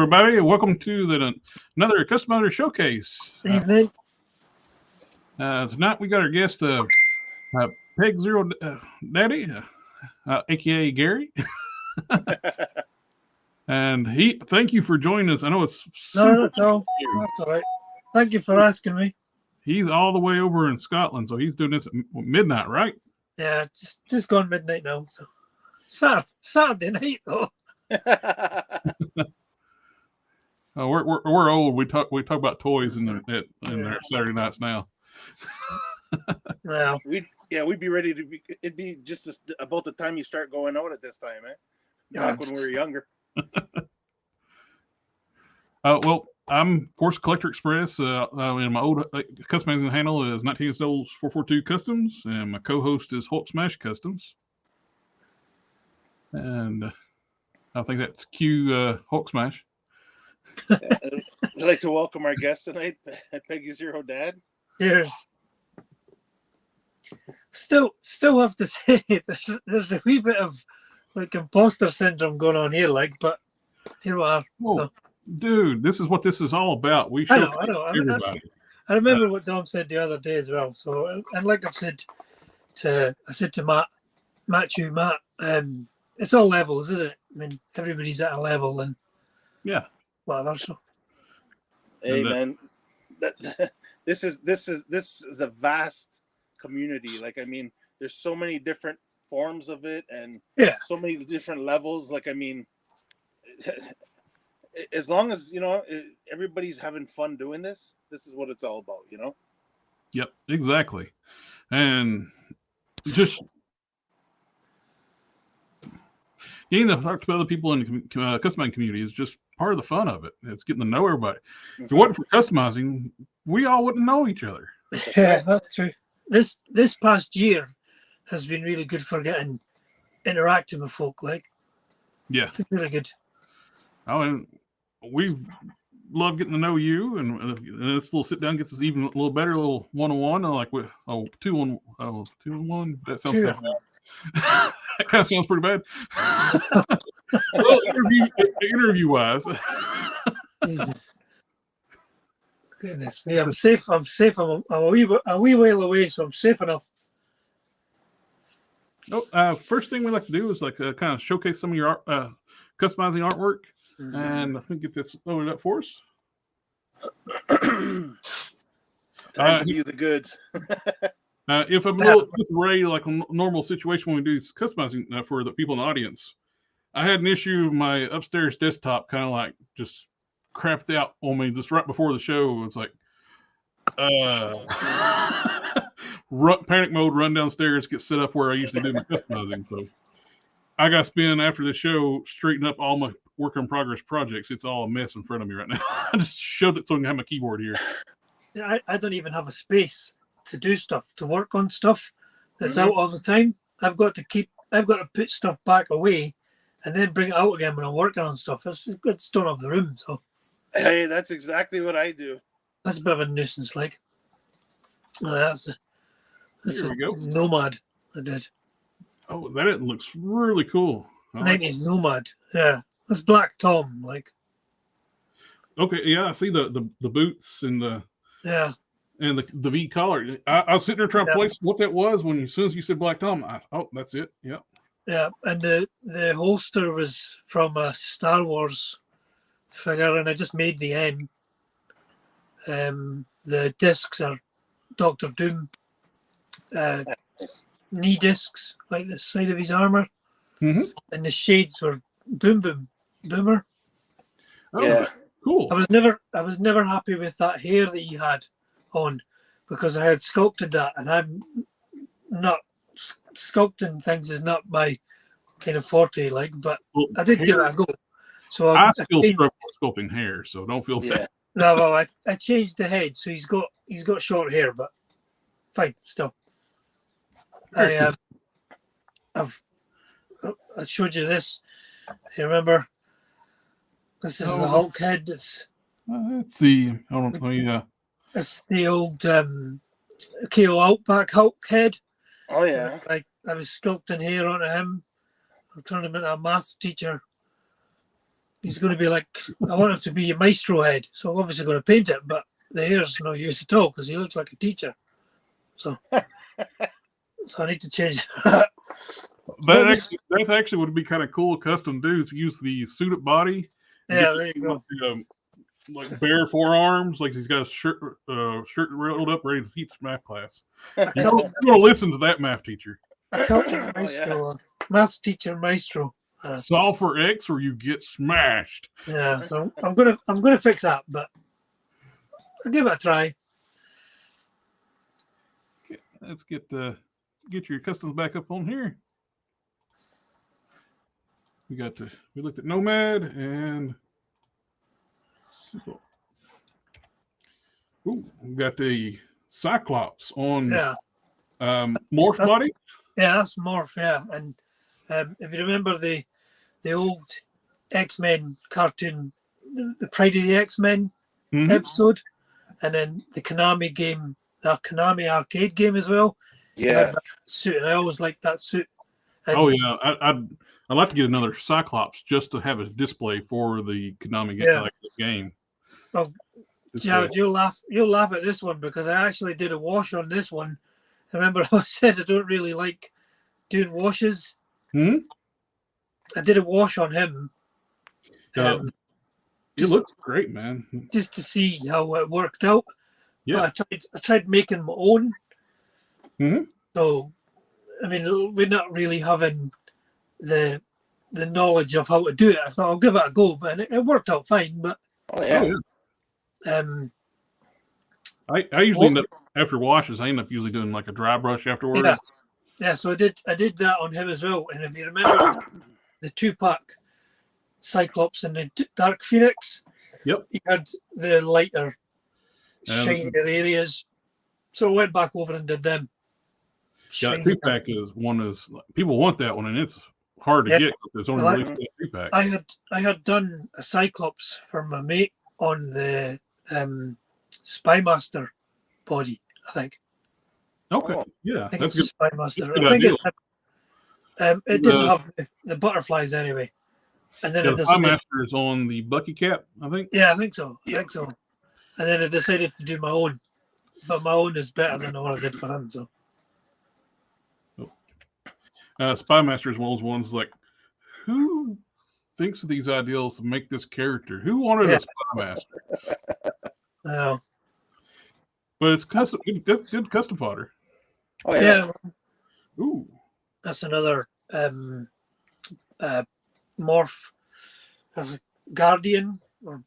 everybody. Welcome to another Customizer Showcase. Evening. Tonight we got our guest, Peg Zero Daddy, aka Gary. And thank you for joining us. I know it's No, that's all. That's all right. Thank you for asking me. He's all the way over in Scotland, so he's doing this at midnight, right? Yeah, just gone midnight now. So Saturday night though. We're old. We talk about toys in our Saturday nights now. Well, we'd be ready to be. It'd be just about the time you start going out at this time, eh? Back when we were younger. Well, I'm of course Collector Express. And my old customizing handle is 19 442 Customs, and my co-host is Hulk Smash Customs. And I think that's Q Hulk Smash. I'd like to welcome our guest tonight, Peggy Zero Dad. cheers. Still have to say there's a wee bit of like imposter syndrome going on here, but here we are. So. Dude, this is what this is all about. We I show know. everybody. I remember what Dom said the other day as well. So, and like I said to Matt, it's all levels, isn't it? I mean, everybody's at a level, and yeah, whatever. So, hey man, this is a vast community. Like, I mean, there's so many different forms of it, and so many different levels. Like, I mean, as long as everybody's having fun doing this is what it's all about, Yep, exactly. And just getting to talk to other people in the customizing community is just part of the fun of it. It's getting to know everybody. If it wasn't for customizing, we all wouldn't know each other. Yeah, that's true. This past year has been really good for getting interacting with folk. It's really good. Oh, and we love getting to know you, and this little sit down gets us even a little better, a little one-on-one, like with 2-on-1. That sounds bad. That kind of sounds pretty bad. Well, interview wise. Jesus. Goodness me, I'm safe. I'm a wee while away, so I'm safe enough. First thing we like to do is kind of showcase some of your customizing artwork. And I think get this loaded up for us. Time to view the goods. If I'm a little array, like a normal situation when we do this customizing for the people in the audience, I had an issue with my upstairs desktop kind of like just crapped out on me just right before the show. It's like, panic mode, run downstairs, get set up where I usually do my customizing. So I got to spend after the show straightening up all my work in progress projects. It's all a mess in front of me right now. I just showed it so I can have my keyboard here. I don't even have a space to do stuff, to work on stuff that's out all the time. I've got to put stuff back away and then bring it out again when I'm working on stuff. I just don't have the room. So hey, that's exactly what I do. That's a bit of a nuisance, that's a nomad I did. Oh, that looks really cool. 90s nomad, yeah. That's Black Tom, Okay, yeah, I see the boots and the and the V collar. I was sitting there trying to place what that was when as soon as you said Black Tom, that's it. Yeah. Yeah, and the holster was from a Star Wars figure, and I just made the N. The discs are Doctor Doom knee discs, like the side of his armor, and the shades were Boomer. Oh, yeah, cool. I was never happy with that hair that he had on because I had sculpted that, and I'm not sculpting things is not my kind of forte, but I did give it a go. So I still struggle with sculpting hair, so don't feel bad. No, well, I changed the head, so he's got short hair, but fine still. I showed you this. You remember? This is the Hulk head. Let's see. I don't know. Yeah. It's the old KO Outback Hulk head. Oh yeah. I was sculpting hair onto him. I'm turning him into a maths teacher. he's going to be like, I want him to be a maestro head. So I'm obviously going to paint it, but the hair's no use at all because he looks like a teacher. So, so I need to change that. That actually would be kind of cool custom do to use the suited body. Yeah, there you go. Like bare forearms, like he's got a shirt rolled up, ready to teach math class. You're going to listen to that math teacher. Accounting maestro, math teacher maestro. Solve for X or you get smashed. Yeah, so I'm gonna fix that, but I'll give it a try. Okay, let's get your customs back up on here. We looked at Nomad and we got the Cyclops on Morph body. Yeah, that's Morph. Yeah, and if you remember the old X-Men cartoon, the Pride of the X-Men episode, and then the Konami game, the Konami arcade game as well. Yeah, suit. And I always liked that suit. And I'd like to get another Cyclops just to have a display for the Konami game. Well, Jared, you'll laugh at this one because I actually did a wash on this one. Remember, I said I don't really like doing washes. I did a wash on him. He looks great, man. Just to see how it worked out. Yeah, but I tried making my own. So, I mean, we're not really having the knowledge of how to do it. I thought I'll give it a go, but it worked out fine. But I usually end up after washes. I end up usually doing like a dry brush afterwards. Yeah. So I did that on him as well. And if you remember the 2-pack Cyclops and the Dark Phoenix, he had the lighter, shinier areas. So I went back over and did them. Yeah, 2-pack is people want that one, and it's hard to get because it's only released that 2-pack. I had done a Cyclops for my mate on the Spymaster body, I think. Okay, yeah, that's good. Spymaster. I think it didn't have the butterflies anyway. And then the Spymaster is on the Bucky cap, I think. Yeah, I think so. And then I decided to do my own, but my own is better than the one I did for him. So. Spymaster is one of those ones like, who thinks of these ideals to make this character? Who wanted a Spymaster? But it's custom, good custom fodder. Oh yeah. Ooh. That's another Morph as a Guardian or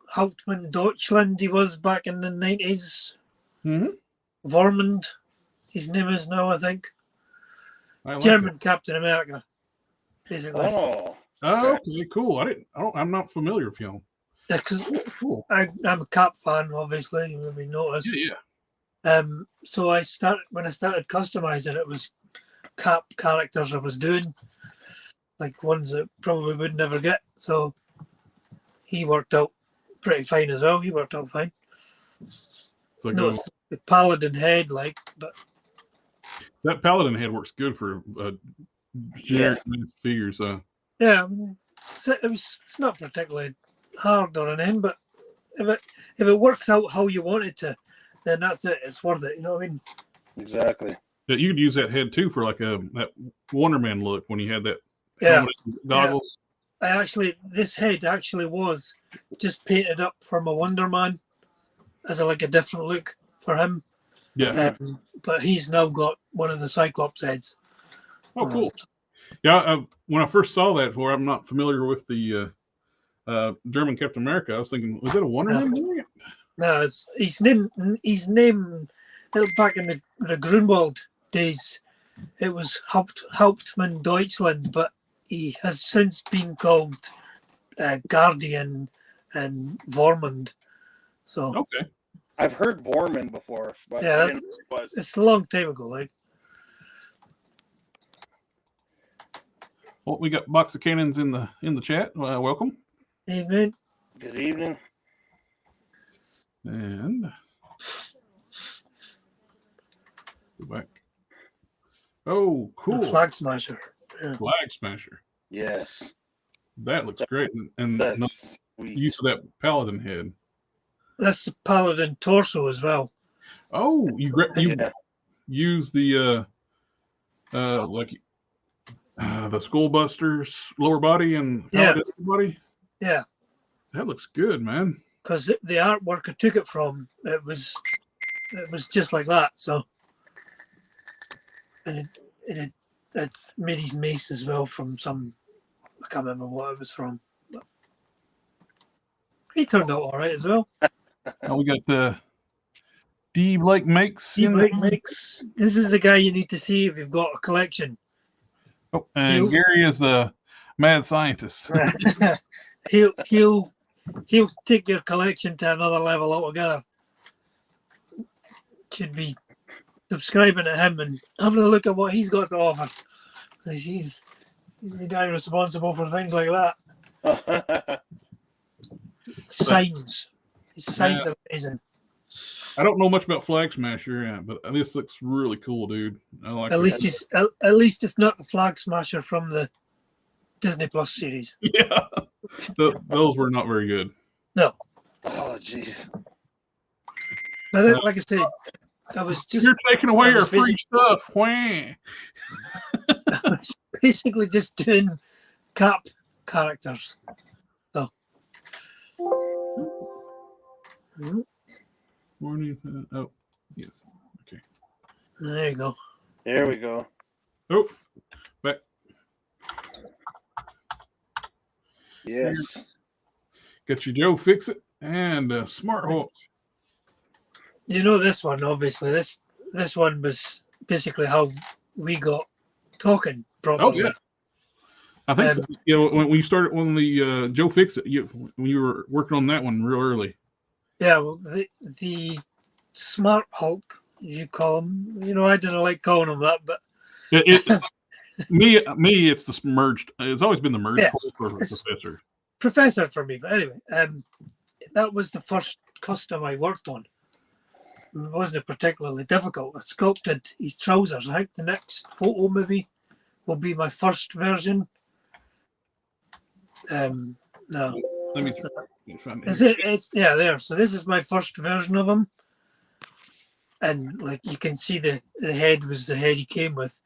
Hauptmann Deutschland he was back in the 90s. Vormund, his name is now, I think. German Captain America, basically. Okay, cool. I'm not familiar with him. Yeah, because I'm a Cap fan, obviously. You maybe noticed. Yeah. So when I started customizing, it was Cap characters I was doing, like ones that probably would never get. So he worked out pretty fine as well. He worked out fine. It's the Paladin head, but. That Paladin head works good for generic figures. Yeah, I mean, it's not particularly hard or anything, but if it works out how you want it to, then that's it. It's worth it. You know what I mean? Exactly. Yeah, you could use that head too for like that Wonder Man look when you had that goggles. Yeah. This head actually was just painted up for my Wonder Man as a different look for him. Yeah. But he's now got one of the Cyclops heads. Oh, cool. Yeah, when I first saw that I'm not familiar with the German Captain America. I was thinking, was that a Wonder Man doing it? No, his name back in the Grunwald days, it was Hauptmann Deutschland, but he has since been called Guardian and Vormund. So okay. I've heard Vormund before, but it's a long time ago. Well, we got Box of Cannons in the chat. Welcome. Evening. Good evening. And go back. Oh, cool. The Flag Smasher. Yeah. Flag Smasher. Yes. That looks great, and That's sweet. use of that paladin head. That's the paladin torso as well. Oh, you use the the Skullbusters lower body and paladin body. Yeah, that looks good, man. Because the artwork I took it from, it was just like that. So, and it made his mace as well from some. I can't remember what it was from. But he turned out all right as well. Now we got the D. Blake Makes. D. Blake Makes. This is the guy you need to see if you've got a collection. Oh, and Gary is the mad scientist. he'll take your collection to another level altogether. Should be subscribing to him and having a look at what he's got to offer. He's the guy responsible for things like that. Signs. His signs are amazing. I don't know much about Flag Smasher, but this looks really cool, dude. I like at least it's not the Flag Smasher from the Disney Plus series. Yeah, those were not very good. No. Oh, jeez. But like I said, I was just... You're taking away our free stuff. Wah. I was basically just doing Cap characters. So. Morning. Oh, yes. Okay. There you go. There we go. Oh, back. Yes. Got your Joe Fix It and Smart Hulk. You know this one, obviously. This one was basically how we got talking properly. Oh, yeah. I think so. You know, when you started on the Joe Fix It, when you were working on that one real early. Yeah, well, the Smart Hulk, you call him. You know, I didn't like calling him that, but me, it's the merged. It's always been the merged for Professor. Professor for me, but anyway, that was the first custom I worked on. It wasn't particularly difficult. I sculpted his trousers. I think the next photo maybe will be my first version. No. Let me see. It's there. So this is my first version of him, and like you can see, the head was the head he came with,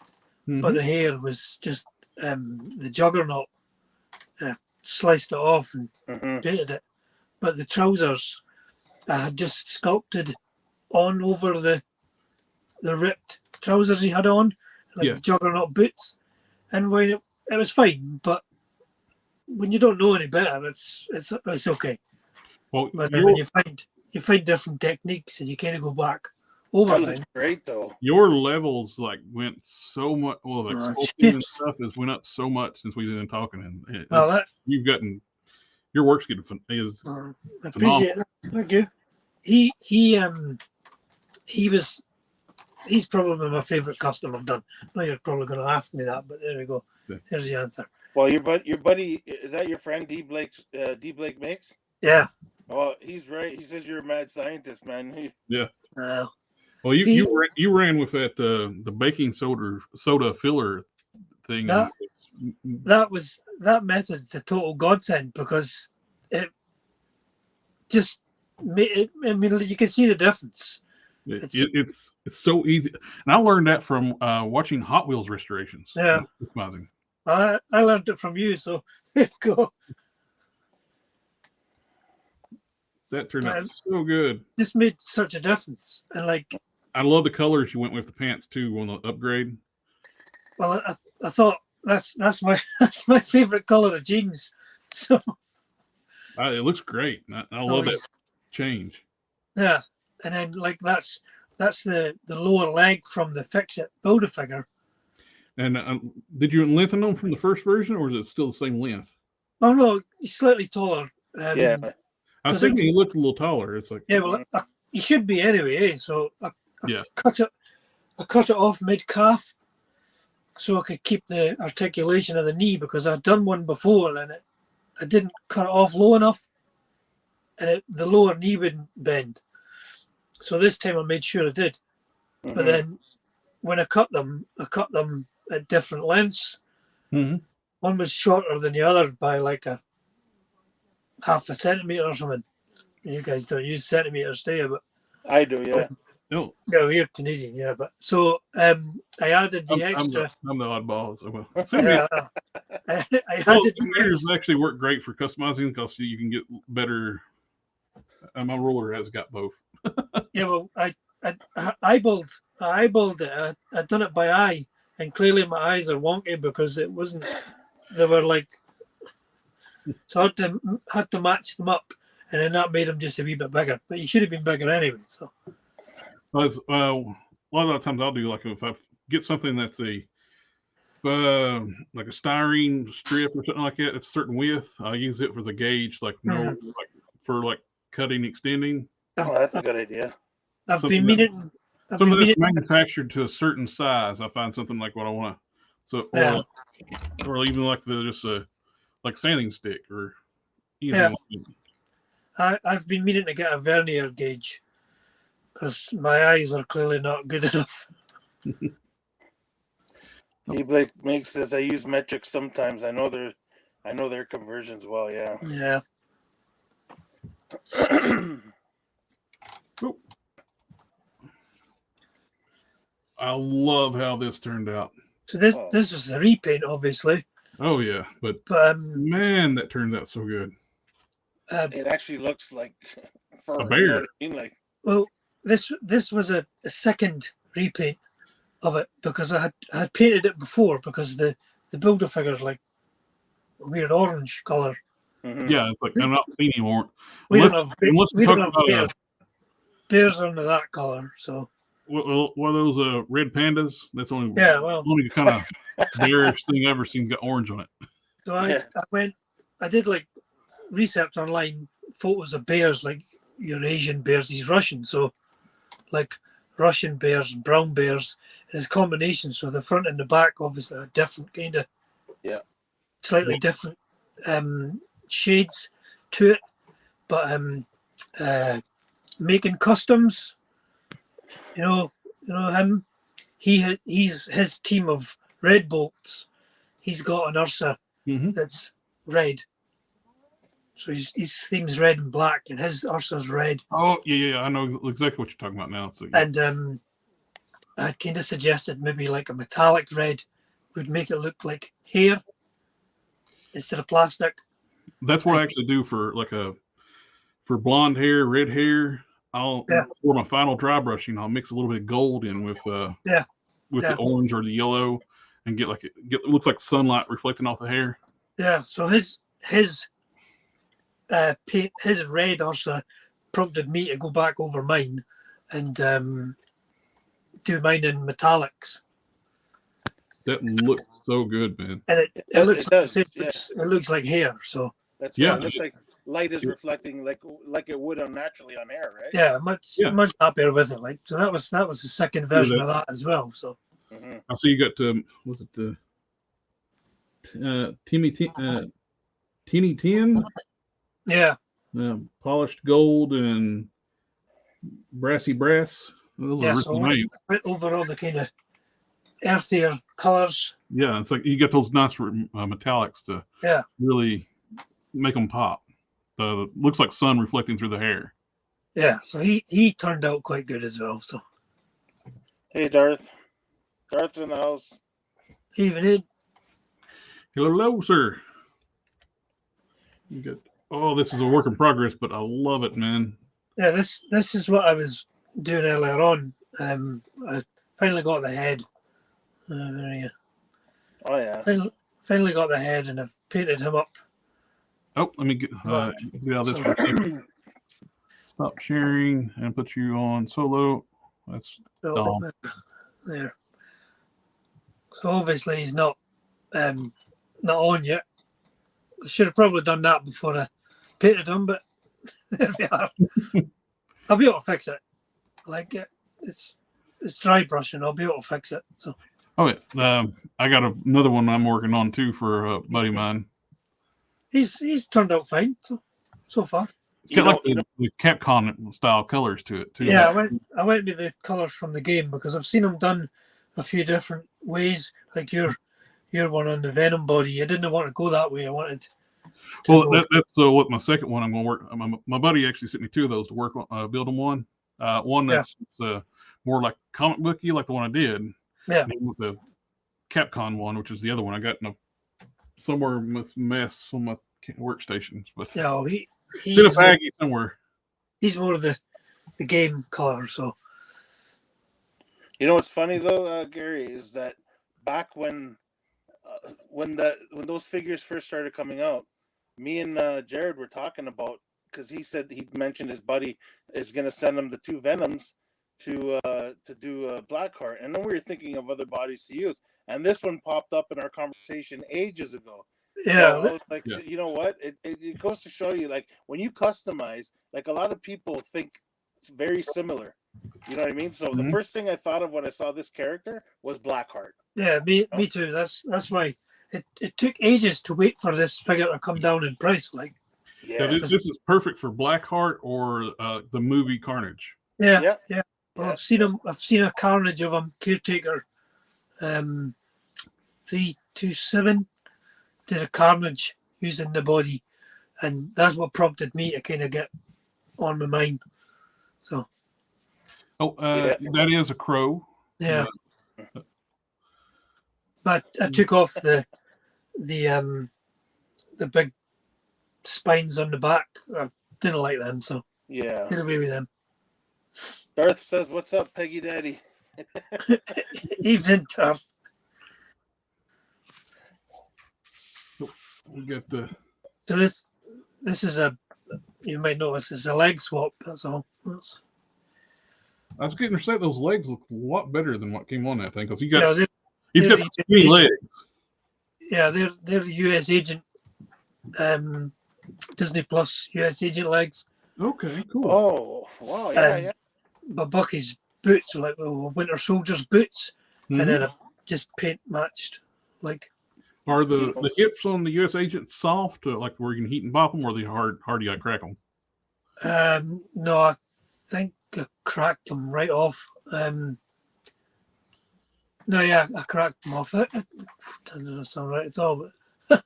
but the hair was just the juggernaut. And I sliced it off and painted it. But the trousers, I had just sculpted on over the ripped trousers he had on, like the juggernaut boots, and when it was fine, but. When you don't know any better, it's okay. Well, but when you find different techniques and you kind of go back over them. That's great, though. Your levels went so much. Well, like sculpting and stuff has went up so much since we've been talking, and you've gotten your work's getting is. I appreciate that. Thank you. He's probably my favorite custom I've done. I know you're probably going to ask me that, but there we go. Here's the answer. Well, your buddy, is that your friend D. Blake Makes? Yeah. Oh, he's right. He says you're a mad scientist, man. Yeah. Well, you ran with that the baking soda filler thing. That method's a total godsend because it just I mean, you can see the difference. It's so easy, and I learned that from watching Hot Wheels restorations. Yeah. It's amazing. I learned it from you, so there you go. That turned out so good. This made such a difference, and like I love the colors you went with the pants too on the upgrade. Well, I thought that's my favorite color of jeans. So it looks great. I love that change. Yeah, and then like that's the lower leg from the Fix It Build-A-Figure. And did you lengthen them from the first version, or is it still the same length? Oh no, he's slightly taller. I was thinking he looked a little taller. It's like he should be anyway. So I cut it off mid calf, so I could keep the articulation of the knee because I'd done one before and I didn't cut it off low enough, and the lower knee wouldn't bend. So this time I made sure I did. Mm-hmm. But then when I cut them at different lengths. Mm-hmm. one was shorter than the other by like a half a centimeter or something. You guys don't use centimeters, do you? But I do, yeah. No, no, you're Canadian, yeah. But so I added the extra. I'm the oddball. So well, Yeah, I added the centimeters extra. actually work great for customizing because you can get better. My ruler has got both. Yeah, well, I eyeballed it. I done it by eye, and clearly my eyes are wonky because it wasn't. They were like, so I had to match them up, and then that made them just a wee bit bigger. But you should have been bigger anyway. So. A lot of times I'll do like if I get something that's like a styrene strip or something like that, it's a certain width. I use it as a gauge, like for like cutting, extending. Oh, that's a good idea. I've been meaning. Something that's manufactured to a certain size. I find something like what I want to. So or even like just a like sanding stick or anything. Like I've been meaning to get a vernier gauge because my eyes are clearly not good enough. He Blake makes this. I use metric sometimes. I know their conversions well. Yeah. Yeah. I love how this turned out. So this was a repaint, obviously. Oh yeah, but man, that turned out so good. It actually looks like a bear. You know what I mean? Like, well, this was a second repaint of it because I had painted it before because the builder figure's like a weird orange color. Mm-hmm. Yeah, it's like I'm not seeing anymore. We don't have bears. Bears under that color, so. Well, one of those red pandas. That's only only kind of bearish thing I've ever seen got orange on it. So I did like research online, photos of bears, like your Asian bears, these Russian. So like Russian bears and brown bears, and it's combination. So the front and the back obviously are different kind of, slightly different shades to it, but making customs. You know him. He's his team of red bolts. He's got an Ursa that's red. So his theme's red and black, and his Ursa's red. Oh yeah, I know exactly what you're talking about now. So, and I kind of suggested maybe like a metallic red would make it look like hair instead of plastic. That's what I actually do for blonde hair, red hair. For my final dry brushing, I'll mix a little bit of gold in with the orange or the yellow, and it looks like sunlight reflecting off the hair. Yeah. So his paint, his red Ursa prompted me to go back over mine and do mine in metallics. That looks so good, man. And it looks like hair. So that's it looks like light is reflecting like it would naturally on air, right? Yeah, much happier with it. Like so, that was the second version of that as well. So I see you got was it the teeny tin? Yeah. Polished gold and brassy brass. Those are so I went over all the kind of earthier colors. Yeah, it's like you get those nice metallics to really make them pop. Looks like sun reflecting through the hair. Yeah, so he turned out quite good as well. So, hey, Darth's in the house. Evening. Hello, sir. You got. Oh, this is a work in progress, but I love it, man. Yeah, this is what I was doing earlier on. I finally got the head. There you go. Oh yeah. Finally got the head, and I've painted him up. Oh, let me get out of this for a second. Stop sharing and put you on solo. That's Dom. There. So obviously he's not on yet. I should have probably done that before I painted him, but there we are. I'll be able to fix it. Like it's dry brushing. I'll be able to fix it. So. Oh yeah, I got another one I'm working on too for a buddy of mine. He's turned out fine so far. It's got the Capcom style colors to it too. Yeah, I went with the colors from the game because I've seen them done a few different ways. Like your one on the Venom body. I didn't want to go that way. I wanted. Well, that's what my second one I'm going to work. My buddy actually sent me 2 of those to work on, build them one. One that's more like comic booky, like the one I did. Yeah. And with the Capcom one, which is the other one I got in somewhere with mess on my workstations. But yeah, he's in a baggie somewhere. He's more of the game color. So, you know what's funny though, Gary, is that back when those figures first started coming out, me and Jared were talking about, because he said he mentioned his buddy is going to send him the 2 Venoms to do Blackheart, and then we were thinking of other bodies to use, and this one popped up in our conversation ages ago. Yeah, so like you know what? It goes to show you, like when you customize, like a lot of people think it's very similar. You know what I mean? So the first thing I thought of when I saw this character was Blackheart. Yeah, me too. That's why it took ages to wait for this figure to come down in price. Like, yeah, this is perfect for Blackheart or the movie Carnage. Yeah. Well, I've seen a Carnage of him. Caretaker, 327 did a Carnage using the body, and that's what prompted me to kind of get on my mind. So. That is a crow. Yeah. But I took off the big spines on the back. I didn't like them, so did away with them. Darth says, "What's up, Peggy Daddy?" Evening, Darth. We got the. So this is you might notice it's a leg swap. That's all. I was getting to say those legs look a lot better than what came on that thing, because he's got some skinny legs. Yeah, they're the US agent, Disney Plus US agent legs. Okay, cool. Oh, wow, yeah. But Bucky's boots were like Winter Soldier's boots, and then just paint matched. Like, are the hips on the US agent soft, like where you can heat and bop them, or are they hard you got to crack them? No, I think I cracked them right off. I cracked them off. That doesn't sound right at all, but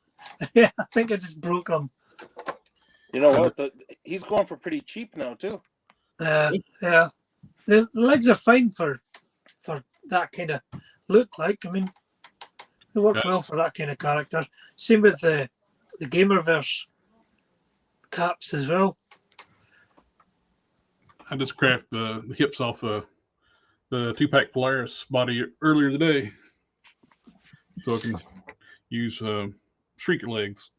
yeah, I think I just broke them. You know what? He's going for pretty cheap now too. Yeah, the legs are fine for that kind of look. Like, I mean, they work well for that kind of character. Same with the Gamerverse caps as well. I just crafted the hips off the 2-pack Polaris body earlier today, so I can use shrieker legs.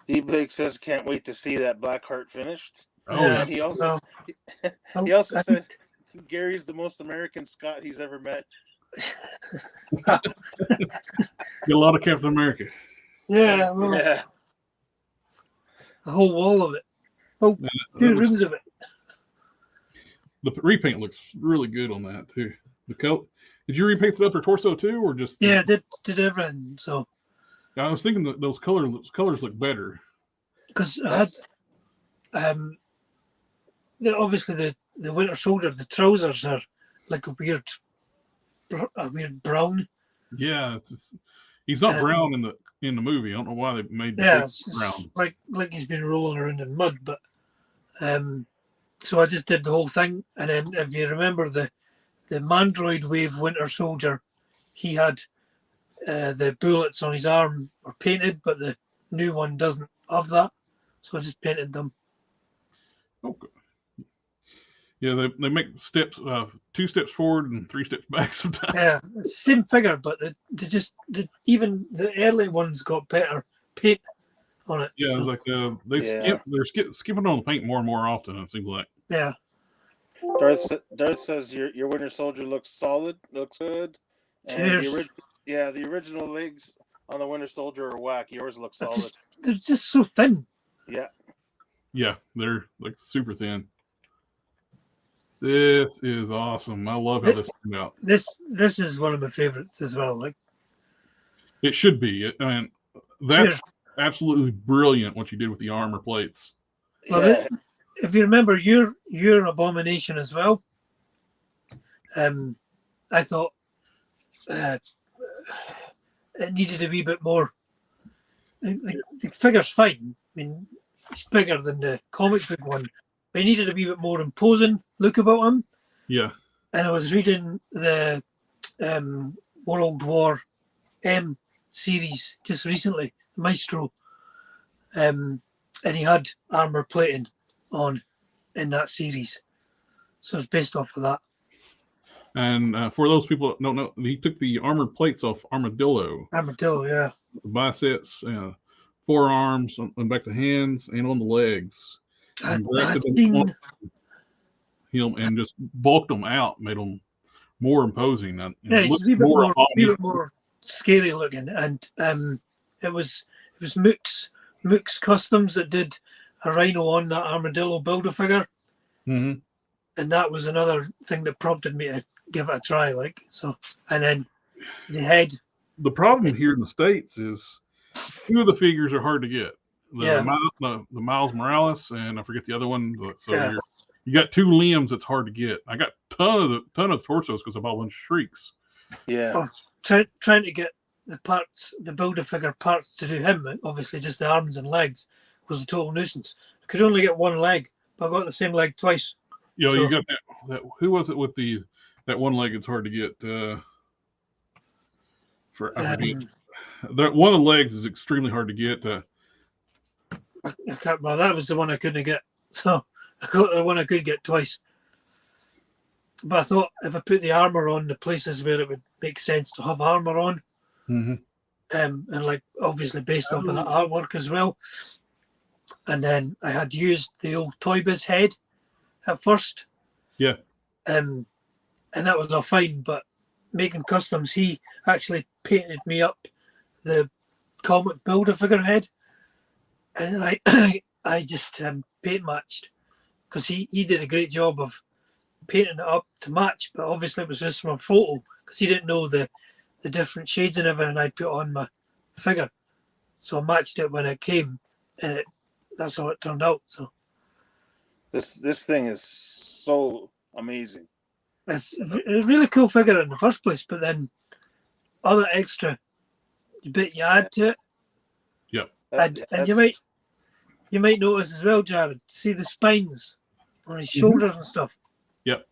D-Big says, "Can't wait to see that Blackheart finished." Oh, yeah. He also said Gary's the most American Scott he's ever met. Get a lot of Captain America. Yeah, well, a whole wall of it. Oh, 2 rooms of it. The repaint looks really good on that too. The coat. Did you repaint the upper torso too, or just? Yeah, did everything. So. I was thinking that those colors look better. Because I had, obviously the Winter Soldier, the trousers are like a weird brown. Yeah, he's not brown in the movie. I don't know why they made brown. Like he's been rolling around in mud, but so I just did the whole thing, and then if you remember the Mandroid Wave Winter Soldier, he had the bullets on his arm were painted, but the new one doesn't have that, so I just painted them. Okay. Yeah, they make steps, 2 steps forward and 3 steps back sometimes. Yeah, same figure, but even the early ones got better paint on it. Yeah, it's like they're skipping on the paint more and more often. It seems like. Yeah. Darth says your Winter Soldier looks solid, looks good. And the original legs on the Winter Soldier are whack. Yours look solid. They're just so thin. Yeah. Yeah, they're like super thin. This is awesome. I love how this turned out. This is one of my favorites as well. Like, it should be. I mean, that's absolutely brilliant what you did with the armor plates. Well, if you remember your Abomination as well, I thought it needed a wee bit more. The figure's fine. I mean, it's bigger than the comic book one, but he needed a wee bit more imposing look about him. Yeah. And I was reading the World War M series just recently, Maestro, and he had armor plating on in that series, so it's based off of that. And for those people that don't know, he took the armored plates off Armadillo. Armadillo, yeah. The biceps, forearms, and back to hands, and on the legs. And and just bulked them out, made them more imposing. And yeah, he's a wee bit more scary looking. And it was Mook's Customs that did a rhino on that Armadillo Build-A-Figure. Mm-hmm. And that was another thing that prompted me to give it a try. And then the head. The problem here in the States is 2 of the figures are hard to get. The Miles Morales, and I forget the other one. So you got 2 limbs that's hard to get. I got ton of torsos because I bought a bunch of Shrieks. Yeah. Well, trying to get the parts, the Build-A-Figure parts to do him, obviously just the arms and legs, was a total nuisance. I could only get one leg, but I got the same leg twice. You know, you got that. Who was it with that one leg? It's hard to get. That one of the legs is extremely hard to get. I can't. Well, that was the one I couldn't get. So I got the one I could get twice. But I thought if I put the armor on the places where it would make sense to have armor on, and obviously based off of that artwork as well. And then I had used the old Toy Biz head at first. Yeah. And that was all fine, but making customs, he actually painted me up the comic Build-A-Figure head, and I just paint matched because he did a great job of painting it up to match, but obviously it was just from a photo because he didn't know the different shades and everything I put on my figure, so I matched it when it came, and that's how it turned out. So this thing is so amazing. It's a really cool figure in the first place, but then other extra bit you add to it. Yep. And you might notice as well, Jared, see the spines on his shoulders and stuff. Yep.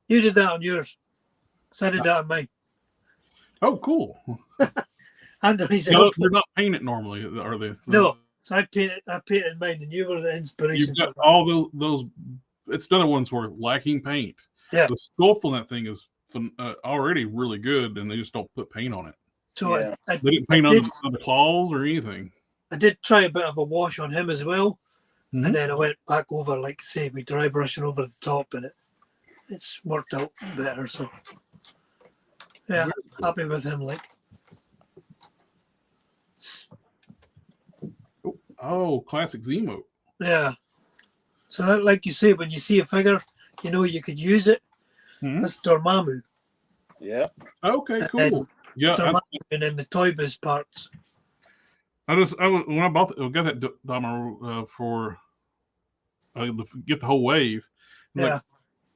You did that on yours. So I did that on mine. Oh, cool. And on his they're not painted normally, are they? No. So I painted mine, and you were the inspiration. You've got all those. It's another ones where lacking paint. Yeah. The sculpt on that thing is already really good, and they just don't put paint on it. So they didn't paint on the claws or anything. I did try a bit of a wash on him as well, and then I went back over, like say, with dry brushing over the top, and it's worked out better. So yeah, happy with him. Oh, classic Zemo. Yeah. So like you say, when you see a figure, you know you could use it. That's Dormammu. Yeah. Okay, cool. Yeah. Dormammu, and then the Toy Biz parts. When I got that Dormammu for get the whole wave. Yeah. Like,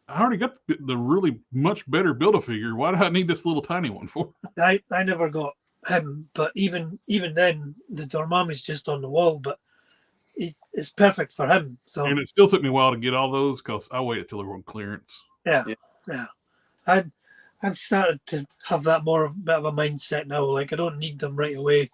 I already got the really much better Build-A-Figure. Why do I need this little tiny one for? I never got him, but even then, the Dormammu's just on the wall, but it's perfect for him. So, and it still took me a while to get all those because I waited till they were on clearance. Yeah. I've started to have that more of a bit of a mindset now. Like I don't need them right away.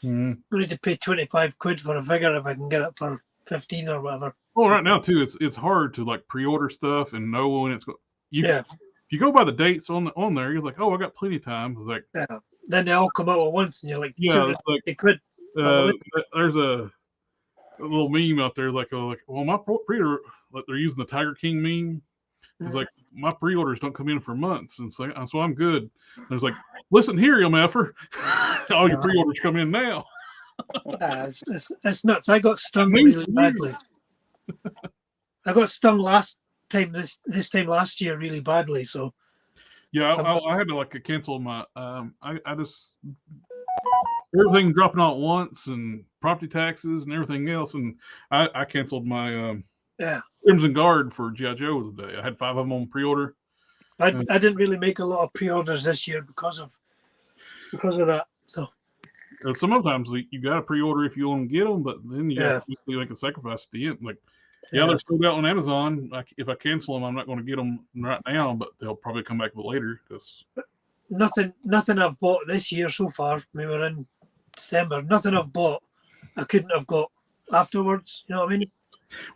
I need to pay 25 quid for a figure if I can get it for 15 or whatever. Well, right now too, it's hard to like pre-order stuff and know when it's going. If you go by the dates on there, you're like, oh, I got plenty of time. It's like, then they all come out at once, and you're like, it's like they could. There's a little meme out there like well, my pre-order, like they're using the Tiger King meme. It's like my pre-orders don't come in for months, and so I'm good. And it's like, listen here, MFer, all your pre-orders come in now. It's nuts. I got stung really badly. I got stung this time last year really badly. So yeah, I had to cancel my. I just everything dropping all at once and property taxes and everything else, and I canceled my Crimson Guard for G.I. Joe today. I had 5 of them on pre-order. I didn't really make a lot of pre-orders this year because of because of that. So sometimes you got to pre-order if you want to get them, but then you got to make a sacrifice at the end. Like, they're sold out on Amazon. Like, if I cancel them, I'm not going to get them right now, but they'll probably come back later. Because nothing I've bought this year so far. We were in December. Nothing I've bought I couldn't have got afterwards. You know what I mean?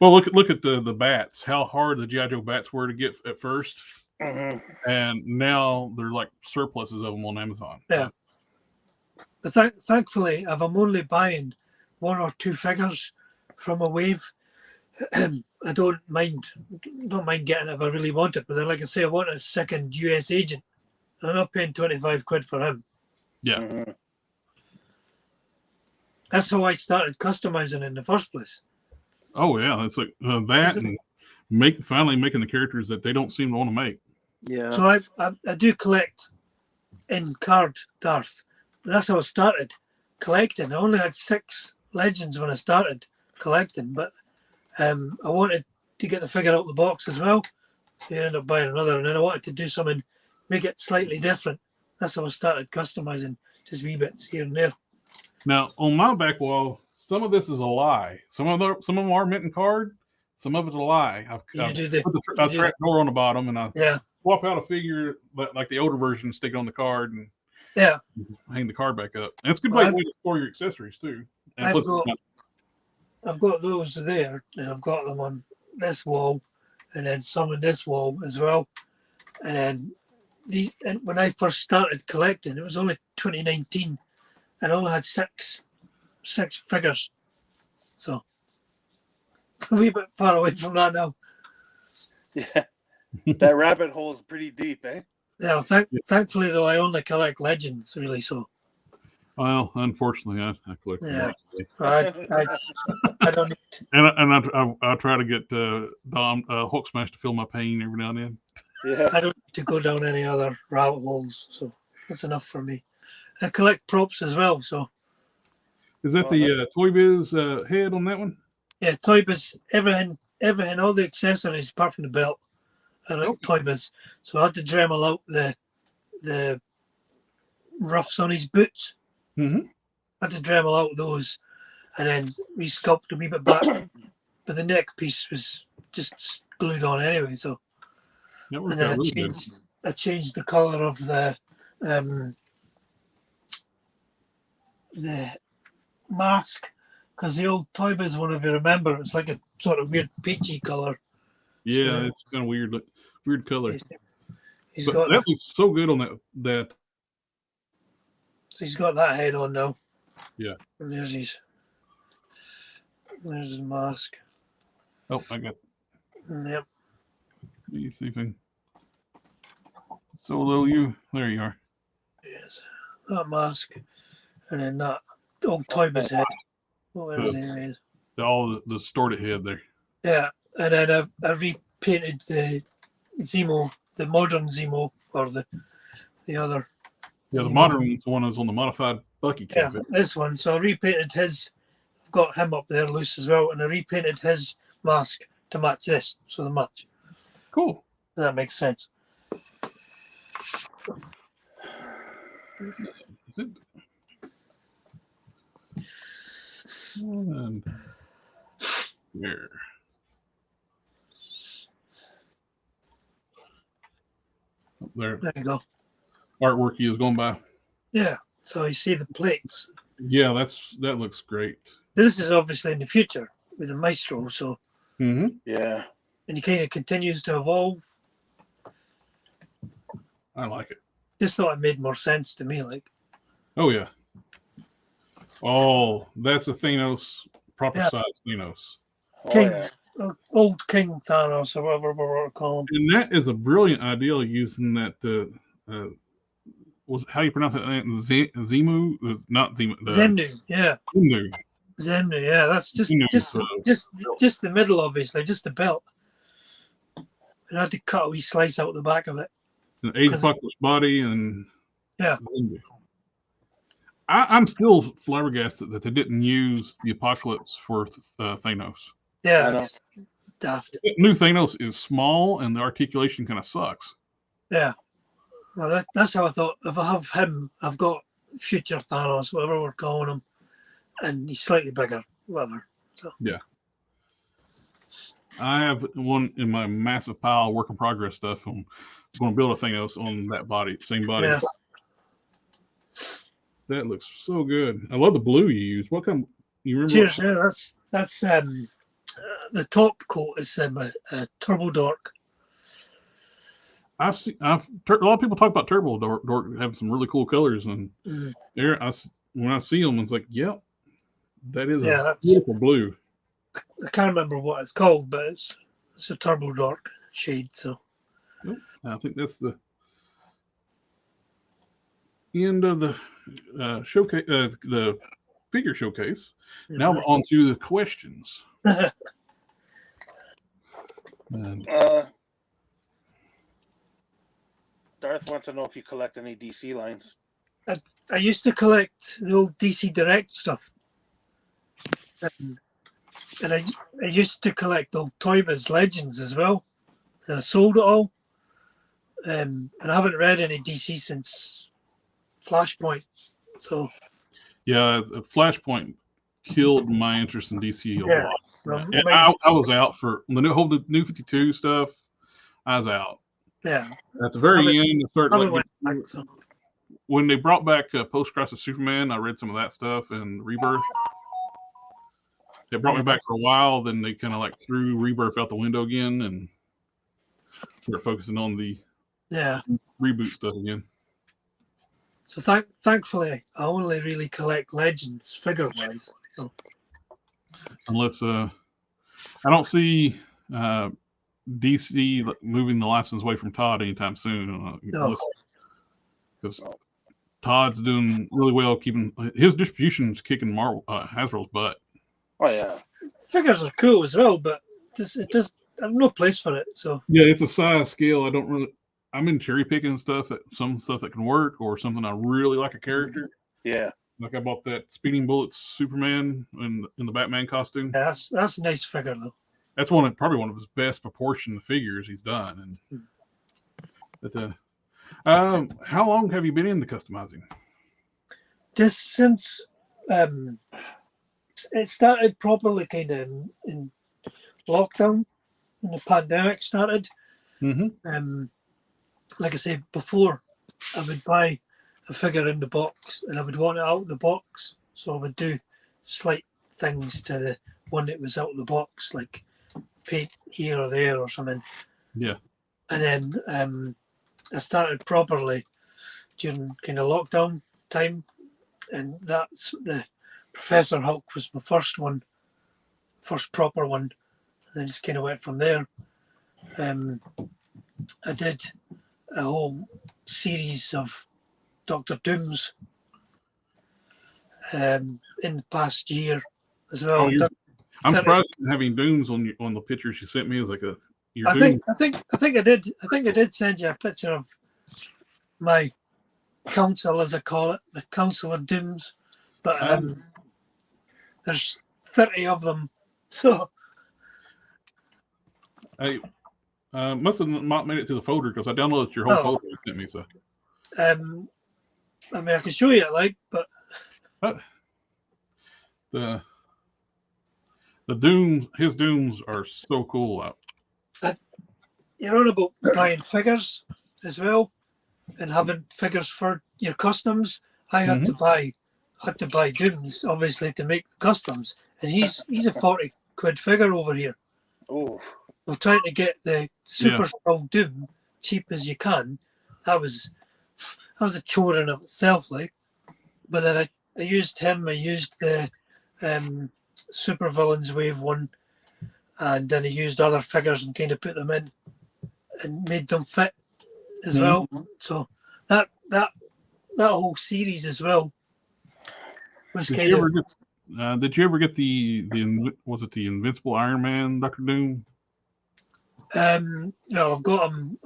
Well, look at the bats. How hard the G.I. Joe bats were to get at first, and now they're like surpluses of them on Amazon. Yeah. But thankfully, if I'm only buying 1 or 2 figures from a wave, I don't mind getting it if I really want it. But then, like I say, I want a second US agent. I'm not paying 25 quid for him. Yeah. That's how I started customizing in the first place. Oh yeah, it's like that, and finally making the characters that they don't seem to want to make. Yeah. So I do collect in card Darth. That's how I started collecting. I only had 6 legends when I started collecting, but I wanted to get the figure out of the box as well. So I ended up buying another, and then I wanted to do something, make it slightly different. That's how I started customizing, just wee bits here and there. Now on my back wall, some of this is a lie. Some of them are mint and card. Some of it's a lie. I've put a trap door on the bottom, and I swap out a figure like the older version, stick it on the card, and hang the card back up. And it's a good way to store your accessories too. And I've got those there, and I've got them on this wall, and then some on this wall as well. And then and when I first started collecting, it was only 2019, and I only had six figures. So a wee bit far away from that now. Yeah, that rabbit hole is pretty deep, eh? Yeah, thankfully though, I only collect legends, really. So. Well, unfortunately, I collect. Yeah, I don't need to. And I try to get Dom Hulk Smash to feel my pain every now and then. Yeah, I don't need to go down any other rabbit holes, so that's enough for me. I collect props as well, so. Is that the Toy Biz head on that one? Yeah, Toy Biz, everything, all the accessories apart from the belt. I like Toy Biz, so I had to Dremel out the roughs on his boots. Mm-hmm. I had to Dremel out those, and then resculpt a wee bit back. But the neck piece was just glued on anyway, so. And then I changed the color of the mask, because the old Toy Biz one, if you remember, it's like a sort of weird peachy color. Yeah, it's kind of weird color. That looks so good on that. So he's got that head on now. Yeah. And there's his mask. Oh, I got. Yep. Let me see if I can solo you. There you are. Yes. That mask. And then that old Toy Biz head. Whatever his name is. All the distorted head there. Yeah. And then I repainted the Zemo, the modern Zemo, or the other. Yeah, the modern one is on the modified Bucky cap. Yeah, this one. So I repainted his. I've got him up there loose as well, and I repainted his mask to match this. So the match. Cool. That makes sense. And there. Up there. There you go. Artwork he is going by. Yeah. So you see the plates. Yeah, that looks great. This is obviously in the future with the Maestro. So. Mm-hmm. Yeah. And he kind of continues to evolve. I like it. Just thought it made more sense to me. Like. Oh yeah. Oh, that's a Thanos, proper size Thanos. King, old King Thanos, or whatever we want to call him. And that is a brilliant idea using that. Was how you pronounce it? Zemu? Not Zemu. Zemnu, yeah. Zemnu, yeah. That's just the middle, obviously, just the belt. And I had to cut a wee slice out the back of it. An Age Apocalypse body and Zemnu. I'm still flabbergasted that they didn't use the Apocalypse for Thanos. Yeah, it's daft. New Thanos is small and the articulation kind of sucks. Yeah. Well, that's how I thought. If I have him, I've got future Thanos, whatever we're calling him, and he's slightly bigger, whatever. So yeah. I have one in my massive pile of work in progress stuff. I'm going to build a thing else on that body, same body. yeah, That looks so good. I love the blue you use. What kind? You remember? cheers. Yeah, that's the top coat is a Turbo Dork. I've seen. A lot of people talk about Turbo Dork having some really cool colors, and there, when I see them, it's like, yep, that is a beautiful blue. I can't remember what it's called, but it's a Turbo Dork shade. So I think that's the end of the showcase, the figure showcase. Now we're on to the questions. Darth wants to know if you collect any DC lines. I used to collect the old DC Direct stuff. And I used to collect old Toy Biz Legends as well. And I sold it all. And I haven't read any DC since Flashpoint. So yeah, Flashpoint killed my interest in DC a lot. Well, I was out for the new 52 stuff. I was out. Yeah. At the very end, it started so. When they brought back Post Crisis Superman. I read some of that stuff and Rebirth. It brought me back for a while. Then they kind of like threw Rebirth out the window again and started focusing on the reboot stuff again. So thankfully, I only really collect Legends figure-wise. So. Unless I don't see DC moving the license away from Todd anytime soon. No. Because Todd's doing really well, keeping his distribution's kicking Hasbro's butt. Oh yeah, figures are cool as well, but it just I have no place for it. So yeah, it's a size scale. I'm in cherry picking stuff some stuff that can work or something I really like a character. Yeah, like I bought that Speeding Bullets Superman in the Batman costume. Yeah, that's a nice figure though. That's probably one of his best proportioned figures he's done. And how long have you been into customizing? Just since it started properly kind of in lockdown when the pandemic started. Mm-hmm. Like I said before, I would buy a figure in the box and I would want it out of the box. So I would do slight things to the one that was out of the box, like paint here or there or something. Yeah. And then I started properly during kind of lockdown time, and that's the Professor Hulk was my first proper one, and then just kind of went from there. I did a whole series of Doctor Dooms in the past year as well. Oh, I'm surprised having Dooms on the pictures you sent me. Is like I think I did send you a picture of my council, as I call it, the Council of Dooms. But there's 30 of them, so I must have not made it to the folder because I downloaded your whole folder you sent me. So I mean, I can show you it, but the Dooms, his Dooms are so cool. You're on about buying figures as well and having figures for your customs. I had to buy Dooms obviously to make the customs, and he's a 40 quid figure over here. Oh, so trying to get the super strong Doom cheap as you can, that was a chore in of itself, like. But then I used him. I used the Super Villains Wave one, and then I used other figures and kind of put them in and made them fit as well. So that whole series as well was did you ever get the was it the Invincible Iron Man Dr. Doom? No, I've got them.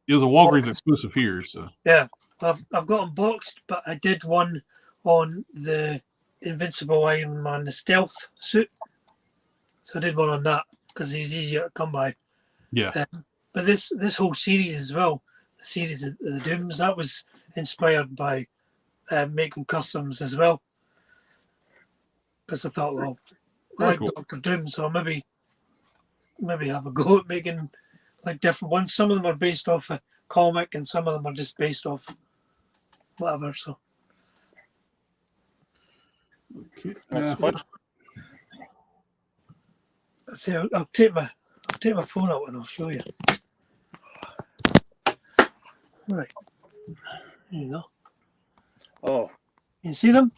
It was a Walgreens exclusive here, so yeah, I've got them boxed, but I did one on the Invincible Iron Man, the stealth suit. So I did one on that because he's easier to come by. Yeah. But this whole series as well, the series of the Dooms, that was inspired by making customs as well. Because I thought, well, I like Doctor Doom, so maybe have a go at making like different ones. Some of them are based off a comic, and some of them are just based off whatever. So, Next question. see, I'll take my phone out and I'll show you. Right, there you go. Oh, you see them?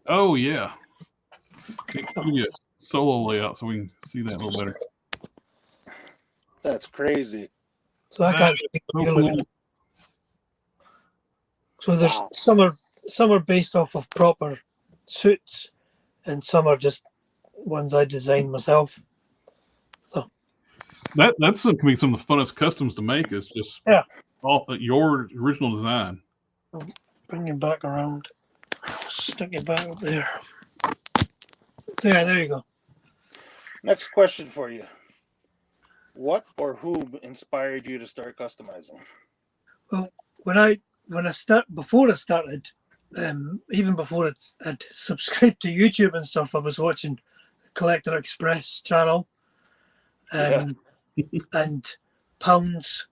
Oh yeah. Give you a solo layout so we can see that a little better. that's crazy. So I can't. Cool. So there's some are based off of proper suits, and some are just ones I designed myself. So that's can be some of the funnest customs to make. Is just all your original design. I'll bring you back around. Stick it back up there. So yeah, there you go. Next question for you. What or who inspired you to start customizing? Well, before I started, even before I'd subscribed to YouTube and stuff, I was watching the Collector Express channel, and Pounds.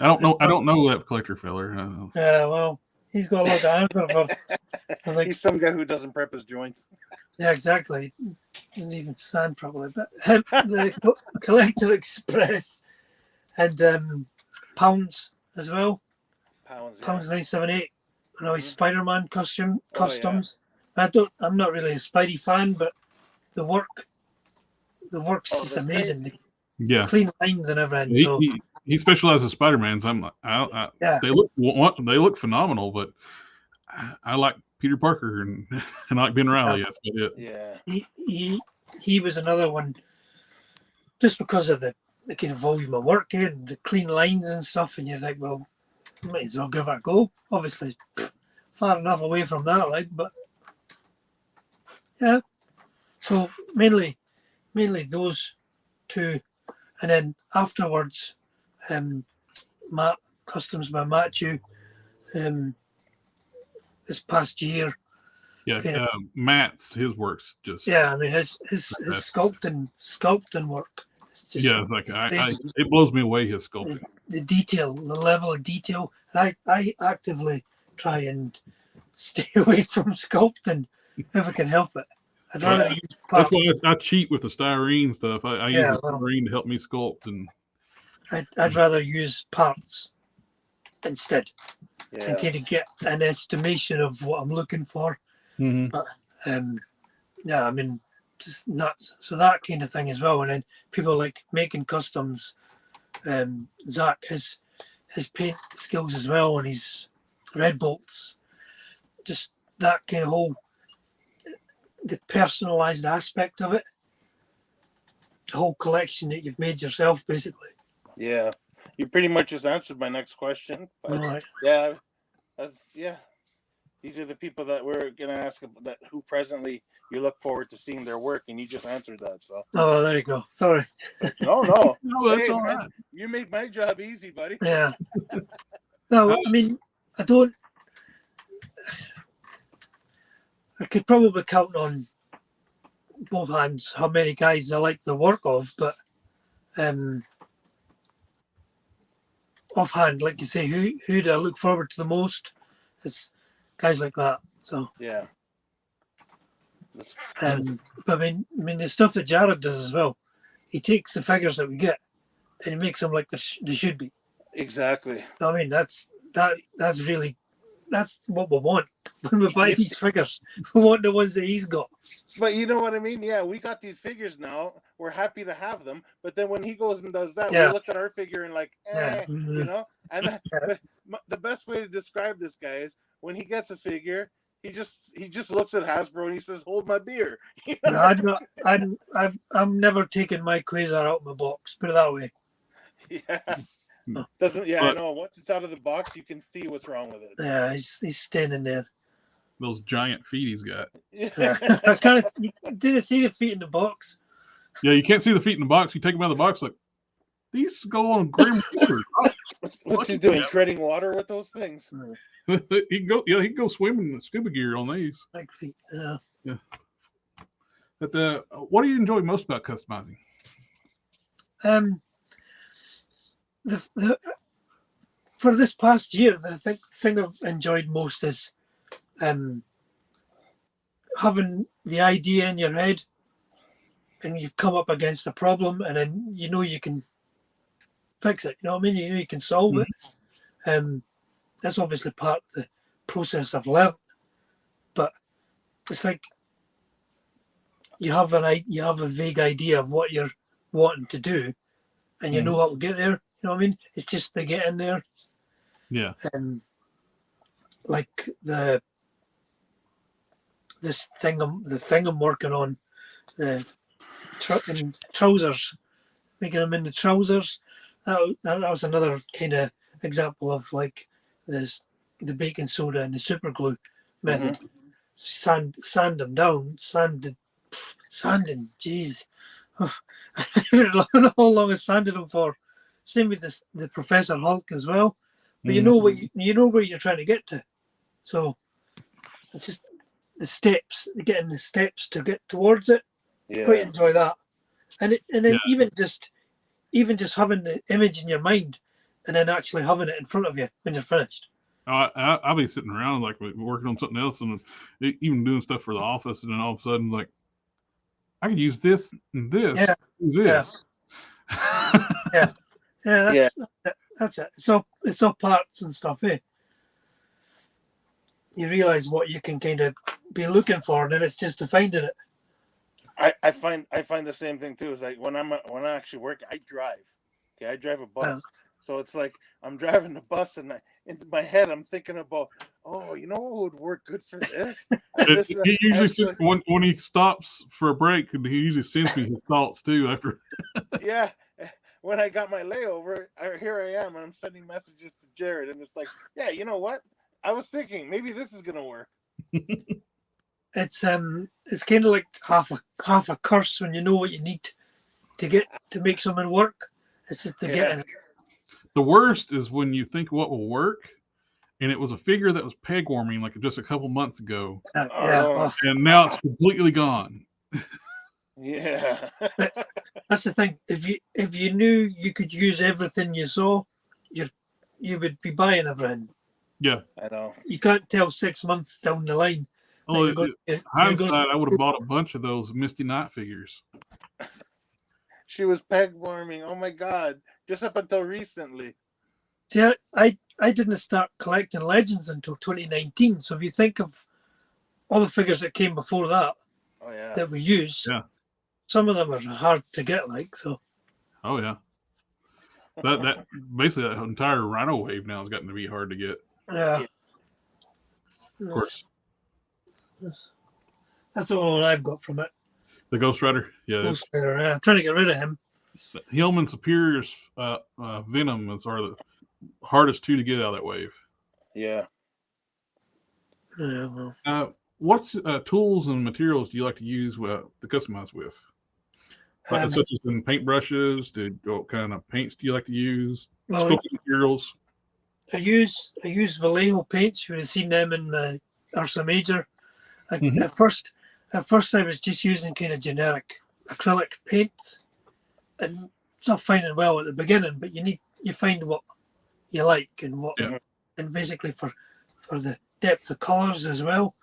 I don't know that collector feller. Yeah, well, he's got a lot of answer for. Like, he's some guy who doesn't prep his joints. Yeah, exactly. Doesn't even stand properly. But the Collector Express and Pounds as well. Pounds 978. You know, his Spider-Man customs. Yeah. I'm not really a Spidey fan, but the work's just amazing. Yeah, clean lines and everything. He specializes in Spider-Mans. They look phenomenal, but I like Peter Parker and I like Ben Reilly. That's about it. Yeah, he was another one, just because of the kind of volume of work and the clean lines and stuff. And you think, well, might as well give it a go. Obviously, far enough away from that, but yeah. So mainly those two, and then afterwards, Matt Customs by Matthew, this past year. Yeah, Matt's his work's just. Yeah, I mean his sculpting work. It's like it blows me away, his sculpting. The detail, the level of detail. I actively try and stay away from sculpting if I can help it. I'd rather use parts. That's why I cheat with the styrene stuff. I use the styrene to help me sculpt, and I'd rather use parts instead, and kind of get an estimation of what I'm looking for. Mm-hmm. But I mean, just nuts. So that kind of thing as well. And then people like making customs. Zach, his paint skills as well, and his red bolts. Just that kind of the personalized aspect of it. The whole collection that you've made yourself, basically. Yeah, you pretty much just answered my next question. But right. Yeah, these are the people that we're gonna ask about who presently you look forward to seeing their work, and you just answered that. So. Oh, there you go. Sorry. No, that's all right. You made my job easy, buddy. Yeah. No, I mean, I could probably count on both hands how many guys I like the work of, but offhand, like you say, who do I look forward to the most? It's guys like that. So yeah. But I mean the stuff that Jared does as well. He takes the figures that we get and he makes them like they should be. Exactly. I mean that's what we want when we buy these figures. We want the ones that he's got. But you know what I mean? Yeah, we got these figures now. We're happy to have them. But then when he goes and does that, we look at our figure and like, you know? And the best way to describe this guy is when he gets a figure, he just looks at Hasbro and he says, "Hold my beer." You know? I'm never taking my Quasar out of my box. Put it that way. Yeah. I know. Once it's out of the box, you can see what's wrong with it. Yeah, he's standing there. Those giant feet he's got. Yeah. I kind of didn't see the feet in the box. Yeah, you can't see the feet in the box. You take them out of the box, like these go on Grim Reaper. What's he doing? Treading water with those things? He can go swimming in scuba gear on these. Big feet. Yeah. But what do you enjoy most about customizing? For this past year, the thing I've enjoyed most is having the idea in your head, and you've come up against a problem, and then you know you can fix it. You know what I mean? You know you can solve it. That's obviously part of the process I've learned. But it's like you have a vague idea of what you're wanting to do, and you know how to get there. You know what I mean? It's just the getting there. Yeah. Like the thing I'm working on, in trousers, making them into trousers. That was another kind of example of like the baking soda and the super glue method. Sand them down, sanding. Jeez, I don't know how long I sanded them for. Same with the Professor Hulk as well. But you know what you know where you're trying to get to. So it's just the steps, getting the steps to get towards it. Yeah. Quite enjoy that. And then even just having the image in your mind and then actually having it in front of you when you're finished. I'll be sitting around like working on something else and even doing stuff for the office, and then all of a sudden like I could use this and this. Yeah. This. That's it. It's all parts and stuff, eh? You realize what you can kind of be looking for, and then it's just to finding it. I find the same thing too. It's like when I actually work, I drive. Okay, I drive a bus. So it's like I'm driving the bus, and in my head I'm thinking about, you know what would work good for this? He usually when he stops for a break, he usually sends me his thoughts too after. Yeah. When I got my layover, here I am, and I'm sending messages to Jared, and it's like, yeah, you know what? I was thinking maybe this is gonna work. It's kind of like half a curse when you know what you need to get to make something work. It's just to get it. The worst is when you think what will work, and it was a figure that was peg warming like just a couple months ago, and now it's completely gone. Yeah, that's the thing. If you knew you could use everything you saw, you would be buying everything. Yeah, I know. You can't tell 6 months down the line. Hindsight, I would have bought a bunch of those Misty Knight figures. She was peg warming. Oh my god! Just up until recently. See, I didn't start collecting Legends until 2019. So if you think of all the figures that came before that, that we use, some of them are hard to get. Like so. Oh yeah. That basically that entire Rhino wave now has gotten to be hard to get. Yeah. Of course. That's the one I've got from it. The Ghost Rider? Yeah. Ghost Rider, I'm trying to get rid of him. Hillman Superior's Venom are the hardest two to get out of that wave. Yeah. Yeah, well. What tools and materials do you like to use to customize with? Such as in paintbrushes, what kind of paints do you like to use? Sculpting materials? I use Vallejo paints. You would have seen them in Ursa Major. At first I was just using kind of generic acrylic paints, and it's not finding well at the beginning. But you find what you like and what, and basically for the depth of colors as well.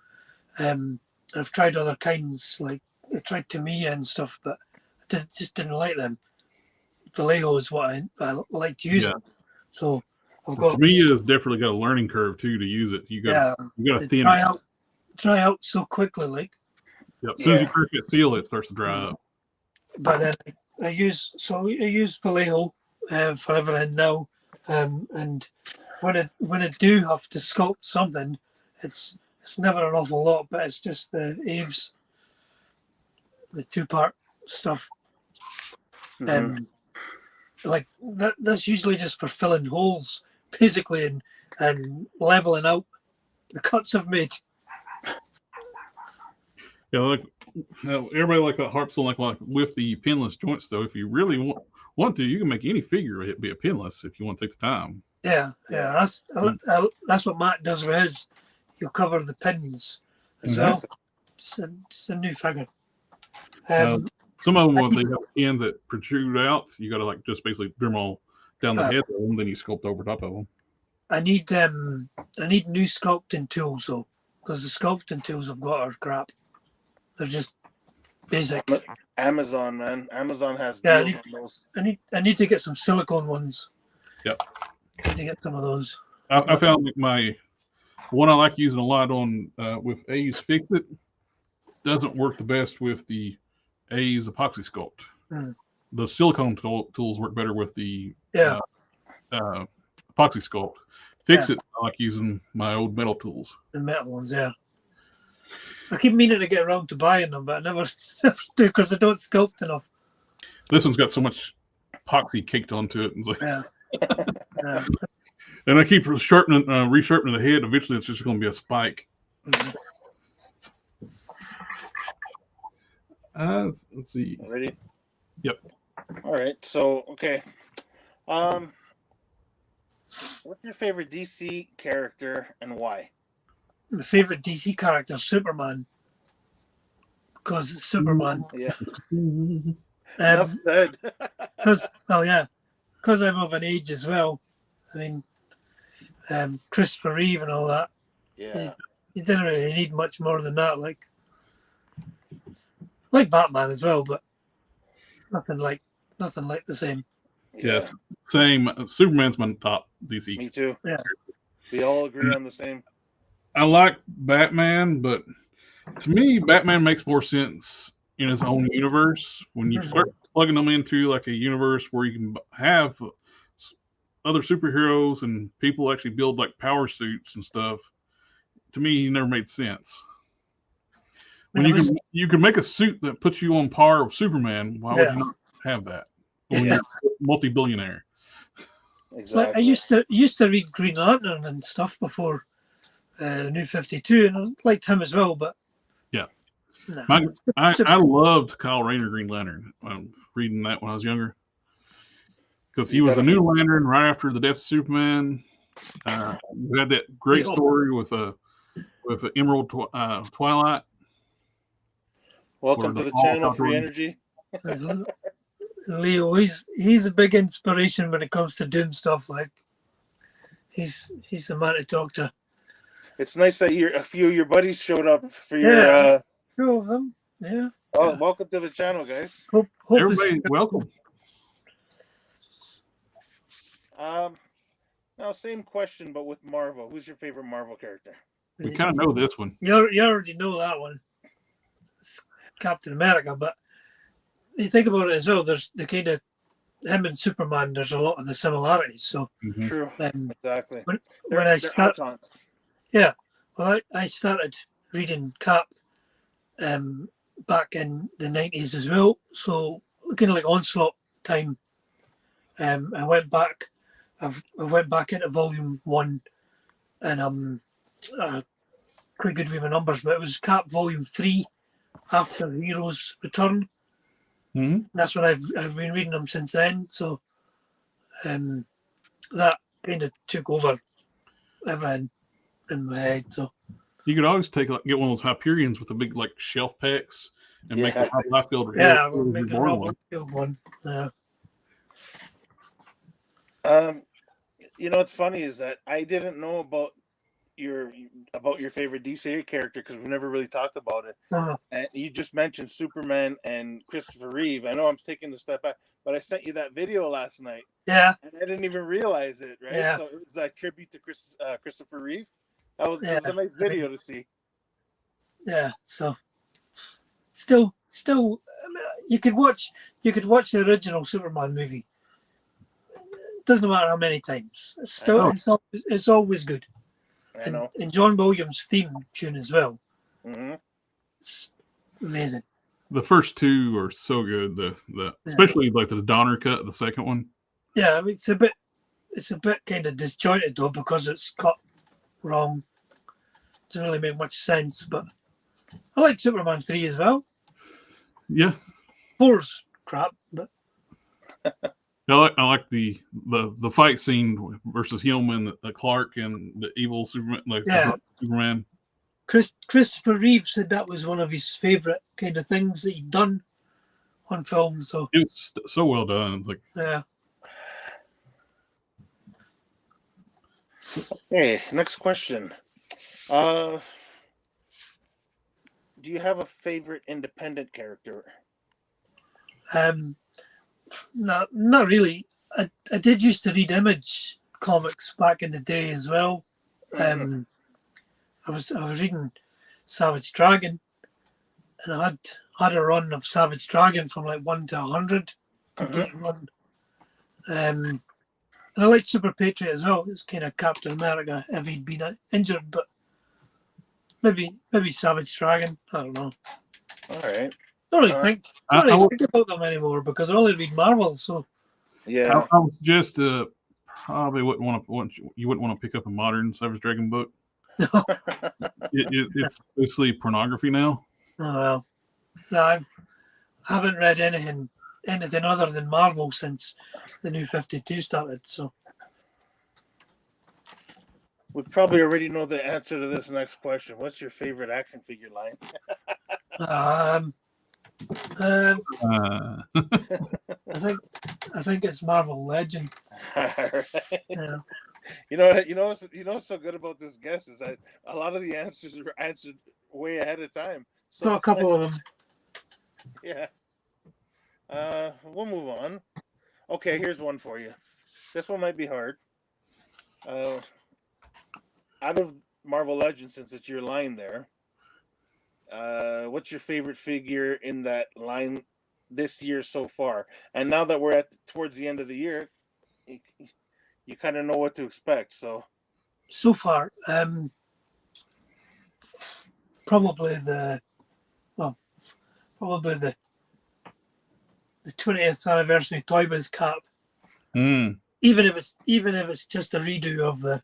I've tried other kinds, like I tried Tamiya and stuff, but I just didn't like them. Vallejo is what I like to use. So I've got Tamiya has definitely got a learning curve too to use it. You got to thin it. Dry out so quickly, like. Yep. As soon as you first get seal, it starts to dry up. But then I use Vallejo for everything now, and when I do have to sculpt something, it's never an awful lot, but it's just the Aves, the 2-part stuff, like that's usually just for filling holes, basically, and leveling out the cuts I've made. Yeah, like everybody like that harps on like with the pinless joints though. If you really want to, you can make any figure it be a pinless if you want to take the time. Yeah. That's what Matt does with his. He'll cover the pins as well. It's a new figure. Some of them, they have pins that protrude out. You got to like just basically drum all down the head of them, then you sculpt over top of them. I need new sculpting tools though, because the sculpting tools I've got are crap. They're just basic. Amazon, man. Amazon has deals on those. I need to get some silicone ones. Yep. I need to get some of those. I found my one I like using a lot on with A's Fix It doesn't work the best with the A's epoxy sculpt. The silicone tools work better with the epoxy sculpt. Fix It, I like using my old metal tools. The metal ones, yeah. I keep meaning to get around to buying them, but I never do because I don't sculpt enough. This one's got so much epoxy caked onto it. And, like, yeah. And I keep resharpening the head. Eventually, it's just going to be a spike. Let's see. Ready? Yep. All right. So, okay. What's your favorite DC character and why? My favorite DC character is Superman. Because it's Superman. Yeah. Enough said. Because I'm of an age as well. I mean, Christopher Reeve and all that. Yeah. You didn't really need much more than that. Like Batman as well, but nothing like the same. Yeah. Yes, same. Superman's my top DC. Me too. Yeah. We all agree on the same. I like Batman, but to me, Batman makes more sense in his own universe. When you start plugging them into like a universe where you can have other superheroes and people actually build like power suits and stuff, to me, he never made sense. When you can make a suit that puts you on par with Superman, why would you not have that when you're a multi-billionaire? Exactly. Like I used to read Green Lantern and stuff before New 52, and I liked him as well. But yeah, no, I loved Kyle Rayner Green Lantern. Reading that when I was younger, because he was a new Lantern right after the death of Superman. We had that great story with Emerald Twilight. Welcome to the channel, Free Energy. Leo, he's a big inspiration when it comes to doom stuff. Like he's the man to talk to. It's nice that a few of your buddies showed up for your. Two of them, yeah. Oh, welcome to the channel, guys. Hope everybody, welcome. Now, same question, but with Marvel. Who's your favorite Marvel character? We kind of know this one. You already know that one. It's Captain America, but you think about it as well. There's the kind of him and Superman. There's a lot of the similarities. So True, exactly. When I started, I started reading Cap back in the 90s as well. So kind of like Onslaught time. I went back. I went back into Volume 1, and I'm quite good with my numbers, but it was Cap Volume 3 after Heroes Return. That's when I've been reading them since then. So that kind of took over everything in my head. So you could always get one of those Hyperions with the big like shelf packs and make a Liefeld. Yeah, we'll make a Liefeld one. Yeah. You know what's funny is that I didn't know about your favorite DC character because we never really talked about it. And you just mentioned Superman and Christopher Reeve. I know I'm taking a step back, but I sent you that video last night. Yeah, and I didn't even realize it. Right, yeah. So it was a tribute to Christopher Reeve. It was a nice video to see. Yeah, so still, you could watch the original Superman movie. Doesn't matter how many times. It's always good. I know. And John Williams' theme tune as well. It's amazing. The first two are so good. Especially like the Donner cut, the second one. Yeah, I mean, it's a bit kind of disjointed though because it's cut wrong. Doesn't really make much sense, but I like Superman 3 as well. Yeah. 4's crap, but I like the fight scene versus him and Clark and the evil Superman, like the Superman. Christopher Reeve said that was one of his favorite kind of things that he'd done on film. So it was so well done. It's like Okay, next question. Do you have a favorite independent character? Not really. I did used to read Image comics back in the day as well. I was reading Savage Dragon, and I had a run of Savage Dragon from like 1 to 100, complete run. And I liked Super Patriot as well. It's kind of Captain America if he'd been injured, but maybe Savage Dragon. I don't know. All right. Don't really think about them anymore because I only read Marvel. So yeah, I was just probably wouldn't want to pick up a modern Savage Dragon book. No. It's basically pornography now. Oh well. No, I haven't read anything other than Marvel since the New 52 started. So we probably already know the answer to this next question. What's your favorite action figure line? I think it's Marvel Legend. Right. Yeah. You know what's so good about this guess is that a lot of the answers are answered way ahead of time. So Got a couple of them. Yeah. We'll move on. Okay, here's one for you. This one might be hard. Out of Marvel Legends, since it's your line there, what's your favorite figure in that line this year so far? And now that we're towards the end of the year, you kind of know what to expect. So far, probably the 20th anniversary Toy Biz Cap. Even if it's just a redo of the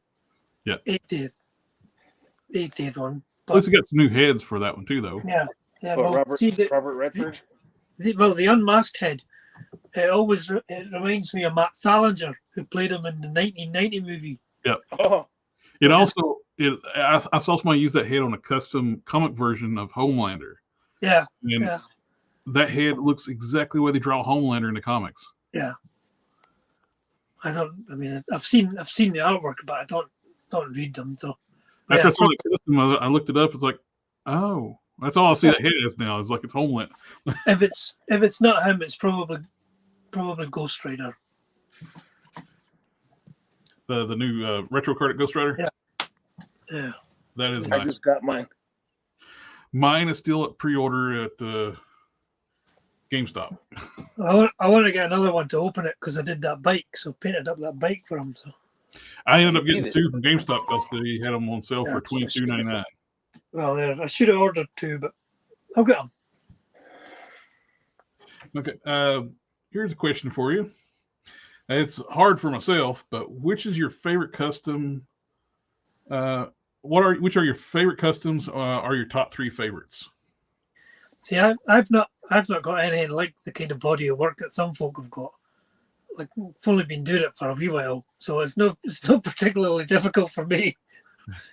80th one. At least we got some new heads for that one too, though. Yeah. well, Robert Redford. The unmasked head. It reminds me of Matt Salinger, who played him in the 1990 movie. Yeah. Oh. I saw somebody use that head on a custom comic version of Homelander. Yeah. And that head looks exactly the way they draw Homelander in the comics. Yeah. I've seen the artwork, but I don't read them. So after I saw the custom, I looked it up. It's like, oh, that's all I see that head is now. It's like it's Homelander. if it's not him, it's probably Ghost Rider. The new retro card at Ghost Rider. Yeah. That is. I just got mine. Mine is still at pre-order at GameStop. I want to get another one to open it because I did that bike, so painted up that bike for him. So I ended up getting 2 from GameStop because they had them on sale for $22.99. Well, I should have ordered 2, but I'll get them. Okay, here's a question for you. It's hard for myself, but which is your favorite custom? Which are your favorite customs? Are your top 3 favorites? See, I've not got anything like the kind of body of work that some folk have got. Like, I've only been doing it for a wee while, so it's not particularly difficult for me.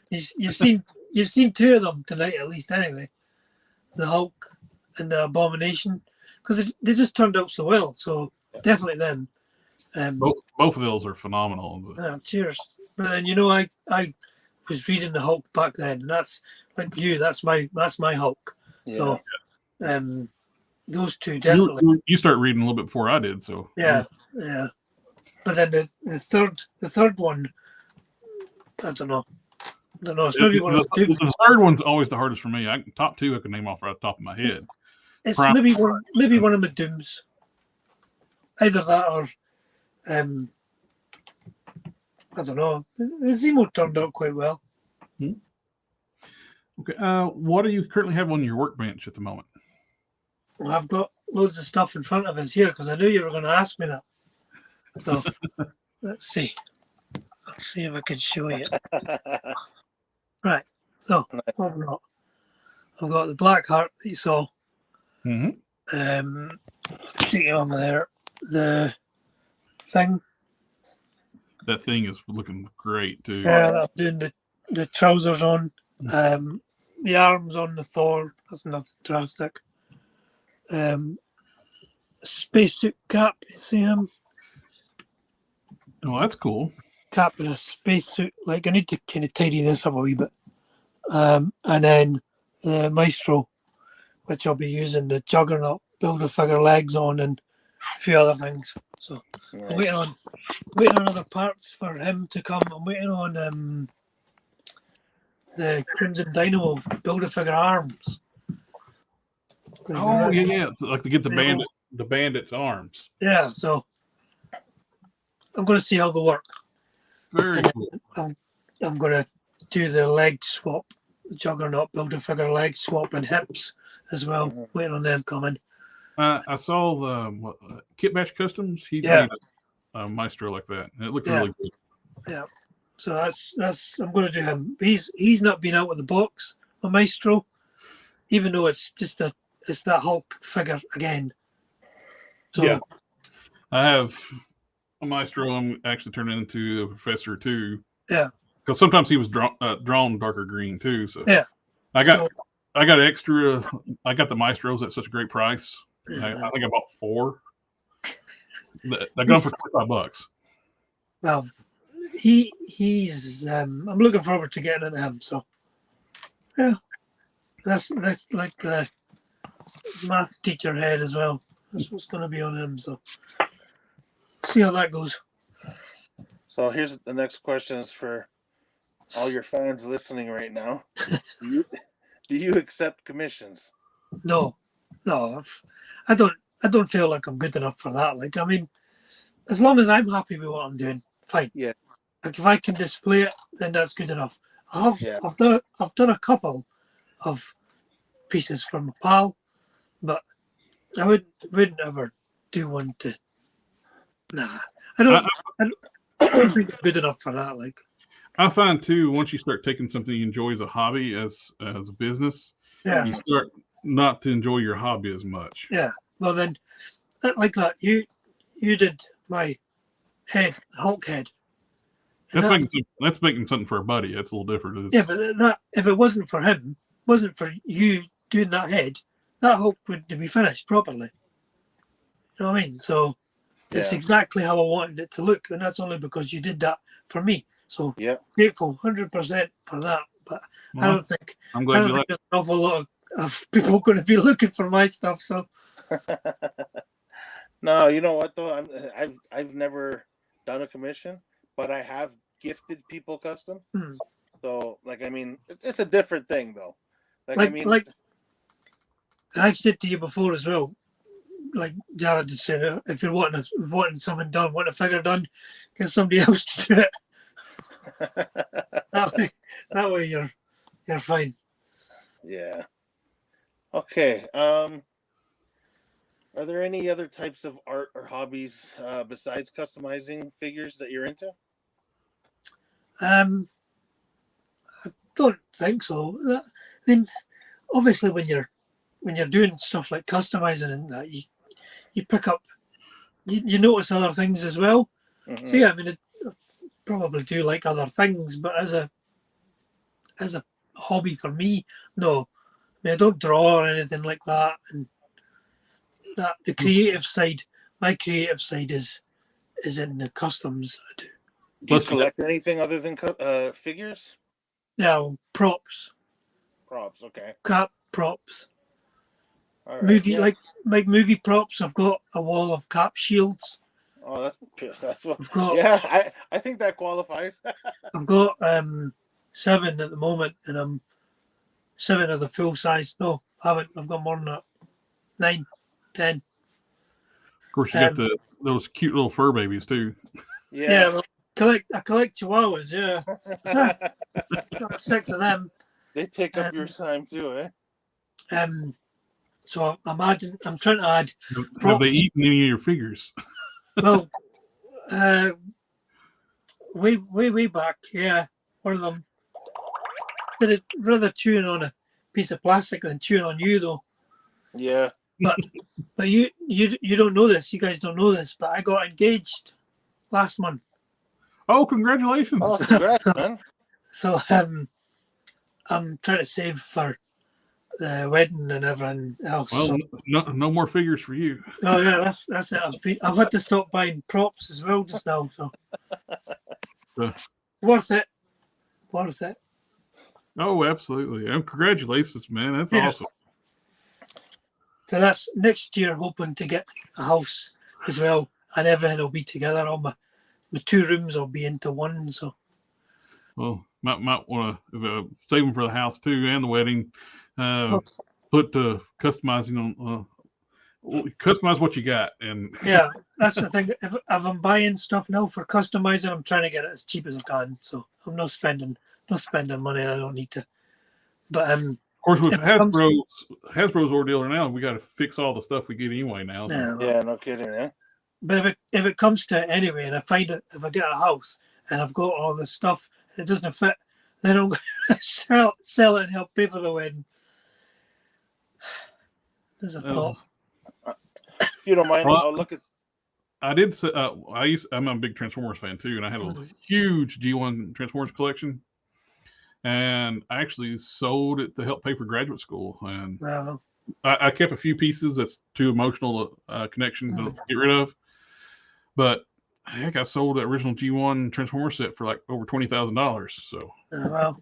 You've seen 2 of them tonight at least, anyway. The Hulk and the Abomination, because they just turned out so well. So definitely them. Both of those are phenomenal. Cheers. But then I was reading the Hulk back then, and that's like you. That's my Hulk. Yeah. So, those 2 definitely. You start reading a little bit before I did, so yeah. But then the third one, I don't know. It's maybe one of the The third one's always the hardest for me. Top 2 I can name off right off the top of my head. It's maybe one of my Dooms. Either that or I don't know. The Zemo turned out quite well. Okay. What do you currently have on your workbench at the moment? Well, I've got loads of stuff in front of us here because I knew you were going to ask me that. So let's see. Let's see if I can show you. Right. So what have I got? I've got the Black Heart that you saw. Mm-hmm. Take it over there. The thing. That thing is looking great too. Yeah, I'm doing the trousers on. The arms on the Thor. That's nothing drastic. Spacesuit cap. You see him? Oh, that's cool. Cap in a spacesuit. Like, I need to kind of tidy this up a wee bit. And then the Maestro, which I'll be using the Juggernaut Build-A-Figure legs on and a few other things. So I'm waiting on other parts for him to come. I'm waiting on the Crimson Dynamo Build-A-Figure arms. Oh yeah. It's like to get the bandit's arms. Yeah, so I'm going to see how they work. Very cool. I'm going to do the leg swap, the Juggernaut Build-A-Figure leg swap and hips as well. Mhm. Waiting on them coming. I saw the Kit Bash Customs. He Yeah. made a Maestro like that. And it looked Yeah. really good. Yeah. So that's I'm going to do him. He's not been out of the box, a Maestro, even though it's that Hulk figure again. So Yeah. I have a Maestro. I'm actually turning into a Professor too. Yeah. Because sometimes he was drawn darker green too. So yeah. I got extra. I got the Maestros at such a great price. Yeah. I think I bought 4. They go for $25. Well, he's I'm looking forward to getting into him. So yeah, that's like the math teacher head as well. That's what's going to be on him. So see how that goes. So here's the next question is for all your fans listening right now. Do you accept commissions? No, I don't feel like I'm good enough for that. Like, I mean, as long as I'm happy with what I'm doing, fine. Yeah. Like, if I can display it, then that's good enough. I've done a couple of pieces for my pal, but I wouldn't ever do one to. Nah, I don't think I'm good enough for that. Like, I find too, once you start taking something you enjoy as a hobby, as a business, yeah, you start not to enjoy your hobby as much. yeah. Well, then, like that, you did my head, Hulk head. That's making something for a buddy. That's a little different. Yeah, but if it wasn't for him, wasn't for you doing that head, that Hulk wouldn't be finished properly. You know what I mean? So it's exactly how I wanted it to look, and that's only because you did that for me. So grateful, 100% for that. But I don't think there's an awful lot of people going to be looking for my stuff. So no, you know what though? I've never done a commission, but I have gifted people custom. So like, I mean, it's a different thing though. Like I've said to you before as well. Like Jared just said, if you're wanting something done, want a figure done, get somebody else to do it. that way you're fine. Yeah. Okay. Are there any other types of art or hobbies besides customizing figures that you're into? I don't think so. I mean, obviously, when you're doing stuff like customizing and that, you pick up, you notice other things as well. Mm-hmm. So yeah, I mean, I probably do like other things, but as a hobby for me, no. I mean, I don't draw or anything like that, and that the creative side, my creative side is in the customs I do. Do you collect anything other than figures? Yeah, well, props. Props, okay. Cap props. All right, like movie props. I've got a wall of cap shields. Oh, that's what, I've got, I think that qualifies. I've got 7 at the moment, and I'm 7 of the full size. No, I haven't. I've got more than that. 9, 10. Of course, you got those cute little fur babies too. Yeah, well, I collect chihuahuas. Yeah, got 6 of them. They take up your time too, eh? So I'm trying to add. Have they eaten any of your figures? Well, way back, yeah, one of them did it rather chewing on a piece of plastic than chewing on you, though. Yeah. But you don't know this. You guys don't know this. But I got engaged last month. Oh, congratulations! Oh, congrats, So- man. So I'm trying to save for the wedding and everything else. Well, So. no more figures for you. Oh yeah, that's it. I've had to stop buying props as well just now. So Uh, worth it. Worth it. Oh, absolutely! And congratulations, man. That's Yes. awesome. So that's next year, hoping to get a house as well, and everything will be together. All my 2 rooms will be into one. So Well, might want to save them for the house too and the wedding. Oh. Put customizing on. Customize what you got, and yeah, that's the thing. If I'm buying stuff now for customizing, I'm trying to get it as cheap as I can. So I'm not spending money I don't need to. But of course, with if it comes- Hasbro's ordeal now, we got to fix all the stuff we get anyway now. So. yeah, well, Yeah, no kidding, man. But if it comes to it anyway, and I find it, if I get a house and I've got all this stuff and it doesn't fit, then I'm going to sell it and help pay for the wedding. There's a thought. If you don't mind, Well, I'll look at. I did. I'm a big Transformers fan too, and I had a huge G1 Transformers collection. And I actually sold it to help pay for graduate school. And I kept a few pieces that's too emotional connection to get rid of. But heck, I sold the original G1 Transformer set for like over $20,000. So well,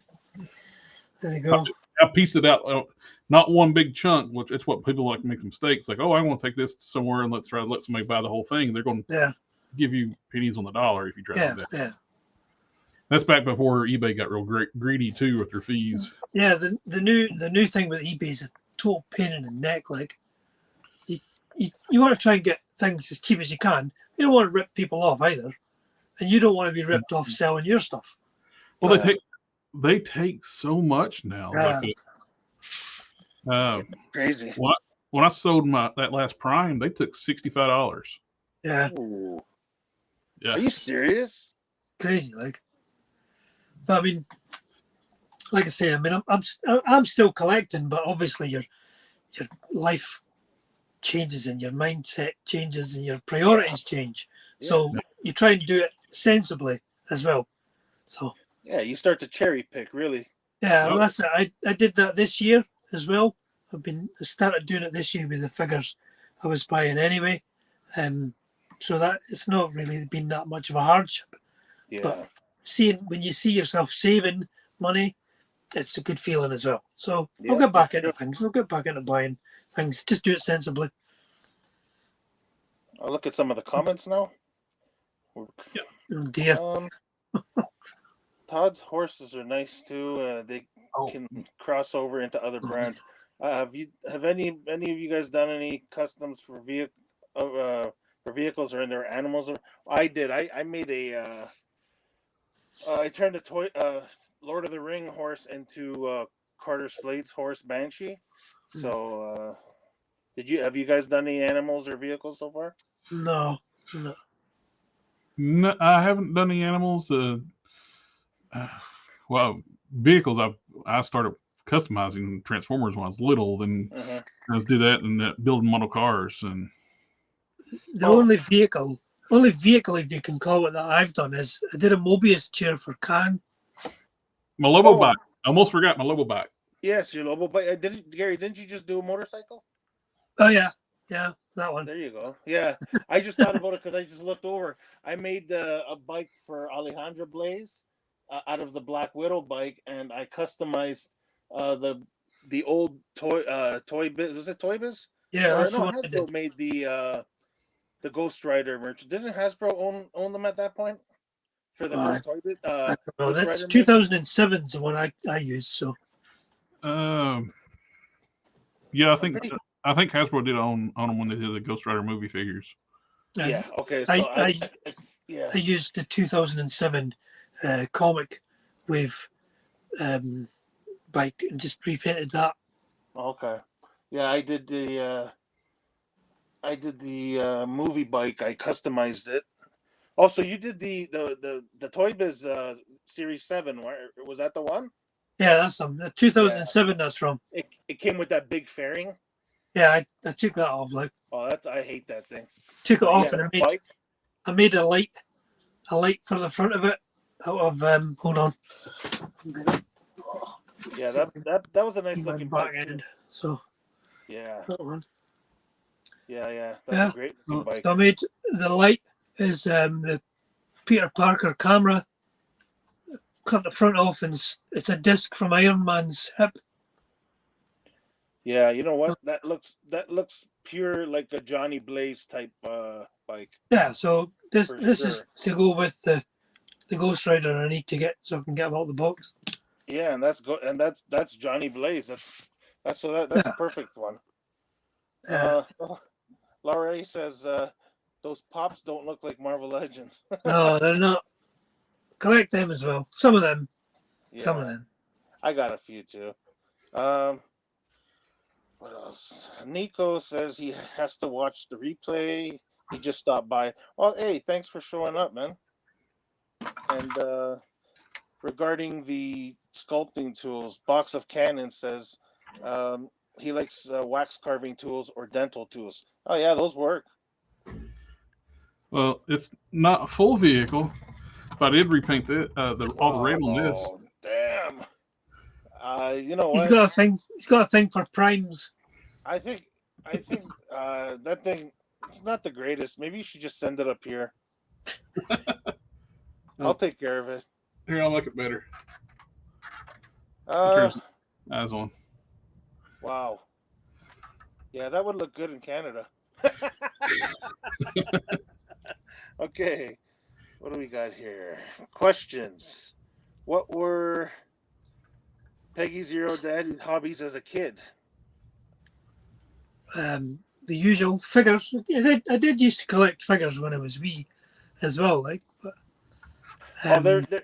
there you go. I pieced it out, not one big chunk, which it's what people like to make mistakes. Like, oh, I want to take this somewhere and let's try to let somebody buy the whole thing. They're going to give you pennies on the dollar if you try to do that. Yeah. That's back before eBay got real greedy too with their fees. Yeah, the new thing with eBay is a total pain in the neck. Like, you want to try and get things as cheap as you can. You don't want to rip people off either, and you don't want to be ripped off selling your stuff. Well, they take so much now. Crazy. When I sold that last Prime, they took $65. Yeah. Ooh. Yeah. Are you serious? Crazy, like. But I mean, like I say, I'm still collecting, but obviously your life changes and your mindset changes and your priorities change. Yeah. So you try and do it sensibly as well. So yeah, you start to cherry pick, really. Yeah, well, that's it. I did that this year as well. I started doing it this year with the figures I was buying anyway. So that it's not really been that much of a hardship. Yeah. But when you see yourself saving money, it's a good feeling as well. So I'll get back into things. I'll get back into buying things. Just do it sensibly. I'll look at some of the comments now. Yeah. Oh dear. Todd's horses are nice too. They can cross over into other brands. Have any of you guys done any customs for vehicles or in their animals? I did. I made a. I turned a toy Lord of the Ring horse into Carter Slate's horse Banshee. So, have you guys done any animals or vehicles so far? No. No, I haven't done any animals. Well, vehicles. I started customizing Transformers when I was little. Then I do that and building model cars. And the only vehicle if you can call it that I've done is I did a Mobius chair for Khan. My Lobo bike. I almost forgot my Lobo bike. Yes, your Lobo bike. Gary, didn't you just do a motorcycle? Oh yeah, that one. There you go. Yeah, I just thought about it because I just looked over. I made a bike for Alejandra Blaze out of the Black Widow bike, and I customized the old Toy Biz. Was it Toy Biz? Yeah, that's what I did. Made the Ghost Rider merch. Didn't Hasbro own them at that point for the first Toy Biz? No, that's 2007's the one I used. So. Yeah, I think Hasbro did own them when they did the Ghost Rider movie figures. Yeah. Okay. So I used the 2007 comic wave bike and just repainted that. Okay. Yeah, I did the movie bike. I customized it. Also, you did the Toy Biz Series 7. Was that the one? Yeah, that's some. 2007. That's from. It came with that big fairing. Yeah, I took that off. Like. Oh, I hate that thing. Took it off and I made a light a light for the front of it out of hold on. Yeah, that was a nice looking back bike end. too. So Yeah. that one. Yeah. That's a great looking bike. So I made the light is the Peter Parker camera. Cut the front off, and it's a disc from Iron Man's hip. Yeah, you know what? That looks pure like a Johnny Blaze type bike. Yeah, so this For is to go with the Ghost Rider I need to get so I can get him out the box. Yeah, and that's Johnny Blaze. That's a perfect one. Laura says those pops don't look like Marvel Legends. No, they're not. Collect them as well. Some of them. Yeah, some of them. I got a few too. What else? Nico says he has to watch the replay. He just stopped by. Well, hey, thanks for showing up, man. And regarding the sculpting tools, Box of Cannon says he likes wax carving tools or dental tools. Oh yeah, those work. Well, it's not a full vehicle, but I did repaint all the red on this. Oh damn! You know what? He's got a thing. He's got a thing for primes. I think that thing. It's not the greatest. Maybe you should just send it up here. I'll take care of it. Here, I'll make it better. Eyes on. Wow. Yeah, that would look good in Canada. Okay. What do we got here? Questions. What were Peggy Zero Dad hobbies as a kid? The usual figures. I did used to collect figures when I was wee as well. Like, but,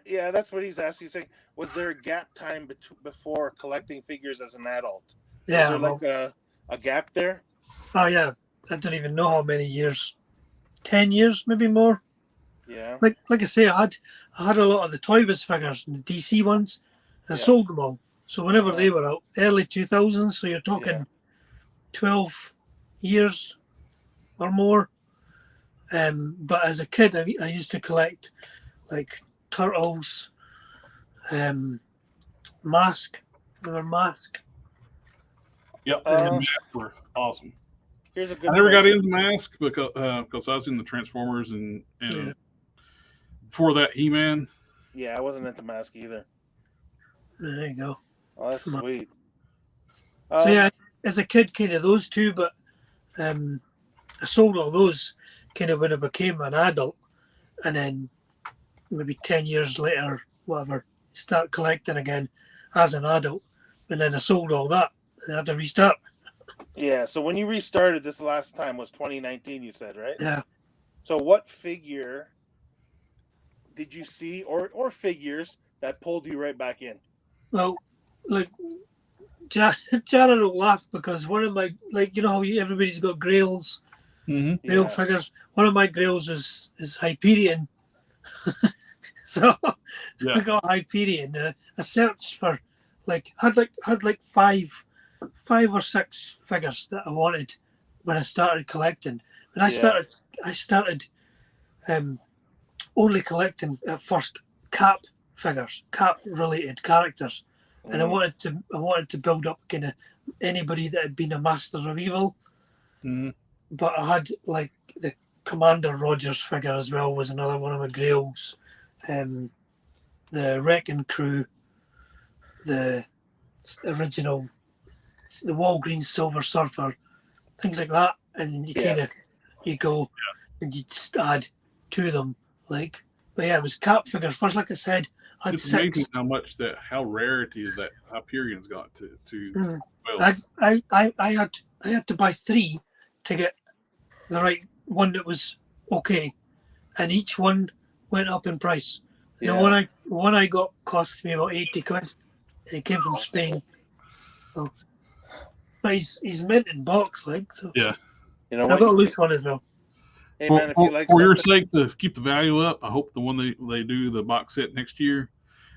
yeah, that's what he's asking. He's saying, was there a gap time before collecting figures as an adult? Yeah. Was there a gap there? Oh yeah, I don't even know how many years. 10 years, maybe more. Yeah. Like I say, I had a lot of the Toy Biz figures and the DC ones. And I sold them all. So whenever they were out, early 2000s, so you're talking 12 years or more. But as a kid, I used to collect like Turtles, Mask. Remember Mask? Yep, Mask were awesome. Here's a good I never got into Mask because I was in the Transformers and before that He-Man. Yeah, I wasn't into Mask either. There you go. Oh, that's sweet. So yeah, as a kid, kind of those two, but I sold all those kind of when I became an adult, and then maybe 10 years later, whatever, start collecting again as an adult, and then I sold all that and I had to restart. Yeah, so when you restarted this last time was 2019, you said, right? Yeah. So what figure did you see or figures that pulled you right back in? Well, like Jared will laugh because one of my, like, you know how everybody's got grails, grail figures. One of my grails is Hyperion. So I got Hyperion. I searched for had five or six figures that I wanted when I started collecting. And I started only collecting at first Cap figures, Cap related characters. And I wanted to build up kind of anybody that had been a Master of Evil. But I had like the Commander Rogers figure as well was another one of my grails. The Wrecking Crew, the original, the Walgreens Silver Surfer, things like that. And you kind of you go and you just add to them. But yeah, it was Cap figures first. Like I said, I had it's six. amazing how rarity is that Hyperion's got to. I had to buy 3 to get the right one that was okay, and each one went up in price. The one I got cost me about 80 quid, and it came from Spain. So, but he's mint in box, so. Yeah. You know what? I got a loose one as well. Hey man, if you like for your sake to keep the value up, I hope the one they do the box set next year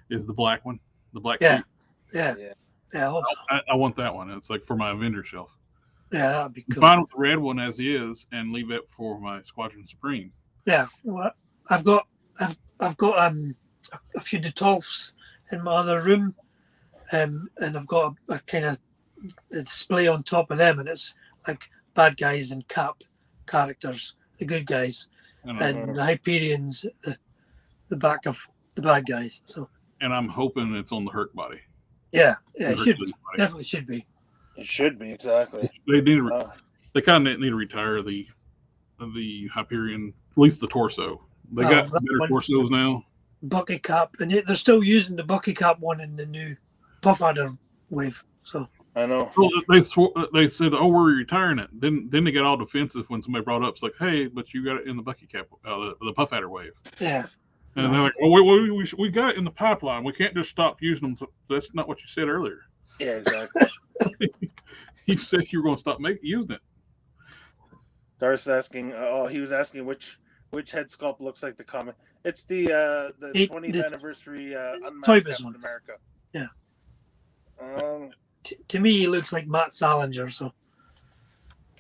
is the black one, the black suit. Yeah. I want that one. It's like for my vendor shelf. Yeah, that'd be cool. Fine with the red one as is, and leave it for my Squadron Supreme. Yeah, well, I've got I've got a few Detolfs in my other room, and I've got a kind of display on top of them, and it's like bad guys and Cap characters, the good guys, and the Hyperions, the back of the bad guys. So. And I'm hoping it's on the Herc body. Yeah, it should be. Definitely should be. It should be, exactly. They need they kind of need to retire the Hyperion, at least the torso. They got better torsos now. Bucky Cap, and yet they're still using the Bucky Cap one in the new Puff Adder wave. So I know. Well, they said, "Oh, we're retiring it." Then they got all defensive when somebody brought it up. It's like, "Hey, but you got it in the Bucky Cap, the Puff Adder wave." Yeah. And they're like, "Well, we got it in the pipeline. We can't just stop using them." So that's not what you said earlier. Yeah, exactly. You said you were going to stop using it. Darth's asking. He was asking which head sculpt looks like the comic. It's the 20th anniversary Unmasked Captain America. Yeah. To me, he looks like Matt Salinger. So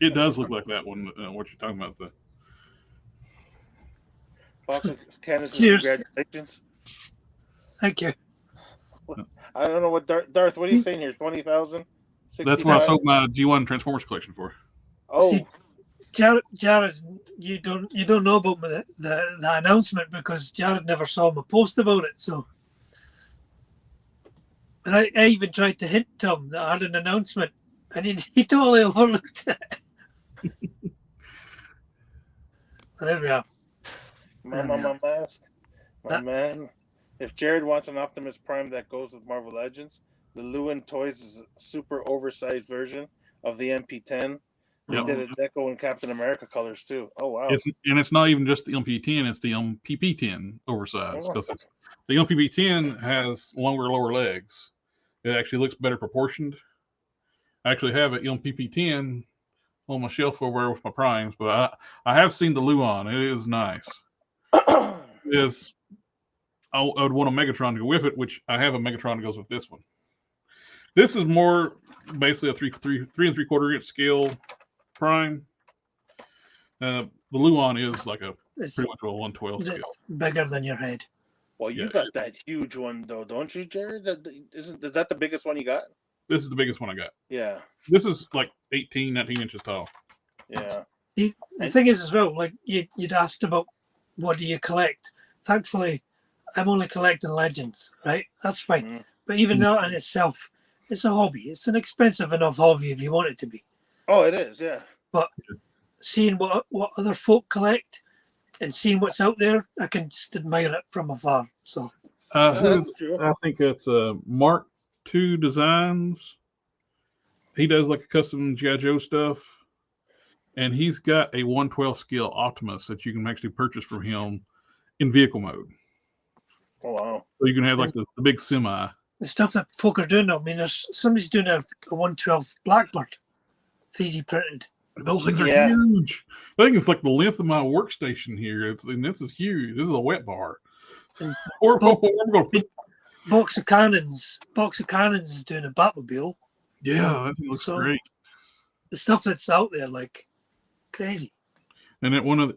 it does look like that one. What you're talking about, Fox Candace, congratulations. Thank you. I don't know what Darth. What are you saying here? 20,000. That's what I sold my G1 Transformers collection for. Oh, see, Jared, you don't know about the announcement because Jared never saw my post about it. So, and I even tried to hint to him that I had an announcement, and he totally overlooked it. There we are. My mask. My man. If Jared wants an Optimus Prime that goes with Marvel Legends, the Lewin Toys is a super oversized version of the MP10. He did a deco in Captain America colors too. Oh wow! It's not even just the MP10; it's the PP10 oversized because the PP10 has lower legs. It actually looks better proportioned. I actually have an PP10 on my shelf over there with my primes, but I have seen the Luon. It is nice. I would want a Megatron to go with it, which I have a Megatron that goes with this one. This is more basically a 3 3/4 inch scale prime. The Luon is like pretty much a 1/12 scale. Bigger than your head. Well, you got that huge one though, don't you, Jared? Is that the biggest one you got? This is the biggest one I got. Yeah. This is like 18, 19 inches tall. Yeah. The thing is as well, like you'd asked about what do you collect? Thankfully, I'm only collecting Legends, right? That's fine. Mm-hmm. But even that in itself, it's a hobby. It's an expensive enough hobby if you want it to be. Oh, it is, yeah. But seeing what other folk collect and seeing what's out there, I can just admire it from afar. So that's true. I think it's Mark II Designs. He does like a custom G.I. Joe stuff. And he's got a 1/12 scale Optimus that you can actually purchase from him in vehicle mode. Oh, wow. So you can have like the big semi. The stuff that folk are doing, I mean, somebody's doing a 1/12 Blackbird 3D printed. Those things are huge. I think it's like the length of my workstation here. This is huge. This is a wet bar. Box of Cannons is doing a Batmobile. Yeah, that thing looks great. The stuff that's out there, like crazy. And at one of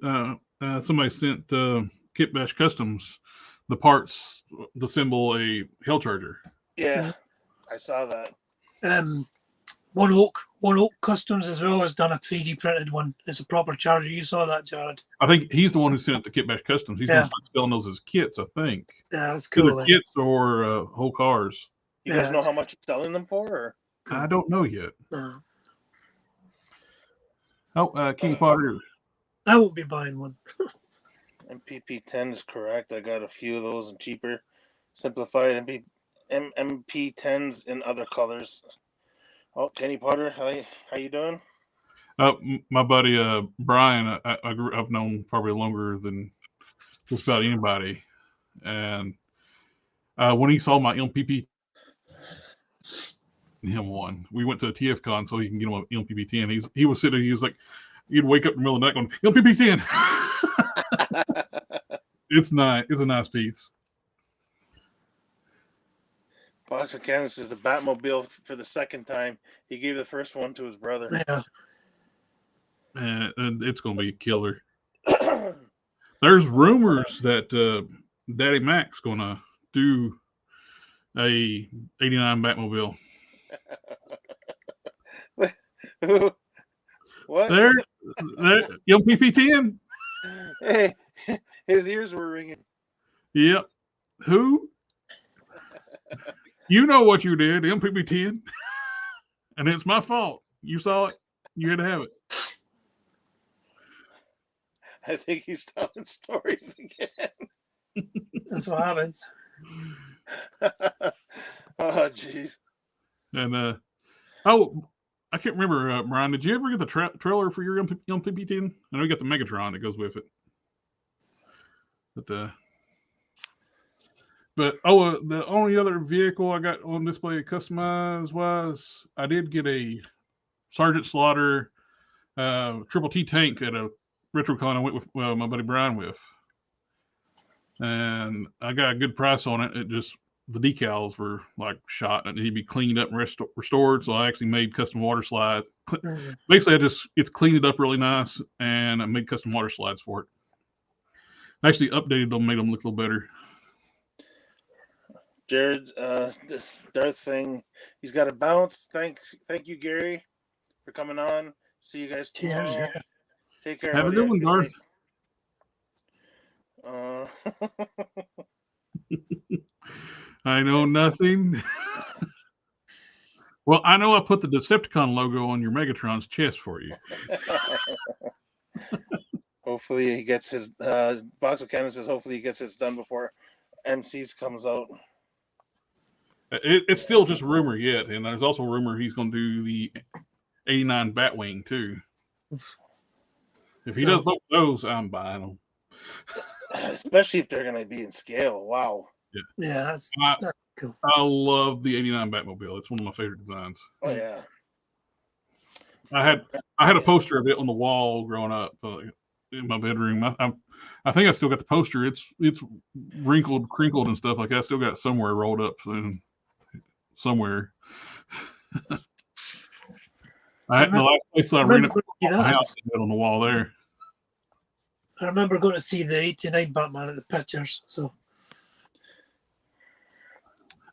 somebody sent Kit Bash Customs the parts to assemble a Hell Charger. Yeah, I saw that. One Oak Customs as well has done a 3D printed one. It's a proper charger. You saw that, Jared? I think he's the one who sent it to Kit Bash Customs. He's going to start selling those as kits, I think. Yeah, that's cool. Either kits or whole cars. You guys know how much he's selling them for? Or? I don't know yet. King Potter. I won't be buying one. MPP10 is correct. I got a few of those and cheaper. Simplified MP10s in other colors. Oh, Kenny Potter, how you doing? My buddy Brian, I've known probably longer than just about anybody. And when he saw my MPP him one, we went to a TFCon so he can get him an MPP10. He was sitting, he was like, you'd wake up in the middle of the night going, MPP10. It's nice. It's a nice piece. Box of Canvas is the Batmobile for the second time. He gave the first one to his brother. Yeah. And it's going to be a killer. There's rumors that Daddy Mac's going to do a 89 Batmobile. What? There, young PP10. Hey, his ears were ringing. Yep. Who? You know what you did, MPP10. And it's my fault. You saw it. You had to have it. I think he's telling stories again. That's what happens. Oh, jeez. And I can't remember, Brian. Did you ever get the trailer for your young PP10? I know you got the Megatron that goes with it. But the only other vehicle I got on display customized wise, I did get a Sergeant Slaughter Triple T tank at a RetroCon I went with my buddy Brian with, and I got a good price on it. It just the decals were like shot and it needed to be cleaned up and restored. So I actually made custom water slide. Basically, it's cleaned it up really nice, and I made custom water slides for it. I actually updated them, made them look a little better. Jared, Darth saying he's got to bounce. Thank you, Gary, for coming on. See you guys tomorrow. Cheers. Take care. Have a good one, Darth. I know nothing. Well, I know I put the Decepticon logo on your Megatron's chest for you. Hopefully he gets his Box of Cannon says hopefully he gets his done before MC's comes out. It's still just rumor yet, and there's also a rumor he's going to do the 89 Batwing too. If he does both those, I'm buying them. Especially if they're going to be in scale. Wow. Yeah, that's cool. I love the 89 Batmobile. It's one of my favorite designs. Oh yeah. I had a poster of it on the wall growing up in my bedroom. I think I still got the poster. It's wrinkled, crinkled, and stuff like that. I still got it somewhere rolled up somewhere. The last place I rented my house on the wall there. I remember going to see the 89 Batman at the pictures. So.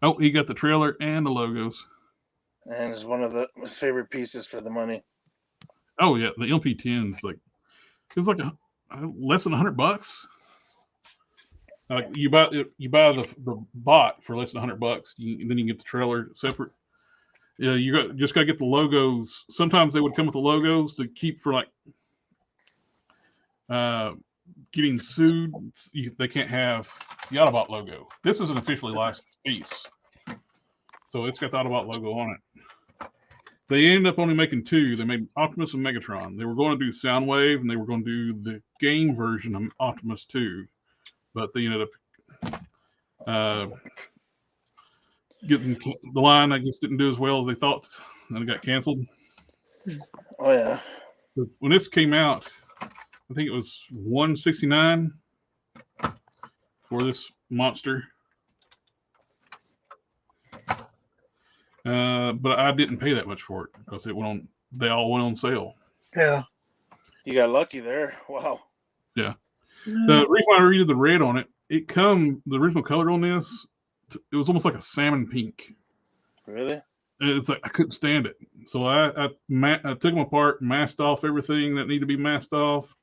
Oh, he got the trailer and the logos. And it's one of his favorite pieces for the money. Oh yeah, the LP10 is it's like less than $100. You buy the bot for less than $100. Then you get the trailer separate. Yeah, just gotta get the logos. Sometimes they would come with the logos to keep for getting sued. They can't have the Autobot logo. This is an officially licensed piece, so it's got the Autobot logo on it. They ended up only making two. They made Optimus and Megatron. They were going to do Soundwave, and they were going to do the game version of Optimus 2, but they ended up getting the line. I guess didn't do as well as they thought, and it got canceled. Oh yeah. When this came out, I think it was $169 for this monster. But I didn't pay that much for it because they all went on sale. Yeah. You got lucky there. Wow. Yeah. The reason I redid the red on it, the original color on this, it was almost like a salmon pink. Really? It's like I couldn't stand it. So I took them apart, masked off everything that needed to be masked off,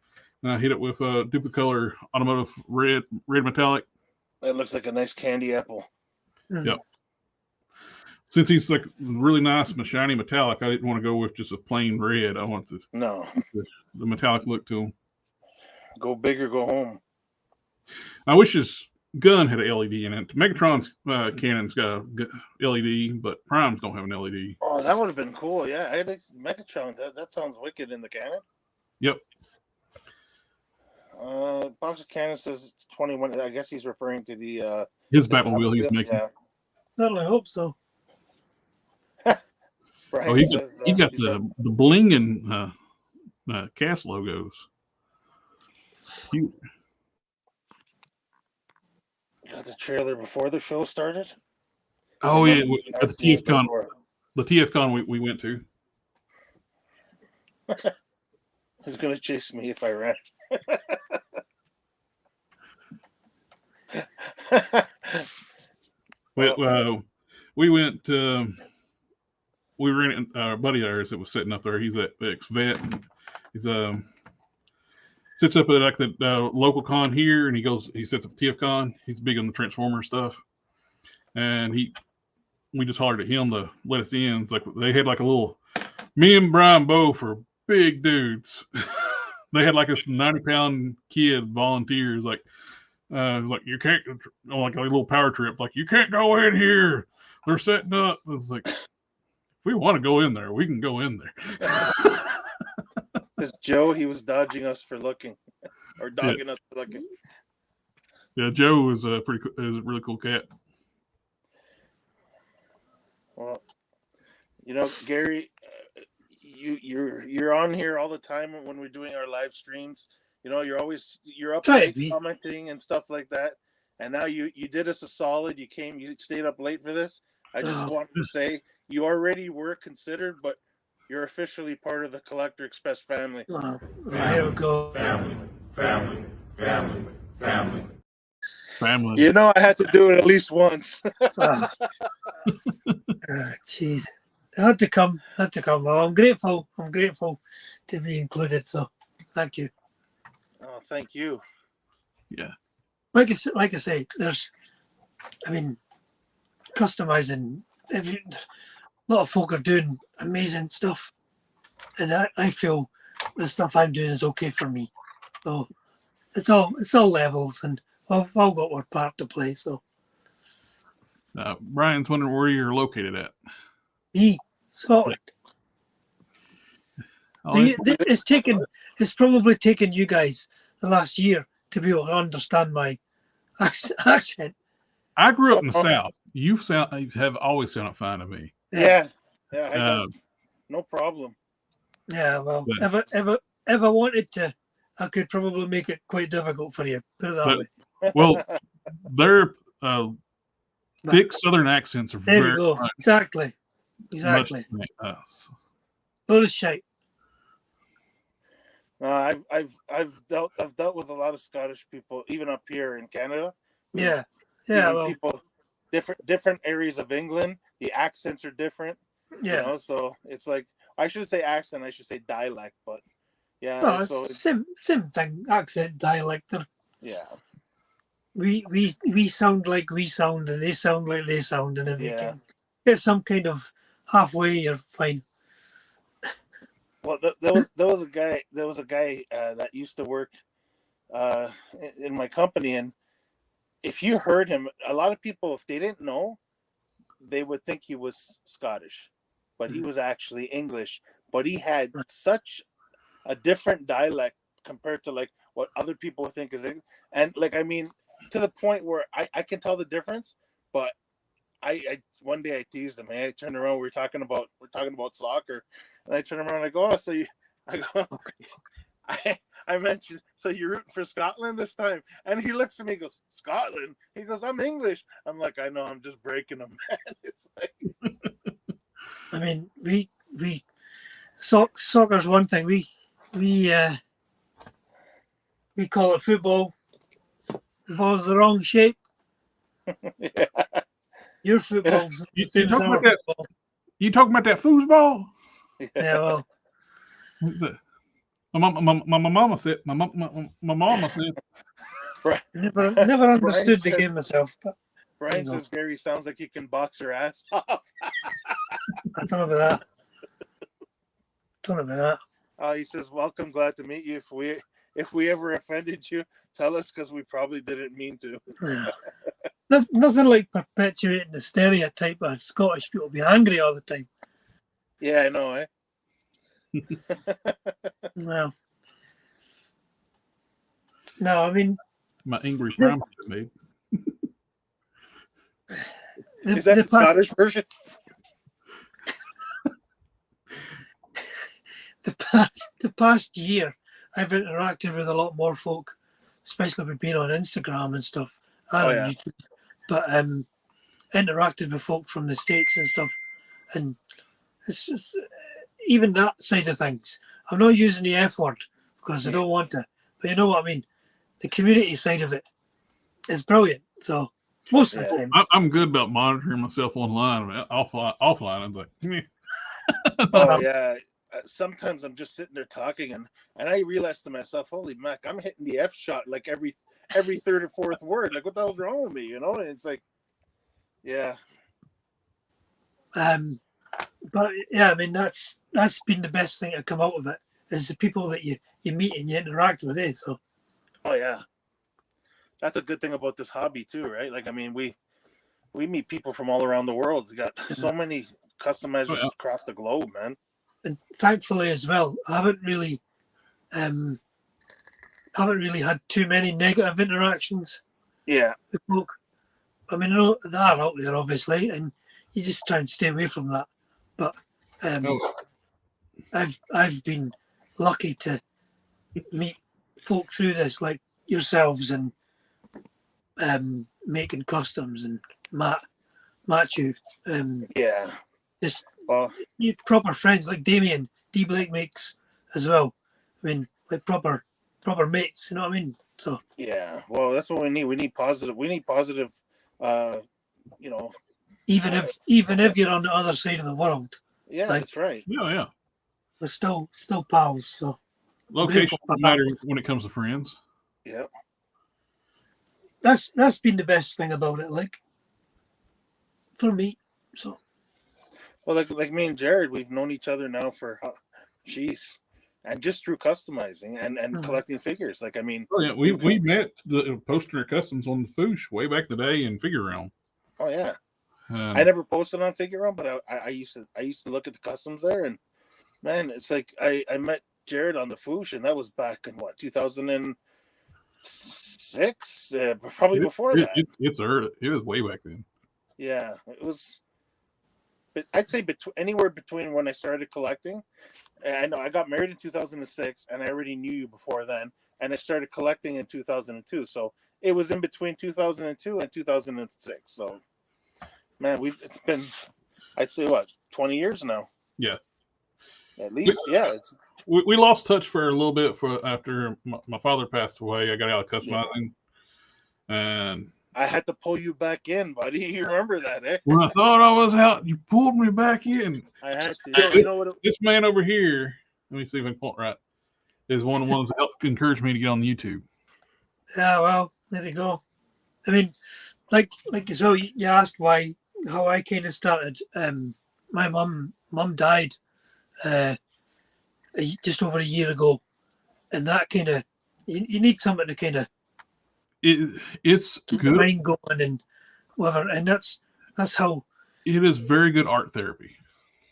and I hit it with a Duplicolor automotive red metallic. That looks like a nice candy apple. Yep. Since he's like really nice and shiny metallic, I didn't want to go with just a plain red. I want the metallic look to him. Go big or go home. I wish his gun had an LED in it. Megatron's cannon's got a LED, but Prime's don't have an LED. Oh, that would have been cool. Yeah, I had Megatron. That sounds wicked in the cannon. Yep. Box of Cannon says 21. I guess he's referring to the his Batmobile he's making. Yeah. Certainly hope so. He got the bling and cast logos. Cute. Got the trailer before the show started. Oh yeah, at the TFCon. The TFCon we went to. He's gonna chase me if I ran. We went. We rented a buddy of ours that was sitting up there. He's an ex-vet. He's sits up at like the local con here, and he sits up at TFCon. He's big on the Transformer stuff, and we just hollered at him to let us in. It's like they had like a little. Me and Brian both are big dudes. They had like a 90-pound kid volunteers, like you can't, like a little power trip, like you can't go in here. They're setting up. It's like, if we want to go in there, we can go in there. This Joe, he was dodging us for looking, or dogging us for looking. Yeah, Joe is a really cool cat. Well, Gary, you're on here all the time when we're doing our live streams. You're up late commenting and stuff like that. And now you did us a solid. You stayed up late for this. I just wanted to say you already were considered, but you're officially part of the Collector Express family. Here we go. Family. I had to do it at least once. Jeez. It had to come. Well, I'm grateful to be included. So thank you. Oh, thank you. Yeah. Like I say, customizing. A lot of folk are doing amazing stuff, and I feel the stuff I'm doing is okay for me. So it's all levels, and we've all got our part to play. So Brian's wondering where you're located at. Me, Scotland. It's probably taken you guys the last year to be able to understand my accent. I grew up in the South. You have always sounded fine to me. Yeah. No problem. Yeah, well, if I wanted to, I could probably make it quite difficult for you. Put it that way. Well, their thick Southern accents are there very we go. Fun. Exactly. Load of shite. I've dealt with a lot of Scottish people, even up here in Canada. Yeah. Well, people, different areas of England, the accents are different. Yeah. So it's like, I shouldn't say accent, I should say dialect, but yeah. Well, so it's same thing. Accent, dialect. Yeah. We sound like we sound, and they sound like they sound, and if you can get some kind of halfway, you're fine. Well, there was a guy that used to work in my company, and if you heard him, a lot of people, if they didn't know, they would think he was Scottish, but he was actually English. But he had such a different dialect compared to like what other people think is English. And like, I mean, to the point where I can tell the difference. But I one day I teased him. I turned around. We're talking about soccer, and I turned around. And I go, I mentioned, so you're rooting for Scotland this time? And he looks at me and goes, Scotland? He goes, I'm English. I'm like, I know, I'm just breaking them, man. It's like, I mean, we soccer's one thing. We call it football. The ball's the wrong shape. Yeah. Your football's the same as our football. You talking about that foosball? Yeah, well. My mama said. My mama said. Right. Never understood the game myself. But, Brian says Gary sounds like he can box her ass off. I don't know about that. He says, "Welcome, glad to meet you. If we ever offended you, tell us because we probably didn't mean to." Yeah. Nothing like perpetuating the stereotype of Scottish people being angry all the time. Yeah, I know, eh? Well, no, I mean, my English rhyme made. Is that the Scottish version? The past year, I've interacted with a lot more folk, especially with being on Instagram and stuff, and on YouTube. But interacted with folk from the States and stuff, and it's just, even that side of things. I'm not using the F word because I don't want to, but you know what I mean. The community side of it is brilliant. So Most of the time. I'm good about monitoring myself online. Offline, I'm like, meh. Oh yeah. Sometimes I'm just sitting there talking, and I realize to myself, "Holy mac, I'm hitting the F shot like every third or fourth word. Like, what the hell's wrong with me?" You know? And it's like, yeah. But yeah, I mean that's been the best thing to come out of it is the people that you meet and you interact with. So. Oh yeah. That's a good thing about this hobby too, right? Like, I mean, we meet people from all around the world. We got so many customizers across the globe, man. And thankfully as well, I haven't really had too many negative interactions. Yeah. With folk. I mean, there are out there, obviously, and you just try and stay away from that. But I've been lucky to meet folk through this, like yourselves and making customs and Matthew. Yeah. Just you proper friends like Damien D Blake makes as well. I mean, like proper mates. You know what I mean? So yeah. Well, that's what we need. We need positive. You know. Even if you're on the other side of the world. Yeah, like, that's right. Yeah. We're still pals. So location doesn't matter when it comes to friends. Yeah. That's been the best thing about it, like for me. So. Well, like me and Jared, we've known each other now for, and just through customizing and collecting figures. Like, I mean, oh yeah, we met the Poster Customs on the Foosh way back in the day in Figure Realm. Oh yeah, I never posted on Figure Realm, but I used to look at the customs there, and man, it's like I met Jared on the Foosh, and that was back in what 2006, probably before that. It's early. It was way back then. Yeah, it was. But I'd say anywhere between when I started collecting, and I know I got married in 2006, and I already knew you before then, and I started collecting in 2002. So it was in between 2002 and 2006. So, man, it's been, I'd say, 20 years now. Yeah, at least. We lost touch for a little bit after my father passed away. I got out of customizing, and I had to pull you back in, buddy. You remember that, eh? When I thought I was out, you pulled me back in. I had to. You know what? This man over here, let me see if I can point right, is one of the ones that helped encourage me to get on YouTube. Yeah, well, there you go. I mean, like as well, you asked how I kind of started. My mum died just over a year ago, and that kind of you need something to kind of. It's keep good. Your mind going and whatever, and that's how it is. Very good art therapy.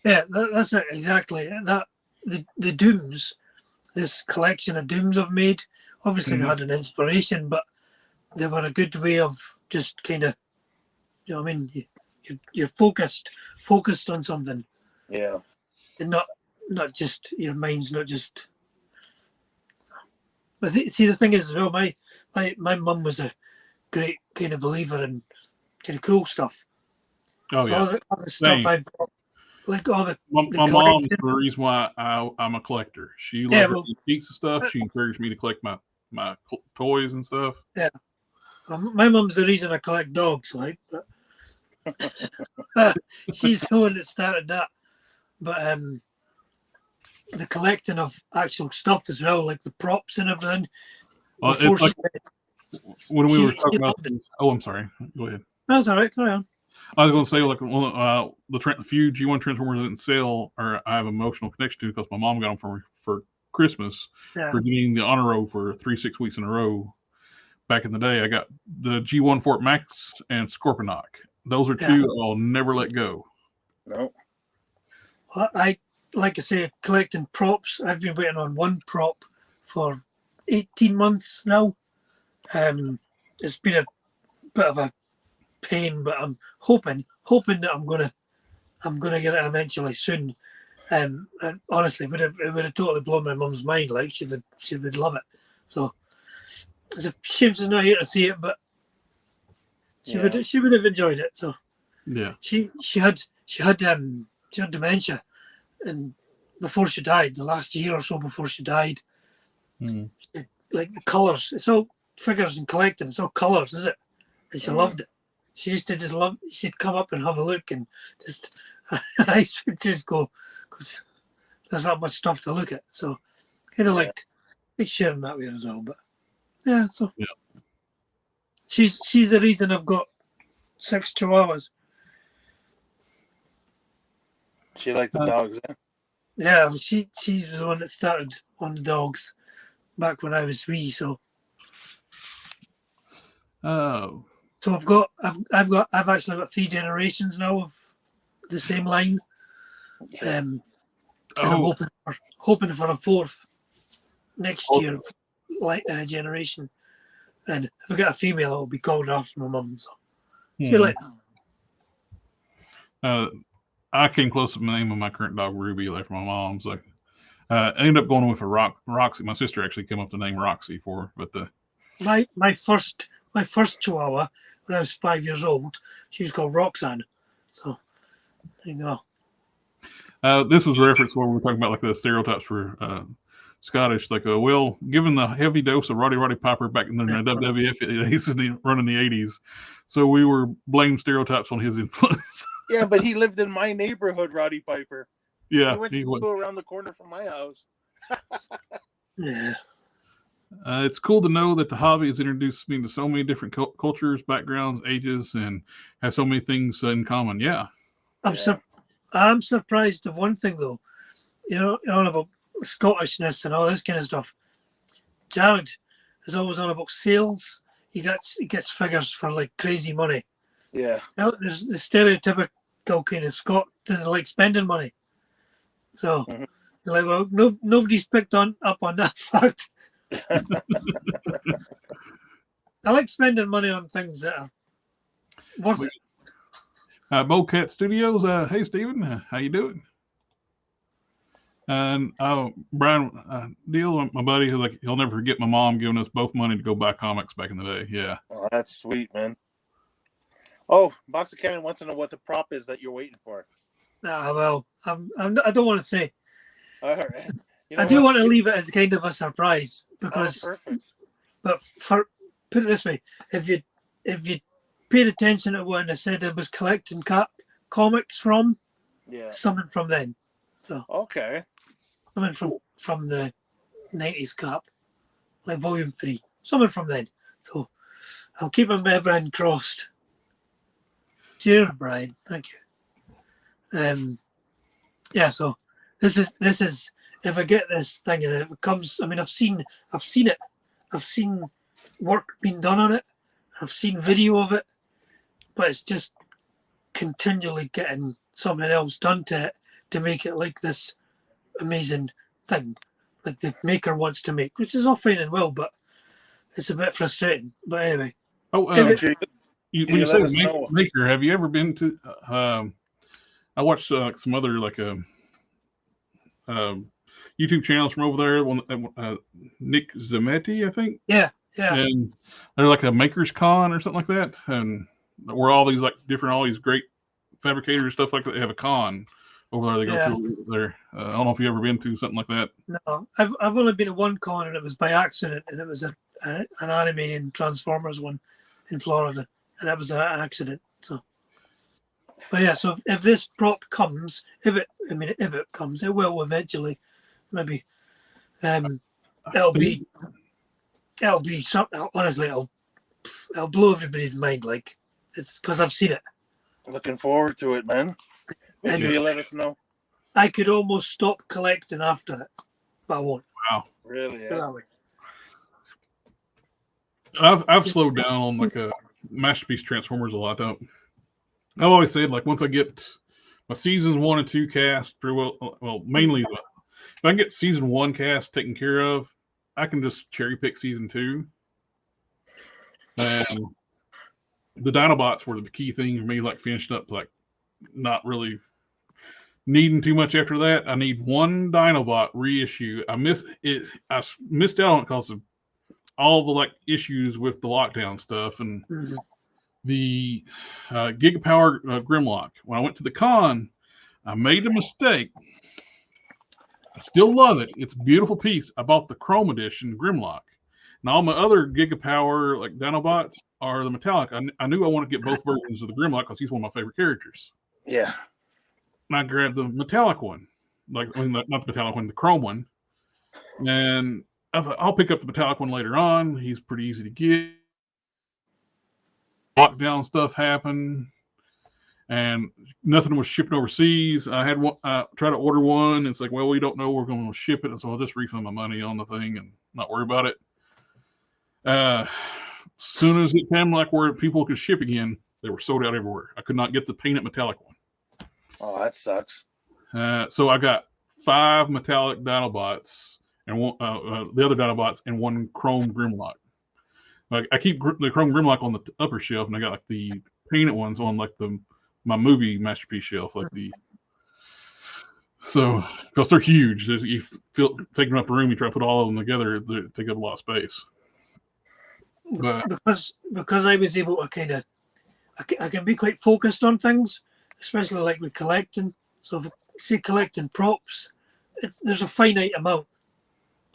Yeah, that's it exactly. That the Dooms, this collection of Dooms I've made, obviously they had an inspiration, but they were a good way of just kind of, you know what I mean, you're focused on something. Yeah, and not just your mind's not just. But see, the thing is, as well, my mum was a great kind of believer in kind of cool stuff. Oh, so yeah. all the stuff I've got, like all the. My mom's the reason why I'm a collector. She loves antiques and stuff. She encouraged me to collect my toys and stuff. Yeah. My mum's the reason I collect dogs, like. But she's the one that started that. But the collecting of actual stuff as well, like the props and everything. Like, when we were talking about this, I'm sorry. Go ahead. That's all right. Carry on. I was going to say, like, the few G1 Transformers that didn't sell, or I have an emotional connection to because my mom got them for Christmas for getting the honor roll for 6 weeks in a row. Back in the day, I got the G1 Fort Max and Scorponok. Those are two I'll never let go. No. Well, like I say, collecting props. I've been waiting on one prop for 18 months now. It's been a bit of a pain, but I'm hoping that I'm gonna get it eventually soon. And honestly, it would have totally blown my mum's mind. Like she would love it. So it's a shame she's not here to see it, but she would have enjoyed it. So yeah, she had dementia, and before she died, the last year or so before she died, like the colours, it's all figures and collecting, it's all colours, is it? And she loved it. she used to just love. She'd come up and have a look, and just I would just go because there's not much stuff to look at. So kind of liked sharing that way as well. But yeah, so she's the reason I've got 6 chihuahuas. She likes the dogs, eh? Yeah, she's the one that started on the dogs back when I was wee. So Oh, so I've actually got 3 generations now of the same line. And I'm hoping for a 4th next year, generation. And if I get a female, it'll be called after my mum. So like I came close to the name of my current dog, Ruby, like from my mom's. Like, I ended up going with a Roxy. My sister actually came up with the name Roxy for her, but my first Chihuahua when I was 5 years old, she was called Roxanne. So there you go. This was a reference where we were talking about like the stereotypes for Scottish. Like, well, given the heavy dose of Roddy Piper back in the WWF days and running the 80s, so we were blamed stereotypes on his influence. Yeah, but he lived in my neighborhood, Roddy Piper. Yeah, he went to go around the corner from my house. Yeah. It's cool to know that the hobby has introduced me to so many different cultures, backgrounds, ages, and has so many things in common. Yeah. I'm surprised of one thing, though. You know about Scottishness and all this kind of stuff. Jared is always on about sales. He gets figures for like crazy money. Yeah. There's the stereotypical kind of Scot doesn't like spending money. So you're like, well, nobody's picked up on that fact. I like spending money on things that are worth it. Bowcat Studios. Hey, Steven. How you doing? And Brian Deal, my buddy, he'll never forget my mom giving us both money to go buy comics back in the day. Yeah. Oh, that's sweet, man. Oh, Box of Cannon wants to know what the prop is that you're waiting for. Well, I don't want to say. All right. I do want to leave it as kind of a surprise because. But put it this way, if you paid attention to when I said I was collecting comics from, something from then. So okay. Something from the 90s Cap, like Volume 3, something from then. So I'll keep everything crossed. Cheers, Brian. Thank you. Yeah. So this is if I get this thing and it comes. I mean, I've seen it. I've seen work being done on it. I've seen video of it, but it's just continually getting something else done to it to make it like this amazing thing, like the maker wants to make, which is all fine and well, but it's a bit frustrating. But anyway. When you say maker, have you ever been to? I watched some other YouTube channels from over there. Nick Zametti, I think. Yeah. And they're like a Makers Con or something like that, and where all these all these great fabricators and stuff like that. They have a con over there. They go to there. I don't know if you've ever been to something like that. No, I've only been to one con, and it was by accident, and it was an anime and Transformers one in Florida, and that was an accident. So, but yeah, so if this prop comes, if it comes, it will eventually. Maybe, it'll be something. Honestly, it'll blow everybody's mind. Like it's because I've seen it. Looking forward to it, man. Make sure you let us know. I could almost stop collecting after it, but I won't. Wow, really? Yeah. I've slowed down on like a Masterpiece Transformers a lot. I've always said like once I get my seasons 1 and 2 cast pretty well, mainly if I can get season 1 cast taken care of, I can just cherry pick season 2. And the Dinobots were the key thing for me, like finished up, like not really needing too much after that. I need one Dinobot reissue. I missed out on it because of all the like issues with the lockdown stuff and the Gigapower Grimlock. When I went to the con, I made a mistake. I still love it. It's a beautiful piece. I bought the Chrome Edition Grimlock. And all my other Gigapower like Dinobots are the metallic. I knew I wanted to get both versions of the Grimlock because he's one of my favorite characters. Yeah. And I grabbed the metallic one, not the metallic one, the chrome one. And I thought I'll pick up the metallic one later on. He's pretty easy to get. Lockdown stuff happened, and nothing was shipping overseas. I had one, try to order one. And it's like, well, we don't know we're going to ship it, so I'll just refund my money on the thing and not worry about it. Soon as it came like where people could ship again, they were sold out everywhere. I could not get the painted metallic one. Oh, that sucks. So I got 5 metallic Dinobots and one, the other Dinobots and 1 chrome Grimlock. Like I keep the chrome Grimlock on the upper shelf, and I got like the painted ones on like my movie masterpiece shelf, like so because they're huge. You feel taking up a room, you try to put all of them together, they take up a lot of space. But because I was able to kind of, I can be quite focused on things, especially like with collecting. So if say collecting props, there's a finite amount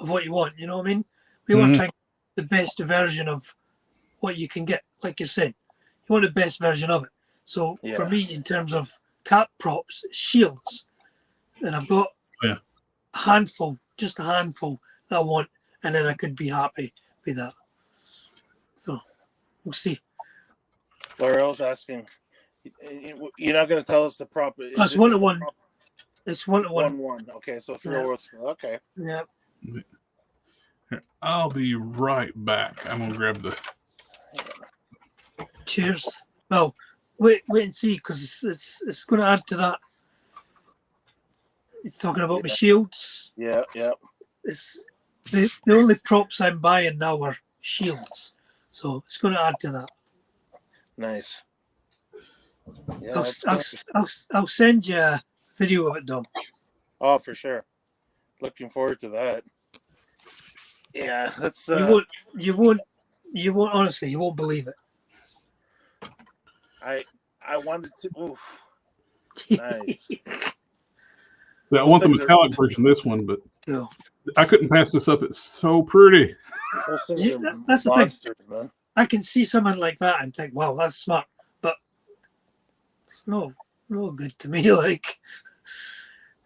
of what you want. You know what I mean? We want to try the best version of what you can get. Like you said, you want the best version of it. So for me, in terms of cap props, shields, and I've got a handful that I want, and then I could be happy with that. So we'll see. Laurel's asking, you're not going to tell us the prop. It's 1-to-1. It's 1-to-1. 1-1. Okay, so it's real world scale. Okay. Yeah. I'll be right back. I'm gonna grab the. Cheers. Well, wait and see, because it's going to add to that. It's talking about my shields. Yeah. It's the only props I'm buying now are shields, so it's going to add to that. Nice. Yeah, I'll send you a video of it, Dom. Oh, for sure. Looking forward to that. Yeah, that's. You won't. Honestly, you won't believe it. I wanted to. Oof. Nice. So I want the metallic version of this one, but I couldn't pass this up. It's so pretty. That's the thing. Man. I can see someone like that and think, "Wow, that's smart," but it's no good to me. Like,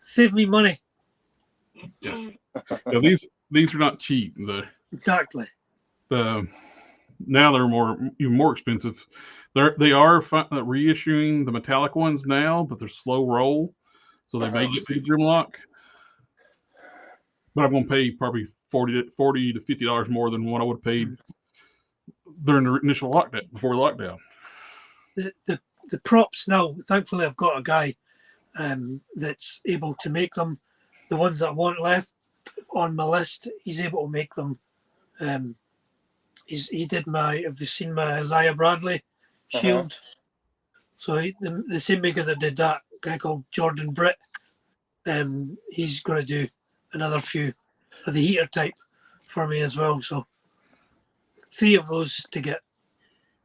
save me money. Yeah, these are not cheap. Exactly. Now they're even more expensive. They are reissuing the metallic ones now, but they're slow roll, so they may get big Grimlock. But I'm going to pay probably $40 to $50 more than what I would have paid during the initial lockdown, before lockdown. The props now, thankfully, I've got a guy that's able to make them. The ones that I want left on my list, he's able to make them. He did have you seen my Isaiah Bradley shield? So the same maker that did that, a guy called Jordan Britt, he's going to do another few of the heater type for me as well. So 3 of those to get,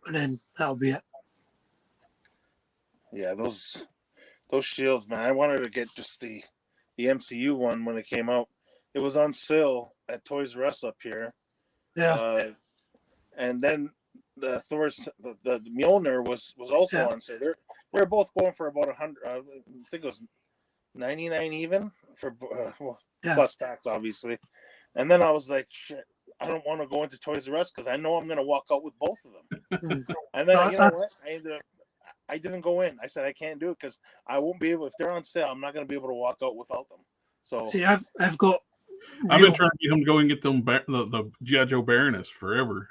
and then that'll be it. Yeah, those shields, man. I wanted to get just the MCU one when it came out. It was on sale at Toys R Us up here. Yeah. And then the Thor's the Mjolnir was also on sale. They're both going for about 100. I think it was 99 even for plus tax, obviously. And then I was like, shit, I don't want to go into Toys R Us because I know I'm going to walk out with both of them. And then you know what? I didn't go in. I said I can't do it because I won't be able. If they're on sale, I'm not going to be able to walk out without them. So see, I've got. I've been trying to get him to go and get them the G.I. Joe Baroness forever.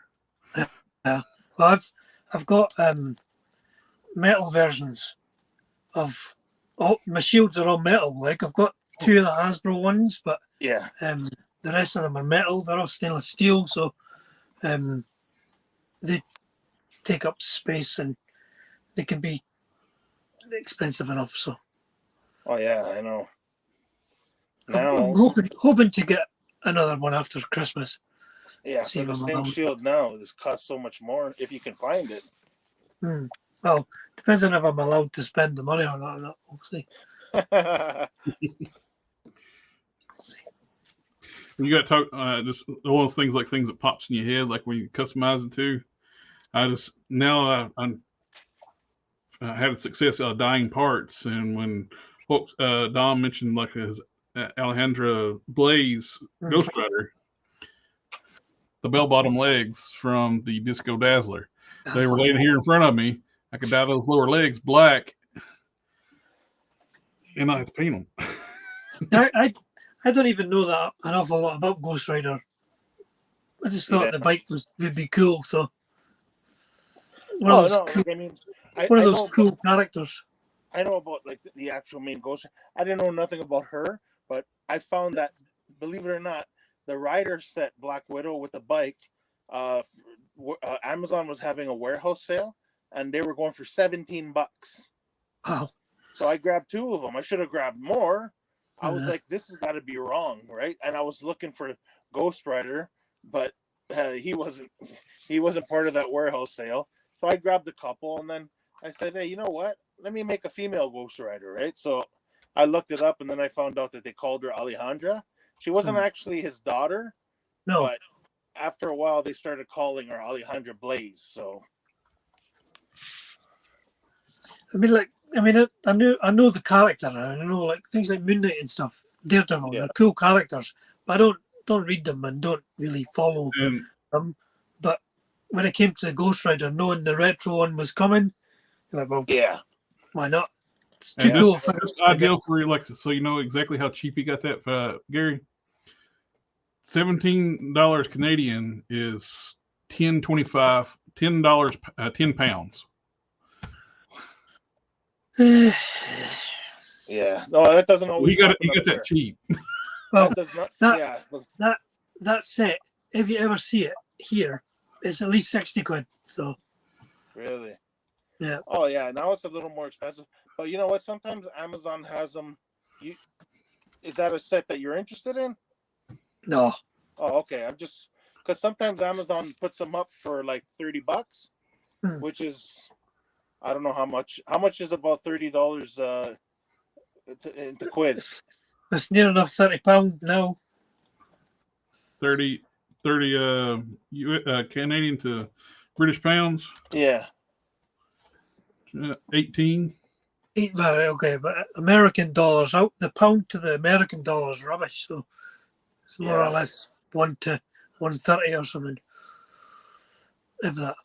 Yeah, well, I've got metal versions of. Oh, my shields are all metal. Like I've got 2 of the Hasbro ones, but the rest of them are metal. They're all stainless steel, so they take up space and they can be expensive enough. So. Oh yeah, I know. Now, I'm hoping to get another one after Christmas. Yeah, for the same shield now, this costs so much more if you can find it. Well, depends on if I'm allowed to spend the money or not. We'll see. you got to talk just one of those things like things that pops in your head, like when you customize it too. I had a success dyeing parts, and when folks Dom mentioned like his Alejandra Blaze Ghost Rider, the bell bottom legs from the Disco Dazzler, they were laying here in front of me. I could dye those lower legs black, and I had to paint them. I don't even know that an awful lot about Ghost Rider. I just thought the bike would be cool, so one of those cool characters. I know about like the actual main Ghost Rider. I didn't know nothing about her, but I found that, believe it or not, the rider set Black Widow with the bike, Amazon was having a warehouse sale, and they were going for $17. Wow. So I grabbed 2 of them. I should have grabbed more. I was like, this has got to be wrong, right? And I was looking for Ghost Rider, but he wasn't part of that warehouse sale. So I grabbed a couple, and then I said, hey, you know what? Let me make a female Ghost Rider, right? So I looked it up, and then I found out that they called her Alejandra. She wasn't actually his daughter, but after a while, they started calling her Alejandra Blaze. So, I know the character, and I know like things like Moon Knight and stuff. Daredevil, they're cool characters, but I don't read them and don't really follow them. But when it came to the Ghost Rider, knowing the retro one was coming, you're like, well, why not? It's too cool for ideal for you, like, so you know exactly how cheap he got that, Gary. $17 Canadian is $10.25, $10, 10 pounds. Yeah, no, that doesn't always. He got that cheap. Well, that set, if you ever see it here, it's at least 60 quid. So really, yeah. Oh yeah, now it's a little more expensive. But you know what? Sometimes Amazon has them. Is that a set that you're interested in? No. Oh, okay. I'm just because sometimes Amazon puts them up for like $30, which is, I don't know how much. How much is about $30 into quid? It's near enough £30 now. 30 Canadian to British pounds. Yeah. 18. Okay, but American dollars out. The pound to the American dollar is rubbish. So it's more or less 1 to 130 or something. If that.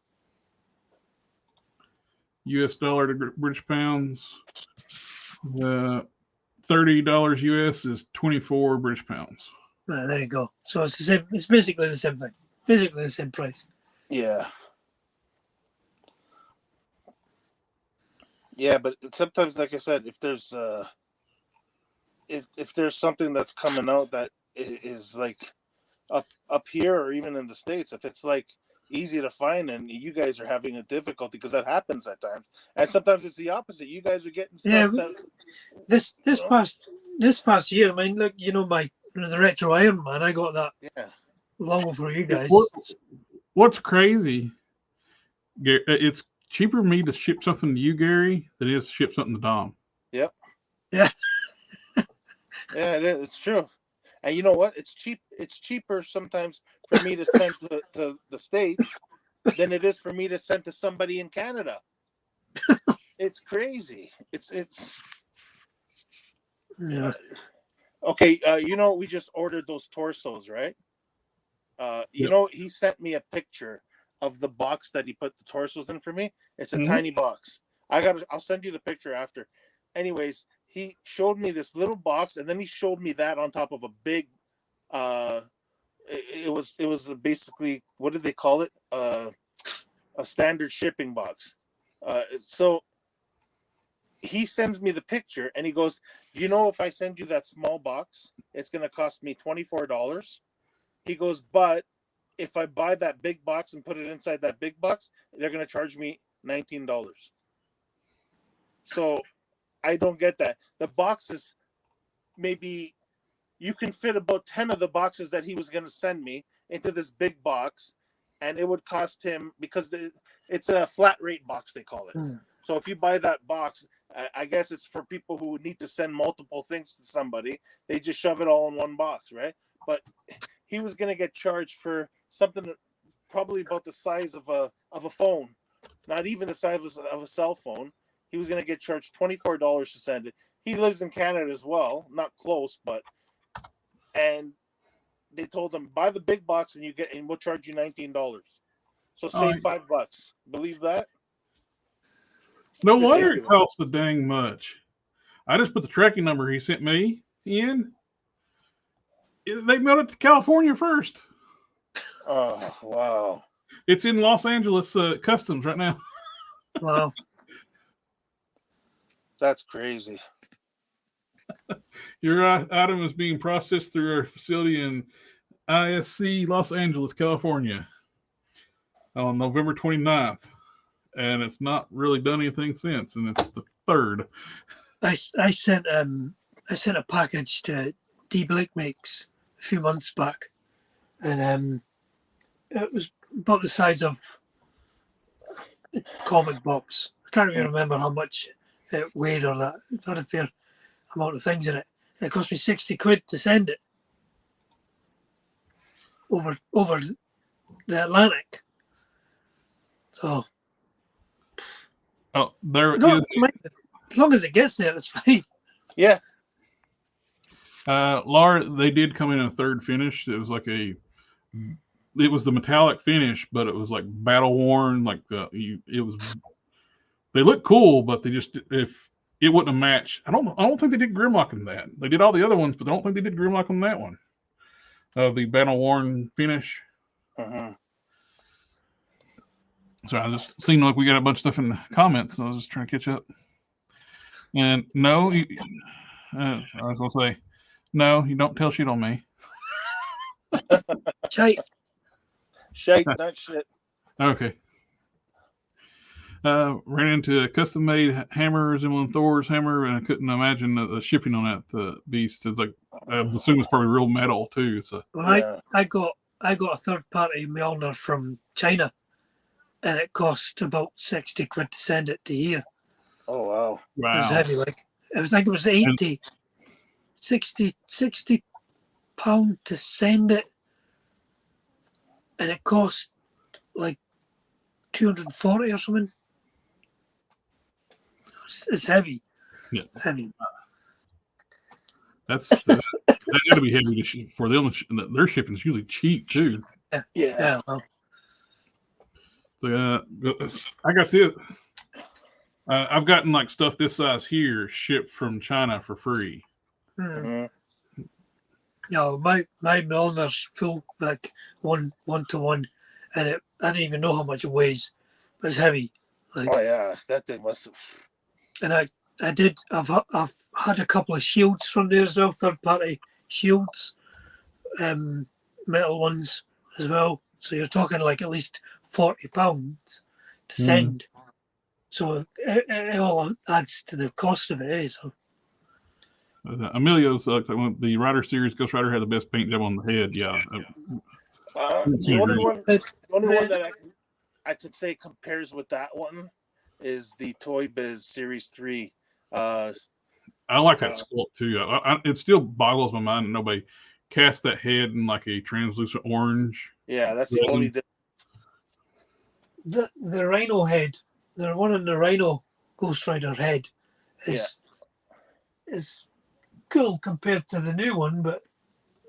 US dollar to British pounds. $30 US is 24 British pounds. There you go. So it's the same. It's basically the same thing. Basically the same price. Yeah. Yeah, but sometimes, like I said, if there's if there's something that's coming out that is like up here or even in the States, if it's like easy to find and you guys are having a difficulty, because that happens at times, and sometimes it's the opposite. You guys are getting stuff this past year. I mean, look, you know, the retro Iron Man, I got that long before you guys. What's crazy? It's cheaper for me to ship something to you, Gary, than it is to ship something to Dom. Yep. Yeah. Yeah, it's true. And you know what? It's cheap. It's cheaper sometimes for me to send to the States than it is for me to send to somebody in Canada. It's crazy. It's yeah. Okay. You know, we just ordered those torsos, right? You know, he sent me a picture of the box that he put the torsos in for me. It's a tiny box. I'll send you the picture after. Anyways, he showed me this little box, and then he showed me that on top of a big it was basically, what did they call it? A standard shipping box. So he sends me the picture and he goes, you know, if I send you that small box, it's going to cost me $24. He goes, but if I buy that big box and put it inside that big box, they're going to charge me $19. So I don't get that. The boxes, maybe you can fit about 10 of the boxes that he was going to send me into this big box, and it would cost him, because it's a flat rate box, they call it. So if you buy that box, I guess it's for people who need to send multiple things to somebody. They just shove it all in one box, right? but he was going to get charged for something probably about the size of a phone, not even the size of a cell phone. He was going to get charged $24 to send it. He lives in Canada as well, not close, and they told him buy the big box and we'll charge you $19. So save $5. Believe that? No wonder it costs so dang much. I just put the tracking number he sent me in. They mailed it to California first. Oh, wow. It's in Los Angeles Customs right now. Wow. That's crazy. Your item is being processed through our facility in ISC, Los Angeles, California on November 29th. And it's not really done anything since, and it's the 3rd. I sent a package to D. Blake Makes a few months back, and it was about the size of a comic box. I can't even remember how much it weighed or that. It had a fair amount of things in it. And it cost me £60 to send it over the Atlantic. So, there is. As long as it gets there, it's fine. Yeah. Laura, they did come in a 3rd finish. It was like it was the metallic finish, but it was like battle worn. Like it was. They look cool, but if it wouldn't have matched. I don't think they did Grimlock in that. They did all the other ones, but I don't think they did Grimlock on that one. The battle worn finish. Uh-huh. So I just seemed like we got a bunch of stuff in the comments, so I was just trying to catch up. And no, I was gonna say, no, you don't tell shit on me. Shite, not shit. Okay. Ran into a custom-made hammer resembling Thor's hammer, and I couldn't imagine the shipping on that beast. It's like I assume it's probably real metal too. So I got a 3rd-party Mjolnir from China, and it cost about £60 to send it to here. Oh wow! Wow. It was heavy, it was 80, 60 pound to send it, and it cost like 240 or something. It's heavy. Yeah, heavy. That got to be heavy to ship for them. Their shipping is usually cheap too. Yeah. Well. So I got this. I've gotten like stuff this size here shipped from China for free. Mm-hmm. No, my Mjolnir's full, like one to one, and I don't even know how much it weighs, but it's heavy. Like, oh yeah, that thing must have. And I've had a couple of shields from there as well, 3rd-party shields, metal ones as well. So you're talking like at least £40 to send. So it all adds to the cost of it. So. Emilio sucks. The Rider series, Ghost Rider had the best paint job on the head. Yeah. The only one that I could say compares with that one is the Toy Biz Series 3. I like that sculpt too. It still boggles my mind that nobody cast that head in like a translucent orange. Yeah, that's the only. The Rhino head, the one on the Rhino Ghost Rider head is cool compared to the new one, but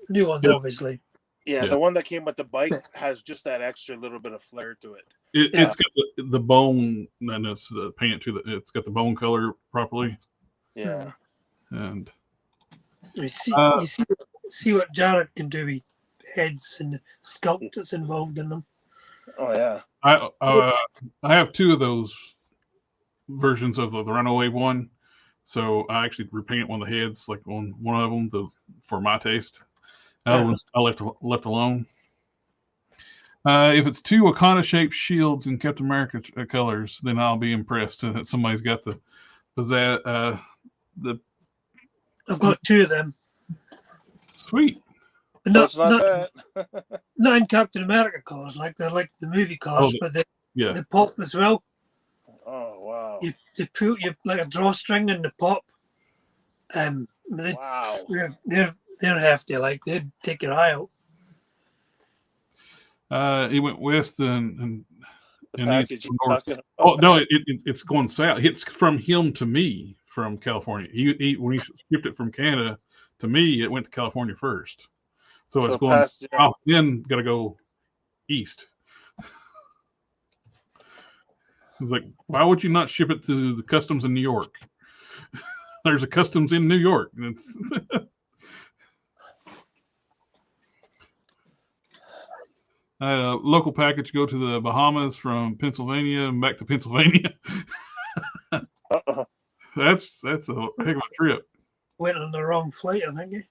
new one's obviously. Yeah, the one that came with the bike has just that extra little bit of flair to it. It's got the bone, and it's the paint too. It's got the bone color properly. Yeah, and you see what Jared can do with heads and the sculpt that's involved in them. Oh yeah, I have 2 of those versions of the Runaway one, so I actually repaint one of the heads, like on one of them for my taste. The other ones I left alone. If it's 2 Wakanda-shaped shields in Captain America colors, then I'll be impressed that somebody's got the pizzazz. I've got 2 of them. Sweet. Not in Captain America colors, like they're like the movie colors, but they pop as well. Oh wow! You put like a drawstring in the pop. Wow. they're hefty. Like they'd take your eye out. He went west and Package you're talking about. oh no, it's going south. It's from him to me from California. He when he shipped it from Canada to me, it went to California first. So it's going past, south, then got to go east. It's like, why would you not ship it to the customs in New York? There's a customs in New York. I had a local package go to the Bahamas from Pennsylvania and back to Pennsylvania. That's a heck of a trip. Went on the wrong flight, I think.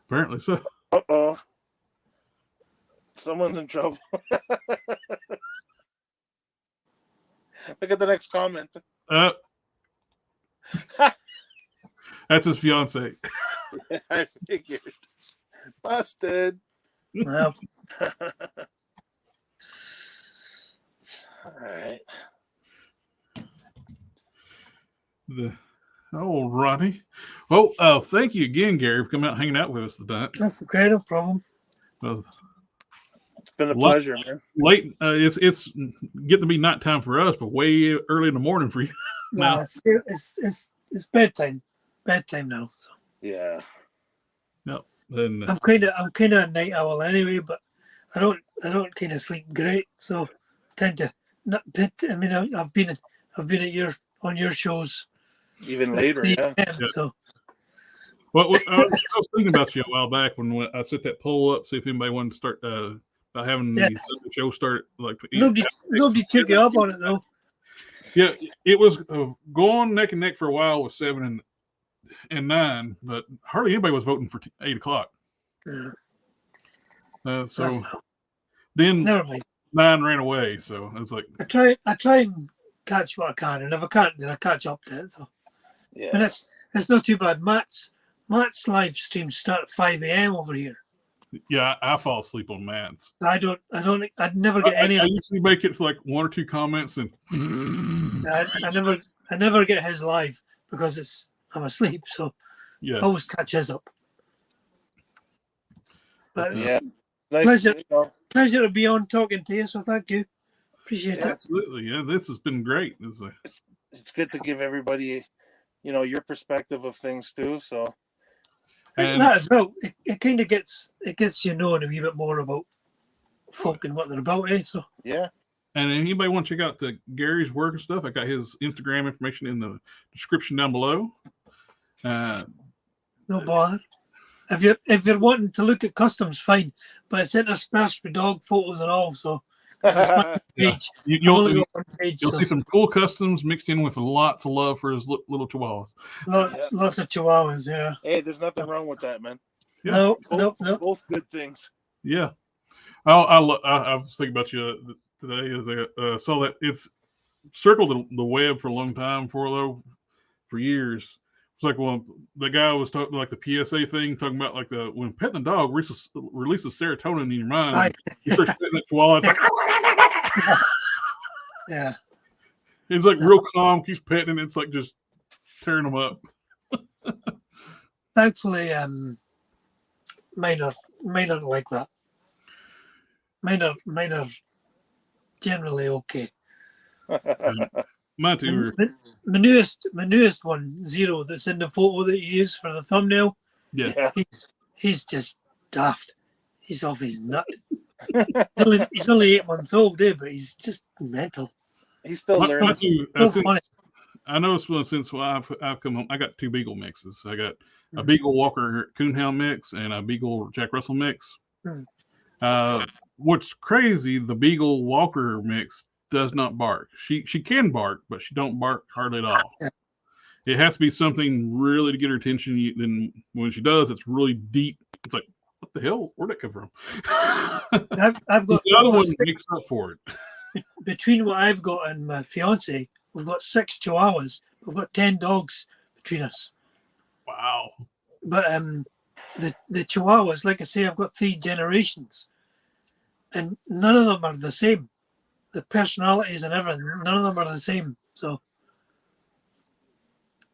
Apparently so. Uh-oh. Someone's in trouble. Look at the next comment. That's his fiance. I figured. Busted. Well, all right. Oh, Ronnie. Well, thank you again, Gary, for coming out and hanging out with us tonight. that's okay, no problem. Well, It's been a pleasure, man. Late, it's getting to be nighttime for us, but way early in the morning for you. No, it's bedtime. Bedtime now. So Yeah. Yep. And I'm kind of a night owl anyway, but I don't kind of sleep great, so tend to not. I mean, I've been at on your shows Even later, yeah. So. well, I was thinking about you a while back when I set that poll up, see if anybody wanted to start about having the show start like. Nobody took you up on it though. Yeah, it was going neck and neck for a while with 7 and 9, but hardly anybody was voting for 8 o'clock. Yeah. So then 9 ran away. So I was like, I try and catch what I can, and if I can't, then I catch up to it. So Yeah. and it's not too bad. Matt's live streams start at 5 a.m. over here. yeah, I fall asleep on Matt's. I'd never get any. I usually make it for like 1 or 2 comments, and I never get his live because I'm asleep. So yeah, I always catch his up. But Yeah. Nice, Nice, pleasure to be on talking to you. So thank you, appreciate it. absolutely. Yeah, this has been great. It's good to give everybody, your perspective of things too. So And that as well, it kind of gets you knowing a wee bit more about folk and what they're about, So yeah. And if anybody want to check out Gary's work and stuff, I got his Instagram information in the description down below. No bother. If you're wanting to look at customs, fine, but it's interspersed with dog photos and all. So this is my page. You'll So see some cool customs mixed in with lots of love for his little chihuahuas. lots of chihuahuas. Yeah. Hey, there's nothing wrong with that, man. Yeah. No. Both good things. Yeah. I was thinking about you today as I saw that it's circled the web for a long time for years. It's like, well, the guy was talking like the PSA thing, talking about like when petting the dog releases serotonin in your mind. You start petting that chihuahua, it's like, yeah. He's like real calm, keeps petting, and it's like just tearing them up. Thankfully, mine are like that. Mine are generally okay. Mine too. My newest one, Zero, that's in the photo that you use for the thumbnail. Yeah. He's just daft. He's off his nut. He's only 8 months old, but he's just mental. He's still learning. Funny. I know since I've come home, I got 2 Beagle mixes. I got a Beagle Walker Coonhound mix and a Beagle Jack Russell mix. What's crazy, the Beagle Walker mix does not bark. She can bark, but she don't bark hardly at all. It has to be something really to get her attention. Then when she does, it's really deep. It's like, what the hell? Where'd that come from? I've got the other one makes up for it. Between what I've got and my fiance, we've got 6 chihuahuas. We've got 10 dogs between us. Wow. But the chihuahuas, like I say, I've got 3 generations, and none of them are the same. The personalities and everything, none of them are the same. So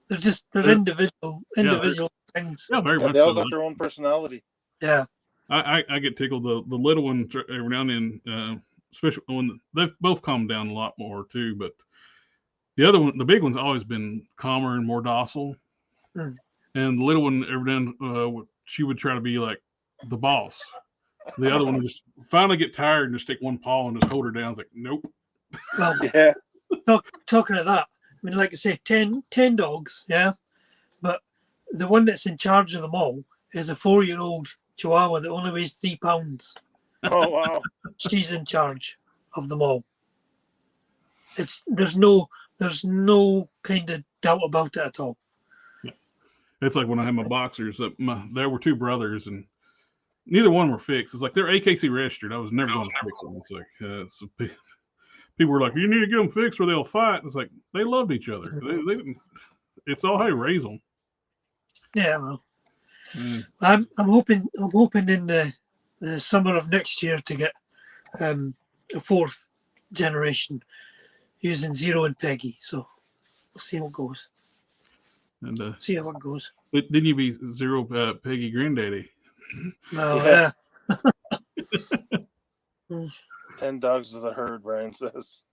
they're individual things. Yeah, very much. They all so. got their own personality. Yeah. I get tickled. The little one every now and then, especially when they've both calmed down a lot more too. But the other one, the big one's always been calmer and more docile. Mm. And the little one, every then she would try to be like the boss. The other one would just finally get tired and just take one paw and just hold her down. It's like, nope. Well, Yeah. Talking of that, I mean, like I say, 10 dogs, yeah. But the one that's in charge of them all is a 4-year-old Chihuahua that only weighs 3 pounds. Oh wow. She's in charge of them all. There's no kind of doubt about it at all. Yeah. It's like when I had my boxers. There were 2 brothers, and neither one were fixed. It's like they're AKC registered. I was never going to fix them. It's like so people were like, "You need to get them fixed, or they'll fight." It's like they loved each other. They didn't. It's all how you raise them. Yeah, well, I'm hoping in the summer of next year to get a 4th generation using Zero and Peggy. So we'll see how it goes. And see how it goes. But didn't you be Zero Peggy Granddaddy? No, yeah. 10 dogs is a herd, Brian says.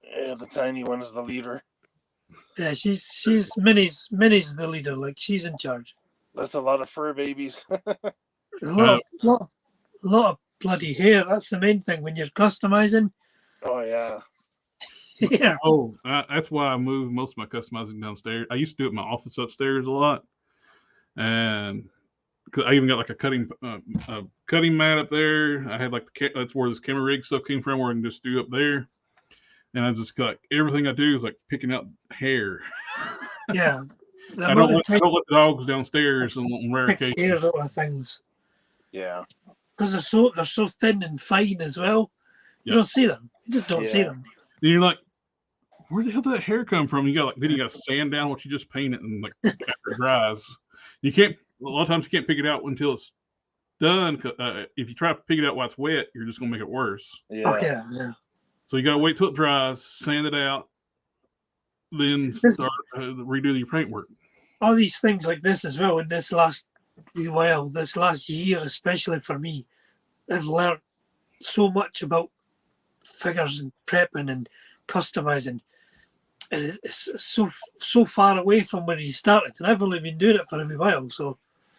Yeah, the tiny one is the leader. Yeah, she's Minnie's the leader. Like, she's in charge. That's a lot of fur babies. a lot of bloody hair. That's the main thing when you're customizing. Oh yeah. Yeah. Oh, that's why I moved most of my customizing downstairs. I used to do it in my office upstairs a lot, and cause I even got like a cutting mat up there. I had like that's where this camera rig stuff came from, where I can just do up there. And I just got everything I do is like picking out hair. Yeah. I don't let the dogs downstairs on rare cases. Hairs out of things. Yeah. Because they're so thin and fine as well. You don't see them. You just don't see them. And you're like, where the hell did that hair come from? You got then you got to sand down what you just painted, and like after it dries, you can't. A lot of times you can't pick it out until it's done. If you try to pick it out while it's wet, you're just gonna make it worse. Yeah. Okay. Yeah. So you gotta wait till it dries, sand it out, then start redo your paint work. All these things like this as well. In this last year, especially for me, I've learned so much about figures and prepping and customizing, and it's so far away from where you started. And I've only been doing it for a wee while, so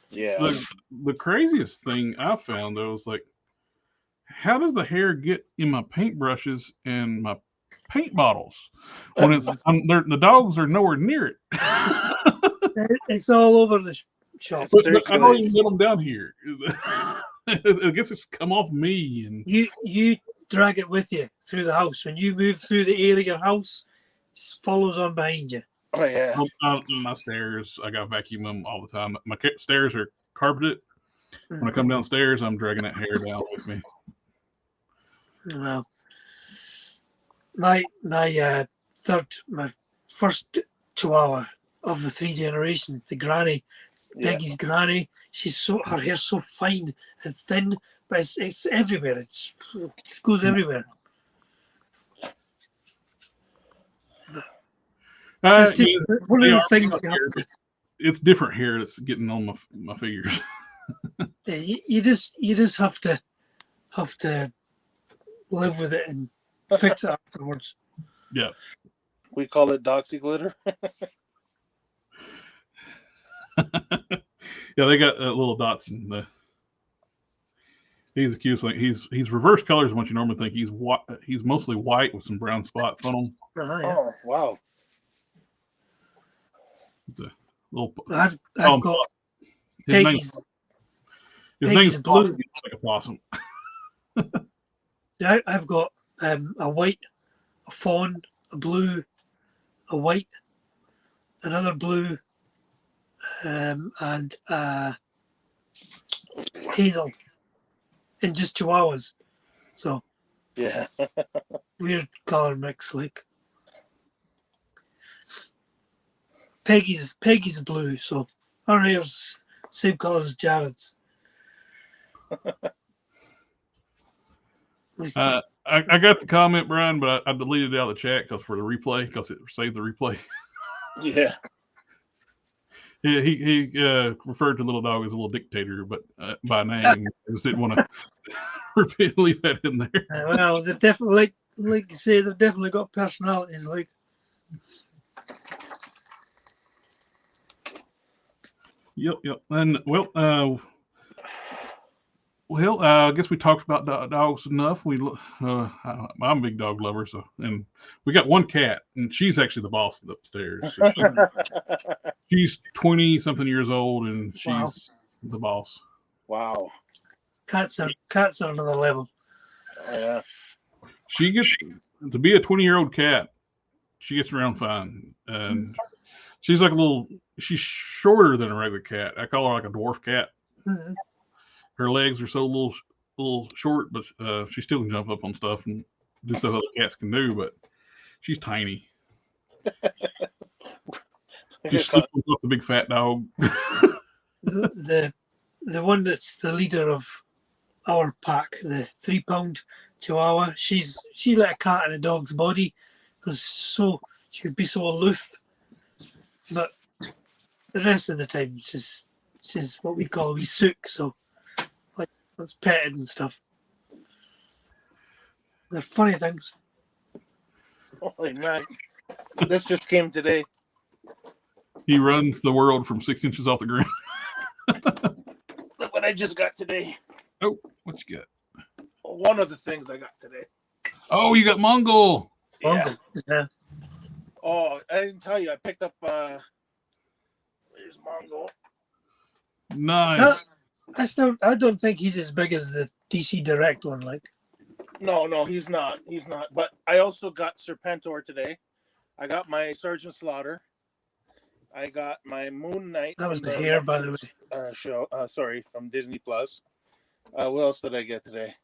yeah. The craziest thing I found though was like, how does the hair get in my paintbrushes and my paint bottles when the dogs are nowhere near it? It's all over the shop. But I don't even get them down here. I guess it's come off me, and you drag it with you through the house. When you move through the area of your house, it follows on behind you. Oh yeah. My stairs, I got vacuum them all the time. My stairs are carpeted. When I come downstairs, I'm dragging that hair down with me. Well, my first Chihuahua of the 3 generations, the granny, Peggy's granny. Her hair's so fine and thin, but it's everywhere. It goes everywhere. One of the things you have to. It's different hair that's getting on my fingers. You just have to live with it and fix it afterwards. Yeah. We call it doxy glitter. Yeah, they got little dots in the. He's the cutest thing. He's reverse colors than what you normally think. He's mostly white with some brown spots on him. Oh wow! The little. I've got Peggy's. His name's blue. Like a possum. I've got a white, a fawn, a blue, a white, another blue, and hazel, and just Chihuahuas. So yeah, weird color mix. Like Peggy's blue, so our hair's same color as Jared's. I got the comment, Brian, but I deleted it out of the chat for the replay because it saved the replay. Yeah. He referred to little dog as a little dictator, but by name. I just didn't want to leave that in there. Well, they definitely, like you say, they've definitely got personalities. Like, Yep. And I guess we talked about dogs enough. I'm a big dog lover, and we got one cat, and she's actually the boss upstairs. So she's 20-something years old, and she's the boss. Wow. Cats are another level. Yeah. She gets to be a 20-year-old cat. She gets around fine, and she's like she's shorter than a regular cat. I call her like a dwarf cat. Mm-hmm. Her legs are so little short, but she still can jump up on stuff and do stuff other cats can do. But she's tiny. She slips off the big fat dog. the one that's the leader of our pack, the 3-pound Chihuahua, she's like a cat in a dog's body because she could be so aloof. But the rest of the time, she's what we call a wee sook. So, like, it's petted and stuff. They're funny things. Holy man. This just came today. He runs the world from 6 inches off the ground. Look what I just got today. Oh, what you got? One of the things I got today. Oh, you got Mongol. Yeah. Yeah. Oh, I didn't tell you. I picked up. Where's Mongol? Nice. I don't think he's as big as the DC Direct one. Like, No, he's not. He's not. But I also got Serpentor today. I got my Sergeant Slaughter. I got my Moon Knight. That was the hair, by the way. Show. Sorry, from Disney Plus. What else did I get today?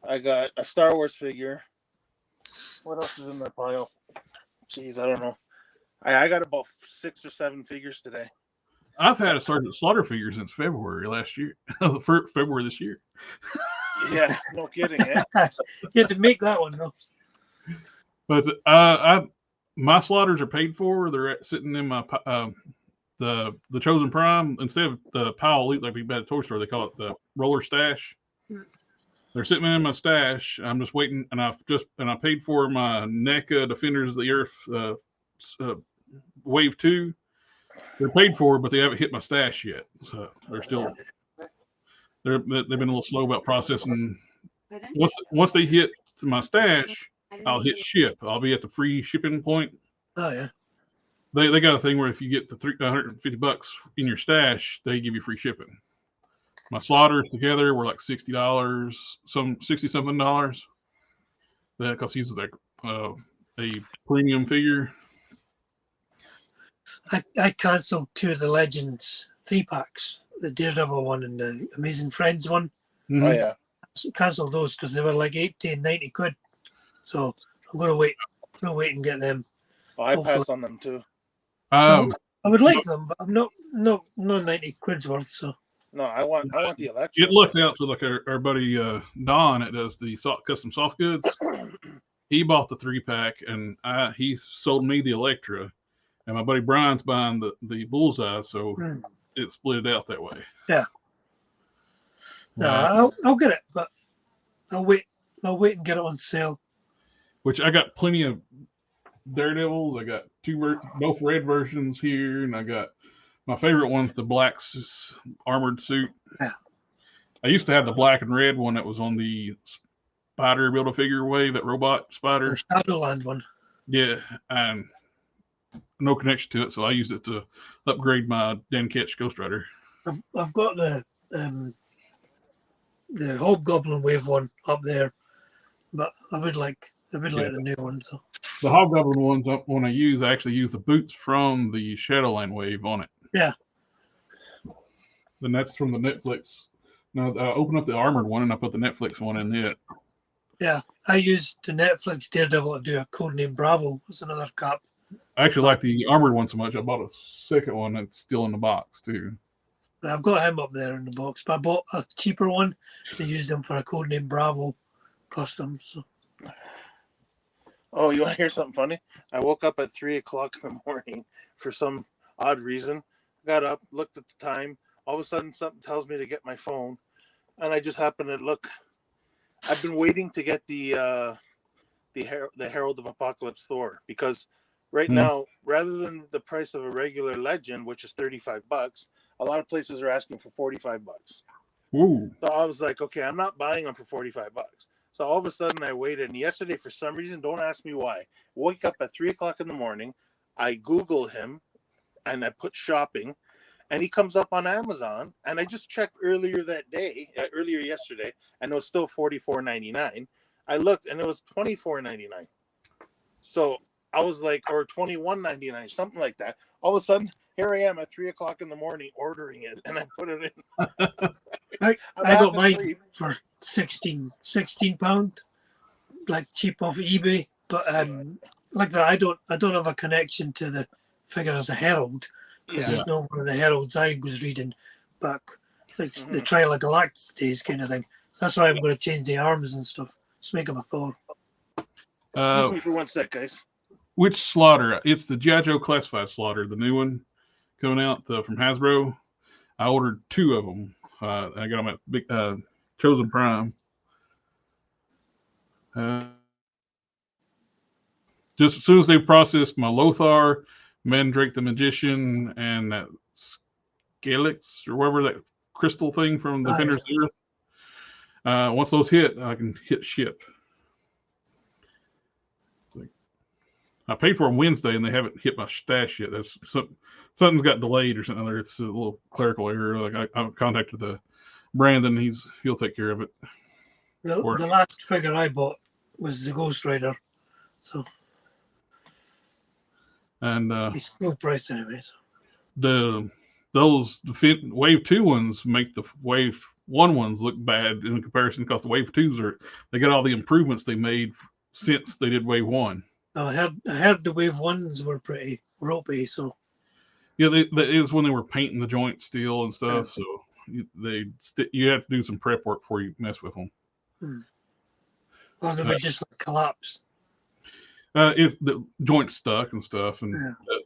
I got a Star Wars figure. What else is in that pile? Jeez, I don't know. I got about 6 or 7 figures today. I've had a Sergeant Slaughter figure since February last year. February this year. Yeah, no kidding. Eh? You had to make that one though. But my slaughters are paid for. They're sitting in my the Chosen Prime. Instead of the pile of loot like we had at Toy Store, they call it the roller stash. They're sitting in my stash. I'm just waiting, and I paid for my NECA Defenders of the Earth Wave 2. They're paid for, but they haven't hit my stash yet. So they've been a little slow about processing. Once they hit my stash, I'll hit ship. I'll be at the free shipping point. Oh yeah. They got a thing where if you get the $150 in your stash, they give you free shipping. My slaughters together were like $60, $60-something. That because he's like a premium figure. I cancelled 2 of the Legends 3-packs, the Daredevil one and the Amazing Friends one. Mm-hmm. Oh yeah. Cancelled those because they were like 80 and 90 quid. So I'm gonna wait and get them. Oh, I pass on them too. I would like them, but I'm not 90 quid's worth. So no, I want the electric. It looked out to like our buddy Don that does the custom soft goods. He bought the 3-pack and he sold me the Electra, and my buddy Brian's buying the Bullseye, so it split it out that way. Yeah. No, I'll get it, but I'll wait and get it on sale. Which I got plenty of Daredevils. I got both red versions here, and I got my favorite one's the black armored suit. Yeah. I used to have the black and red one that was on the Spider Build-A-Figure wave, that robot spider. The Shadowland one. Yeah, and no connection to it, so I used it to upgrade my Dan Ketch Ghost Rider. I've got the Hobgoblin wave one up there, but I would like the new one. So the Hobgoblin ones when I actually use the boots from the Shadowland wave on it. Yeah. And that's from the Netflix. Now I open up the armored one and I put the Netflix one in it. Yeah, I used the Netflix Daredevil to do a Codename Bravo. It's another cap. I actually like the armored one so much. I bought a second one that's still in the box too. I've got him up there in the box, but I bought a cheaper one and used him for a Codename Bravo custom. So. Oh, you want to hear something funny? I woke up at 3:00 in the morning for some odd reason. got up, looked at the time. All of a sudden, something tells me to get my phone, and I just happen to look. I've been waiting to get the Herald of Apocalypse Thor, because right now, rather than the price of a regular Legend, which is $35, a lot of places are asking for $45. Ooh. So I was like, okay, I'm not buying them for $45. So all of a sudden I waited, and yesterday, for some reason, don't ask me why, wake up at 3:00 in the morning, I Google him, and I put shopping, and he comes up on Amazon, and I just checked earlier yesterday, and it was still $44.99. I looked, and it was $24.99. So I was like, or $21.99, something like that. All of a sudden, here I am at 3:00 in the morning ordering it, and I put it in. I got mine for 16 pound, like cheap off eBay. But like that, I don't have a connection to the figure as a Herald, because it's not one of the Heralds I was reading back, like the Trial of Galactus days kind of thing. So that's why I'm going to change the arms and stuff. Just make him a Thor. Excuse me for 1 sec, guys. Which slaughter? It's the G.I. Joe Classified slaughter, the new one coming out from Hasbro. I ordered 2 of them. I got them at Big Chosen Prime. Just as soon as they processed my Lothar, Mandrake the Magician, and that Scalyx, or whatever that crystal thing from the Defenders of the Earth, once those hit, I can hit ship. I paid for them Wednesday, and they haven't hit my stash yet. That's something's got delayed or something. It's a little clerical error. Like I contacted the Brandon. He'll take care of it. The last figure I bought was the Ghost Rider, so and it's full price anyway. So. Those Wave 2 ones make the Wave 1 ones look bad in comparison, because the Wave 2s they got all the improvements they made since they did Wave 1. I heard the Wave 1s were pretty ropey, so yeah, it was when they were painting the joint steel and stuff. So you have to do some prep work before you mess with them. Or they would just collapse. If the joint stuck and stuff, and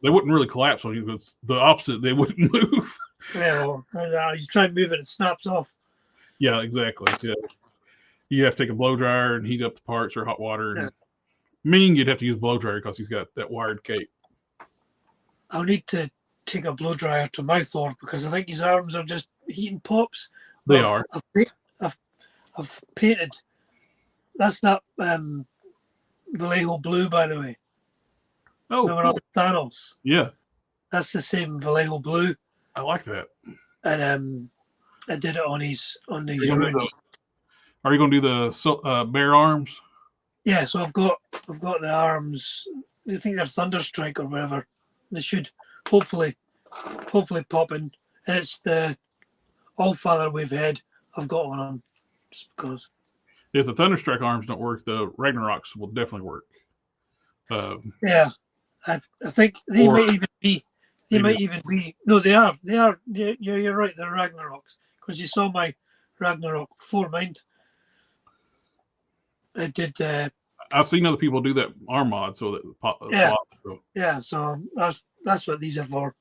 they wouldn't really collapse on you, because the opposite, they wouldn't move. Yeah, well, you try and move it, it snaps off. Yeah, exactly. Yeah, you have to take a blow dryer and heat up the parts, or hot water. And Ming, you'd have to use a blow dryer because he's got that wired cape. I'll need to take a blow dryer to my Thor, because I think his arms are just heating pops. They are. I've painted. That's that Vallejo blue, by the way. Oh, remember cool. Thanos? Yeah, that's the same Vallejo blue. I like that. And I did it on his Are you going to do the bear arms? Yeah, so I've got the arms. I think they're Thunderstrike or whatever. They should hopefully pop in. And it's the All-Father Wave head I've got on them, just because. If the Thunderstrike arms don't work, the Ragnaroks will definitely work. Yeah, I think they might even be. They might even be. No, they are. They are. Yeah, you're right. They're Ragnaroks, because you saw my Ragnarok before mine. I did. I've seen other people do that arm mod, so that yeah. So that's what these are for.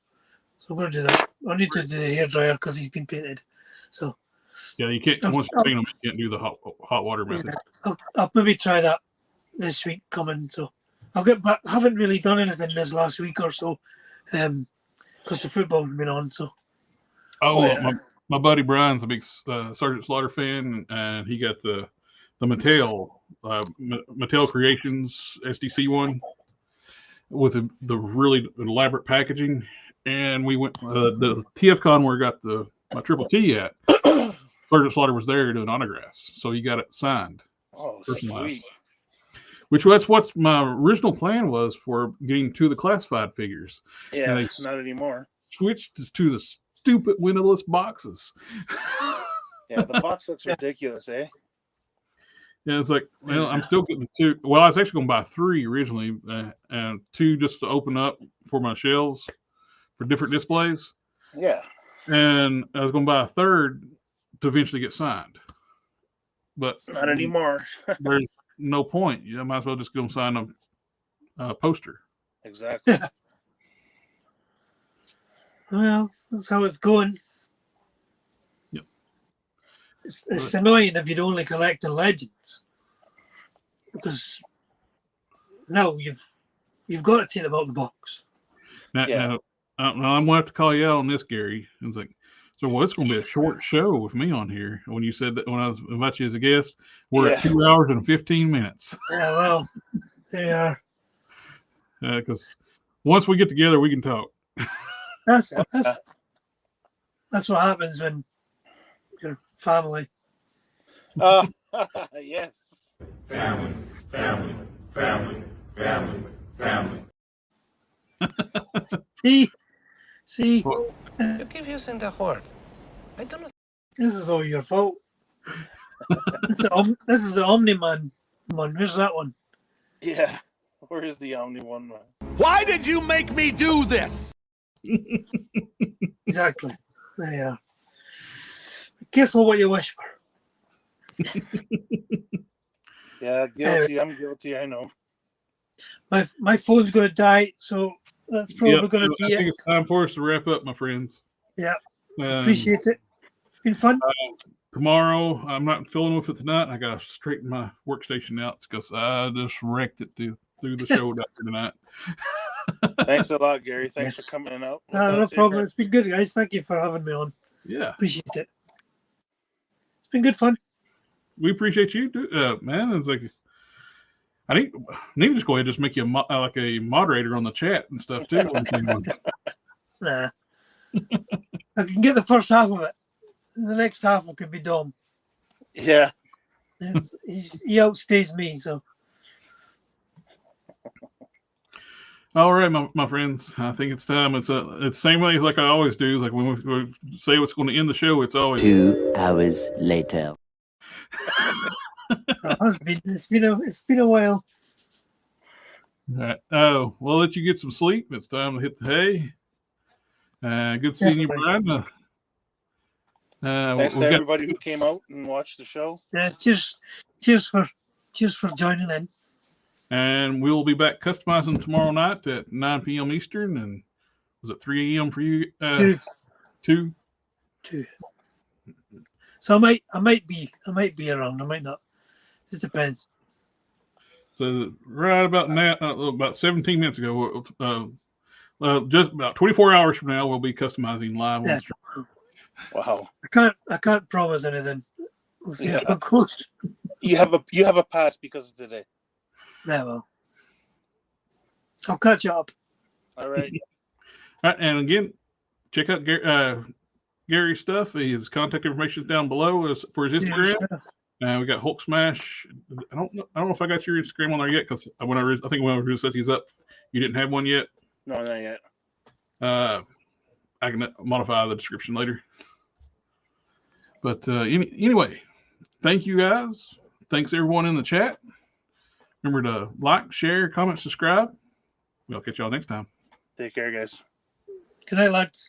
So I'm going to do that. I need to do the hairdryer because he's been painted. So. Yeah, you can't. Once you paint them, you can't do the hot water method. Yeah, I'll maybe try that this week coming. So I'll get back. I haven't really done anything this last week or so, because the football's been on. So. My buddy Brian's a big Sergeant Slaughter fan, and he got the Mattel Creations SDC one with the really elaborate packaging, and we went the TFCon where I got my Triple T at. Sergeant Slaughter was there doing autographs, so he got it signed. Oh, sweet. That's what my original plan was for getting 2 of the classified figures. Yeah, not anymore. Switched to the stupid windowless boxes. Yeah, the box looks ridiculous, eh? Yeah, it's like, well, I'm still getting 2. Well, I was actually going to buy 3 originally, and 2 just to open up for my shelves for different displays. Yeah. And I was going to buy a 3rd to eventually get signed. But not anymore. There's no point. You might as well just go and sign a poster. Exactly. Well, that's how it's going. Yep. It's annoying if you're only collecting legends, because now you've got to take them out of the box. Now, I'm going to have to call you out on this, Gary. It's like, so well, it's going to be a short show with me on here. When you said that when I was invited you as a guest, we're at 2 hours and 15 minutes. Yeah, well, they are. Because once we get together, we can talk. That's what happens when your family. Yes. Family. See, You keep using the word. I don't know. this is all your fault. This is the Omni-Man one. Where's that one? Yeah. Where is the only one? Why did you make me do this? Exactly. There you are. Be careful what you wish for. Yeah, guilty. I'm guilty. I know. My phone's going to die, so that's probably going to be I think it's time for us to wrap up, my friends. Yeah. Appreciate it. Been fun. Tomorrow, I'm not feeling with it tonight. I got to straighten my workstation out because I just wrecked it through the show tonight. Thanks a lot, Gary. Thanks for coming out. No problem. It's been good, guys. Thank you for having me on. Yeah. Appreciate it. It's been good fun. We appreciate you, man. It's like I need to just go ahead and just make you like a moderator on the chat and stuff too. Nah. I can get the first half of it. The next half it could be Dom. Yeah. He outstays me, so. All right, my friends. I think it's time. It's the same way like I always do. Like when we say what's going to end the show, it's always 2 hours later. It's been a while. All right. Oh, we'll let you get some sleep. It's time to hit the hay. Good seeing you, Brian. Thanks to everybody who came out and watched the show. Yeah, cheers for joining in. And we'll be back customizing tomorrow night at 9 p.m. Eastern. And was it 3 a.m. for you? 2. So I might be around. I might not. It depends. So right about now, about 17 minutes ago, just about 24 hours from now, we'll be customizing live on stream. Wow! I can't promise anything. We'll see how it goes. You have a pass because of today. Yeah, well, I'll catch you up. All right. All right, and again, check out Gary's stuff. His contact information is down below for his Instagram. We got Hulk Smash. I don't know if I got your Instagram on there yet because I think when I said he's up, you didn't have one yet. No, not yet. I can modify the description later. But anyway, thank you guys. Thanks everyone in the chat. Remember to like, share, comment, subscribe. We'll catch y'all next time. Take care, guys. Good night, lads.